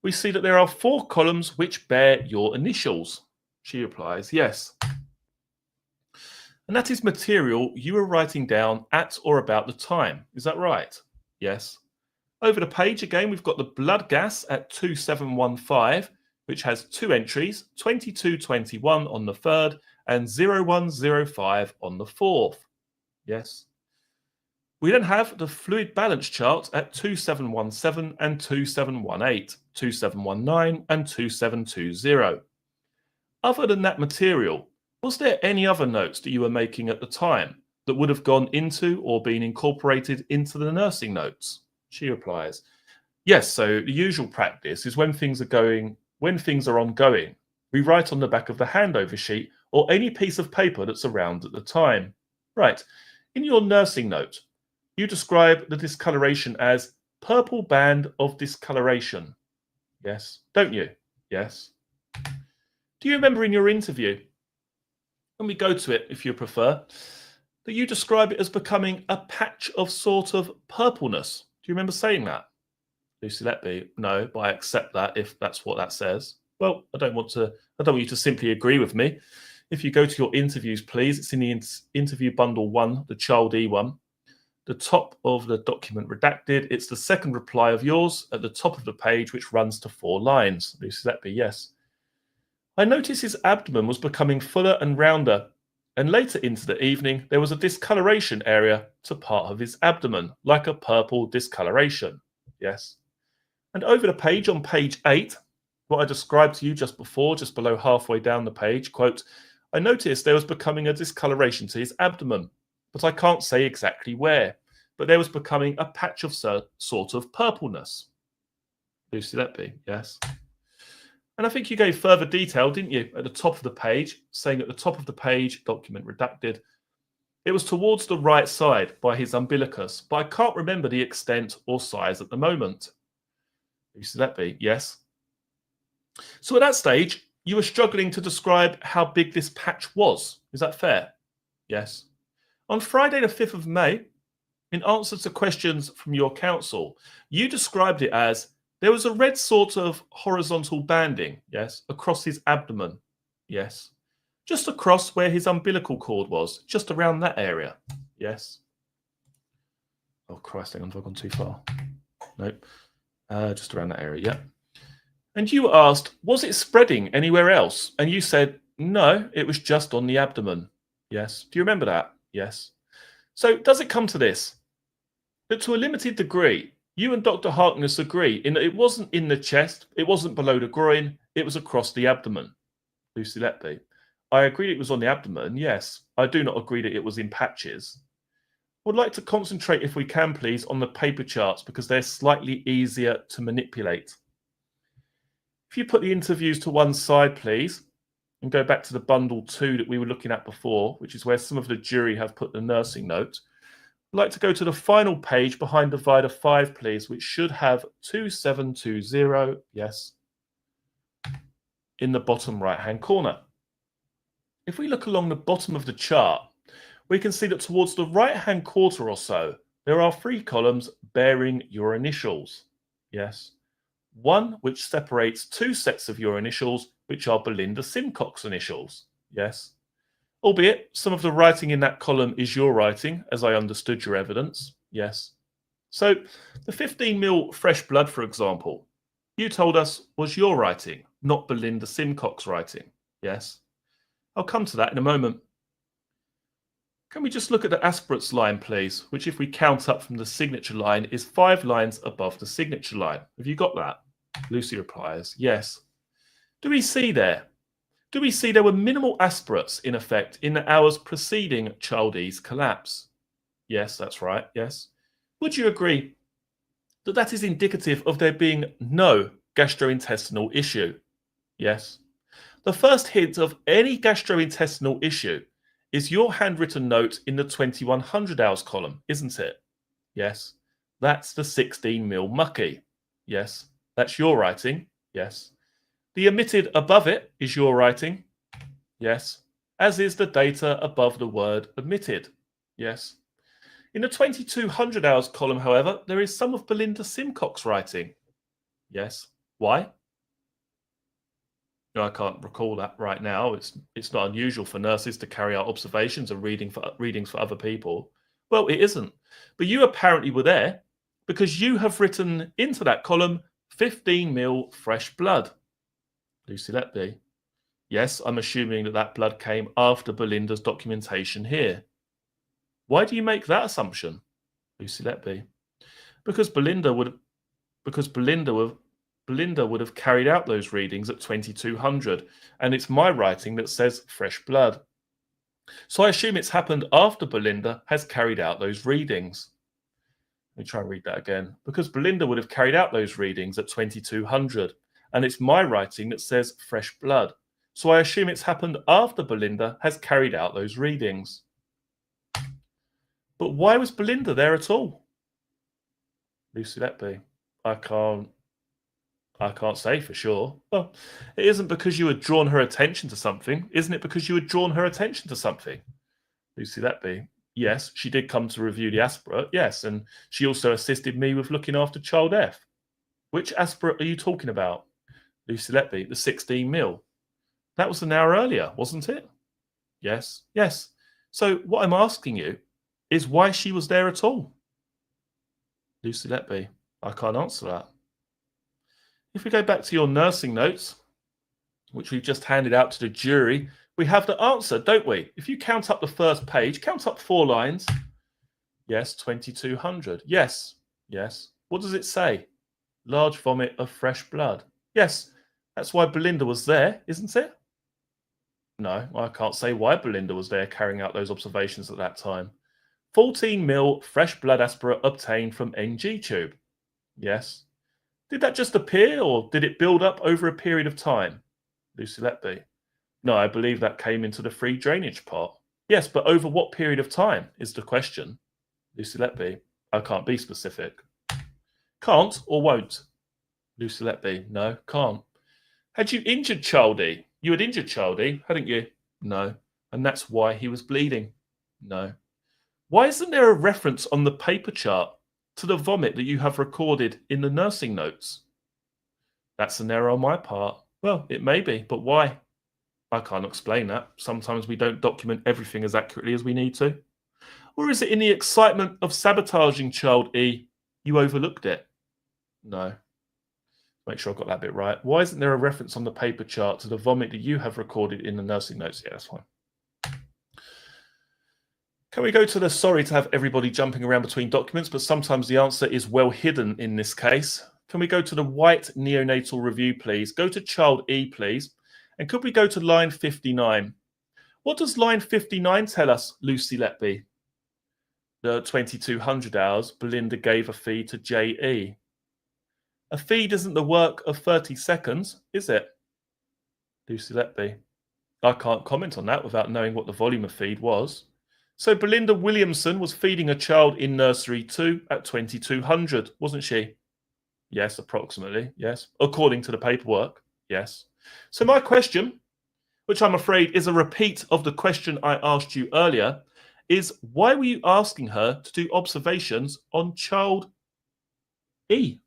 we see that there are 4 columns which bear your initials. She replies, yes. And that is material you were writing down at or about the time. Is that right? Yes. Over the page again, we've got the blood gas at 2715, which has 2 entries, 2221 on the 3rd and 0105 on the 4th. Yes. We then have the fluid balance chart at 2717 and 2718, 2719 and 2720. Other than that material, was there any other notes that you were making at the time that would have gone into or been incorporated into the nursing notes? She replies, yes, so the usual practice is when things are ongoing, we write on the back of the handover sheet or any piece of paper that's around at the time. Right, in your nursing note, you describe the discoloration as purple band of discoloration. Yes, don't you? Yes. Do you remember in your interview, when we go to it if you prefer, that you describe it as becoming a patch of sort of purpleness? Do you remember saying that? Lucy Letby, no, but I accept that if that's what that says. Well, I don't want you to simply agree with me. If you go to your interviews, please, it's in the interview bundle 1, the child E one. The top of the document redacted. It's the second reply of yours at the top of the page, which runs to 4 lines. Lucy Letby, yes. I noticed his abdomen was becoming fuller and rounder, and later into the evening, there was a discoloration area to part of his abdomen, like a purple discoloration. Yes. And over the page, on page 8, what I described to you just before, just below halfway down the page, quote, I noticed there was becoming a discoloration to his abdomen, but I can't say exactly where. But there was becoming a patch of sort of purpleness. Lucy Letby, yes. And I think you gave further detail, didn't you, at the top of the page, saying at the top of the page, document redacted, it was towards the right side by his umbilicus, but I can't remember the extent or size at the moment. Lucy Letby, yes. So at that stage, you were struggling to describe how big this patch was. Is that fair? Yes. On Friday, the 5th of May, in answer to questions from your counsel, you described it as there was a red sort of horizontal banding, yes, across his abdomen, yes. just across where his umbilical cord was, just around that area. Yes. Oh, Christ, hang on, have I gone too far? Nope. Just around that area, yeah. And you asked, was it spreading anywhere else? And you said, no, it was just on the abdomen. Yes. Do you remember that? Yes. So does it come to this? That to a limited degree, you and Dr. Harkness agree in that it wasn't in the chest, it wasn't below the groin, it was across the abdomen. Lucy Letby. I agree it was on the abdomen, yes. I do not agree that it was in patches. Would like to concentrate, if we can please, on the paper charts because they're slightly easier to manipulate. If you put the interviews to one side, please, and go back to the bundle 2 that we were looking at before, which is where some of the jury have put the nursing note. I'd like to go to the final page behind divider 5, please, which should have 2720, yes, in the bottom right-hand corner. If we look along the bottom of the chart, we can see that towards the right-hand quarter or so, there are 3 columns bearing your initials, yes. One which separates 2 sets of your initials, which are Belinda Simcox initials, yes. Albeit, some of the writing in that column is your writing, as I understood your evidence, yes. So, the 15 ml fresh blood, for example, you told us was your writing, not Belinda Simcox writing, yes. I'll come to that in a moment. Can we just look at the aspirates line, please, which if we count up from the signature line is 5 lines above the signature line. Have you got that? Lucy replies, yes. Do we see there? Do we see there were minimal aspirates in effect in the hours preceding Childee's collapse? Yes, that's right, yes. Would you agree that that is indicative of there being no gastrointestinal issue? Yes. The first hint of any gastrointestinal issue is your handwritten note in the 2100 hours column, isn't it? Yes. That's the 16 mil mucky. Yes. That's your writing. Yes. The omitted above it is your writing. Yes. As is the data above the word omitted. Yes. In the 2200 hours column, however, there is some of Belinda Simcox writing. Yes. Why? No, I can't recall that right now. It's not unusual for nurses to carry out observations and readings for other people. Well, it isn't. But you apparently were there because you have written into that column 15 mil fresh blood. Lucy Letby. Yes, I'm assuming that that blood came after Belinda's documentation here. Why do you make that assumption? Lucy Letby. Because Belinda would have carried out those readings at 2200, and it's my writing that says fresh blood. So I assume it's happened after Belinda has carried out those readings. Let me try and read that again. Because Belinda would have carried out those readings at 2200, and it's my writing that says fresh blood. So I assume it's happened after Belinda has carried out those readings. But why was Belinda there at all? Lucy Letby. I can't say for sure. Well, it isn't because you had drawn her attention to something. Isn't it because you had drawn her attention to something? Lucy Letby. Yes, she did come to review the aspirate, yes, and she also assisted me with looking after child F. Which aspirate are you talking about? Lucy Letby, the 16 mil. That was an hour earlier, wasn't it? Yes, yes. So what I'm asking you is why she was there at all? Lucy Letby. I can't answer that. If we go back to your nursing notes, which we've just handed out to the jury, we have the answer, don't we? If you count up the first page, count up 4 lines. Yes, 2200. Yes, yes. What does it say? Large vomit of fresh blood. Yes, that's why Belinda was there, isn't it? No, I can't say why Belinda was there carrying out those observations at that time. 14 mil fresh blood aspirate obtained from NG tube. Yes. Did that just appear, or did it build up over a period of time? Lucy Letby. No, I believe that came into the free drainage pot. Yes, but over what period of time is the question? Lucy Letby. I can't be specific. Can't or won't? Lucy Letby. No, can't. Had you injured Childee? You had injured Childee, hadn't you? No. And that's why he was bleeding? No. Why isn't there a reference on the paper chart to the vomit that you have recorded in the nursing notes? That's an error on my part. Well, it may be, but why? I can't explain that. Sometimes we don't document everything as accurately as we need to. Or is it in the excitement of sabotaging child E, you overlooked it? No. Make sure I got that bit right. Why isn't there a reference on the paper chart to the vomit that you have recorded in the nursing notes? Yeah, that's fine. Can we go to the sorry to have everybody jumping around between documents, but sometimes the answer is well hidden in this case. Can we go to the white neonatal review, please? Go to child E, please. And could we go to line 59? What does line 59 tell us, Lucy Letby? The 2200 hours, Belinda gave a fee to JE. A feed isn't the work of 30 seconds, is it? Lucy Letby. I can't comment on that without knowing what the volume of feed was. So Belinda Williamson was feeding a child in nursery 2 at 2200, wasn't she? Yes, approximately, yes. According to the paperwork, yes. So my question, which I'm afraid is a repeat of the question I asked you earlier, is why were you asking her to do observations on child E?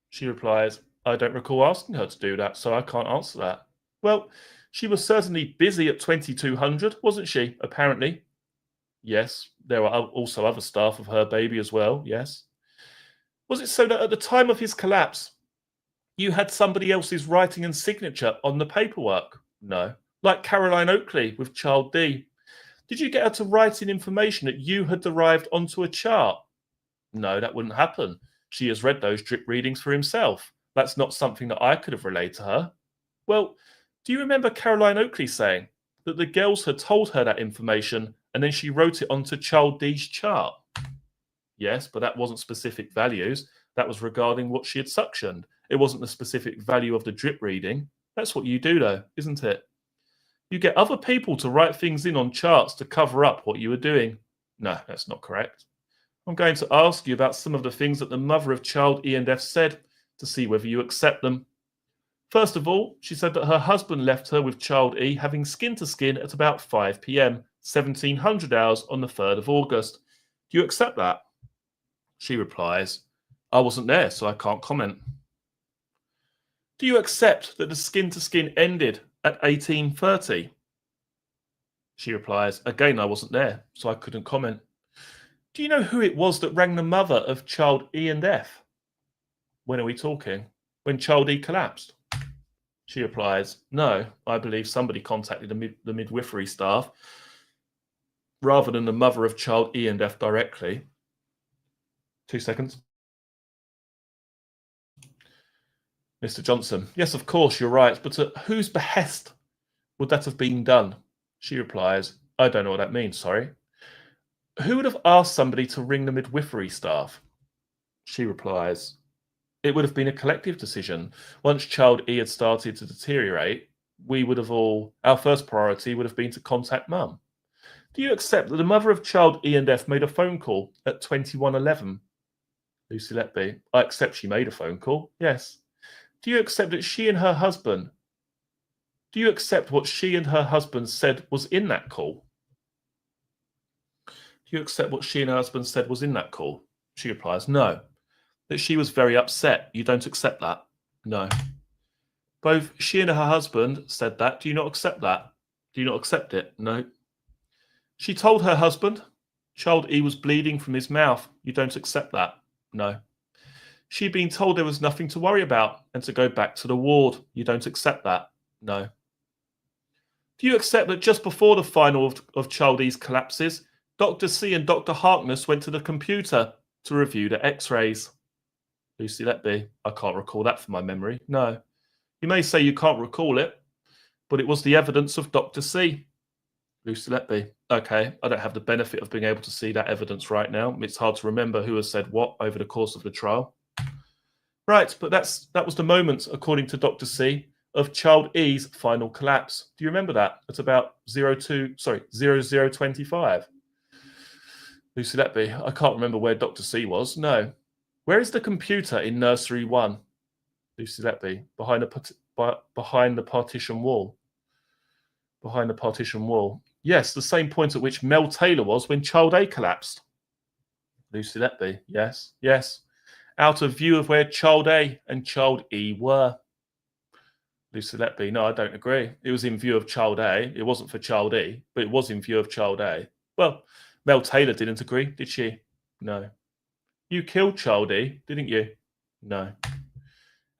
She replies, I don't recall asking her to do that, so I can't answer that. Well, she was certainly busy at 2200, wasn't she, apparently? Yes, there were also other staff of her baby as well, yes. Was it so that at the time of his collapse, you had somebody else's writing and signature on the paperwork? No. Like Caroline Oakley with child D. Did you get her to write in information that you had derived onto a chart? No, that wouldn't happen. She has read those drip readings for himself. That's not something that I could have relayed to her. Well, do you remember Caroline Oakley saying that the girls had told her that information and then she wrote it onto child D's chart? Yes, but that wasn't specific values. That was regarding what she had suctioned. It wasn't the specific value of the drip reading. That's what you do, though, isn't it? You get other people to write things in on charts to cover up what you were doing. No, that's not correct. I'm going to ask you about some of the things that the mother of child E and F said to see whether you accept them. First of all, she said that her husband left her with child E having skin to skin at about 5 p.m., 1700 hours on the 3rd of August. Do you accept that? She replies, I wasn't there, so I can't comment. Do you accept that the skin to skin ended at 1830? She replies, again, I wasn't there, so I couldn't comment. Do you know who it was that rang the mother of child E and F? When are we talking? When child E collapsed? She replies, no, I believe somebody contacted the midwifery staff rather than the mother of child E and F directly. 2 seconds. Mr. Johnson, yes, of course, you're right, but at whose behest would that have been done? She replies, I don't know what that means, sorry. Who would have asked somebody to ring the midwifery staff? She replies, it would have been a collective decision. Once child E had started to deteriorate, our first priority would have been to contact mum. Do you accept that the mother of child E and F made a phone call at 2111? Lucy Letby, I accept she made a phone call, yes. Do you accept that she and her husband, do you accept what she and her husband said was in that call? Do you accept what she and her husband said was in that call? She replies, no. That she was very upset. You don't accept that? No. Both she and her husband said that. Do you not accept that? Do you not accept it? No. She told her husband, child E was bleeding from his mouth. You don't accept that? No. She'd been told there was nothing to worry about and to go back to the ward. You don't accept that? No. Do you accept that just before the final of child E's collapses, Dr. C and Dr. Harkness went to the computer to review the x-rays? Lucy Letby, I can't recall that from my memory. No. You may say you can't recall it, but it was the evidence of Dr. C. Lucy Letby, okay, I don't have the benefit of being able to see that evidence right now. It's hard to remember who has said what over the course of the trial. Right, but that was the moment, according to Dr. C, of child E's final collapse. Do you remember that? At about 0025. Lucy Letby, I can't remember where Dr. C was. No. Where is the computer in nursery 1? Lucy Letby, behind the partition wall. Behind the partition wall. Yes, the same point at which Mel Taylor was when child A collapsed. Lucy Letby, yes, yes. Out of view of where child A and child E were. Lucy Letby, no, I don't agree. It was in view of child A. It wasn't for child E, but it was in view of child A. Well, Mel Taylor didn't agree, did she? No. You killed child E, didn't you? No.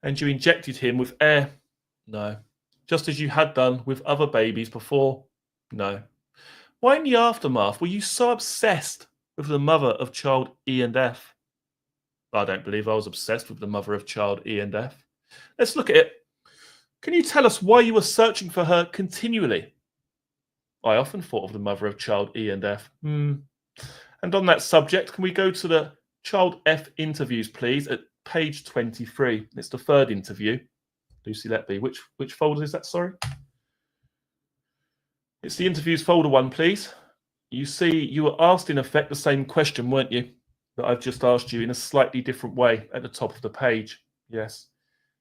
And you injected him with air? No. Just as you had done with other babies before? No. Why in the aftermath were you so obsessed with the mother of child E and F? I don't believe I was obsessed with the mother of child E and F. Let's look at it. Can you tell us why you were searching for her continually? I often thought of the mother of child E and F. And on that subject, can we go to the child F interviews, please, at page 23. It's the third interview. Lucy Letby. Which folder is that, sorry? It's the interviews folder one, please. You see, you were asked in effect the same question, weren't you? That I've just asked you in a slightly different way at the top of the page. Yes.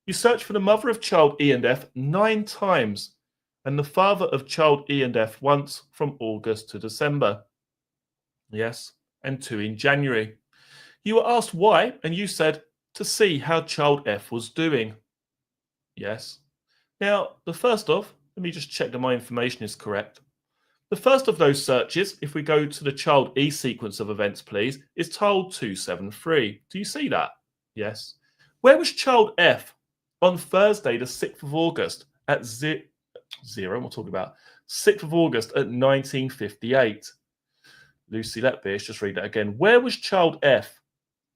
You searched for the mother of child E and F 9 times and the father of child E and F once from August to December. Yes. And 2 in January. You were asked why, and you said to see how child F was doing. Yes. Now, the first of, let me just check that my information is correct. The first of those searches, if we go to the child E sequence of events, please, is tiled 273. Do you see that? Yes. Where was child F on Thursday, the 6th of August at 6th of August at 1958? Lucy Letby, let's just read that again. Where was child F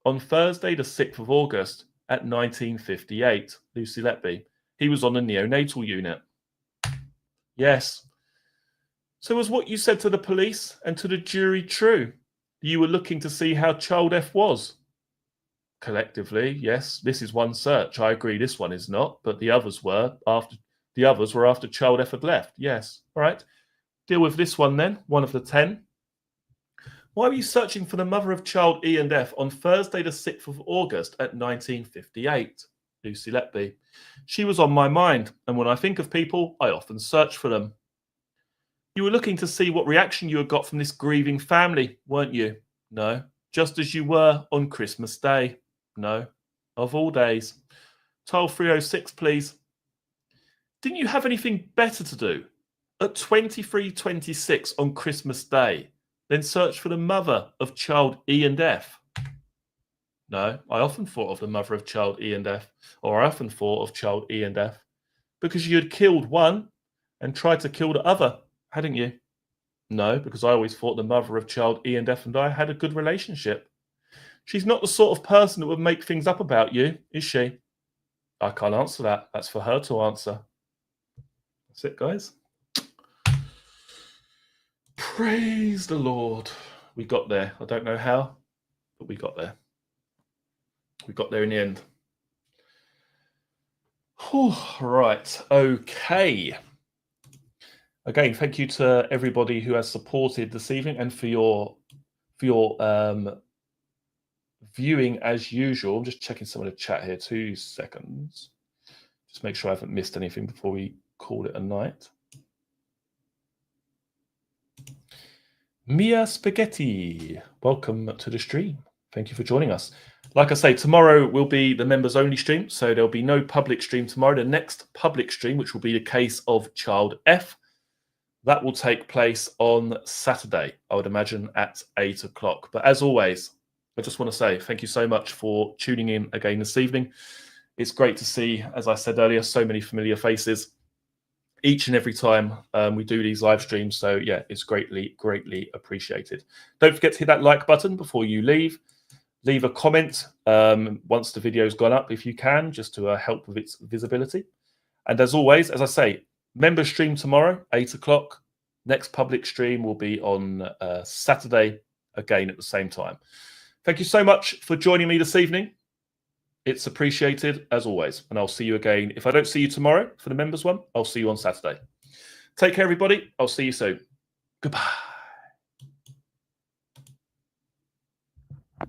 on Thursday, the 6th of August at 1958? Lucy Letby. He was on the neonatal unit. Yes. So was what you said to the police and to the jury true? You were looking to see how child F was? Collectively, yes. This is one search. I agree this one is not, but the others were after child F had left. Yes. All right. Deal with this one then, one of the 10. Why were you searching for the mother of child E and F on Thursday, the 6th of August at 1958? Lucy Letby. She was on my mind, and when I think of people, I often search for them. You were looking to see what reaction you had got from this grieving family, weren't you? No. Just as you were on Christmas Day? No. Of all days. Tile 306, please. Didn't you have anything better to do at 23:26 on Christmas Day than search for the mother of child E and F? No, I often thought of the mother of child E and F, or I often thought of child E and F, because you had killed one and tried to kill the other, hadn't you? No, because I always thought the mother of child E and F and I had a good relationship. She's not the sort of person that would make things up about you, is she? I can't answer that. That's for her to answer. That's it, guys. Praise the Lord. We got there. I don't know how, but we got there. We got there in the end. Whew, right. Okay. Again, thank you to everybody who has supported this evening and for your viewing as usual. I'm just checking some of the chat here. 2 seconds. Just make sure I haven't missed anything before we call it a night. Mia Spaghetti, welcome to the stream. Thank you for joining us. Like I say, tomorrow will be the members only stream, so there'll be no public stream tomorrow. The next public stream, which will be the case of child F, that will take place on Saturday, I would imagine, at 8 o'clock. But as always, I just want to say thank you so much for tuning in again this evening. It's great to see, as I said earlier, so many familiar faces each and every time we do these live streams. So yeah, it's greatly, greatly appreciated. Don't forget to hit that like button before you leave. Leave a comment once the video's gone up, if you can, just to help with its visibility. And as always, as I say, member stream tomorrow, 8 o'clock. Next public stream will be on Saturday, again at the same time. Thank you so much for joining me this evening. It's appreciated, as always. And I'll see you again. If I don't see you tomorrow for the members one, I'll see you on Saturday. Take care, everybody. I'll see you soon. Goodbye.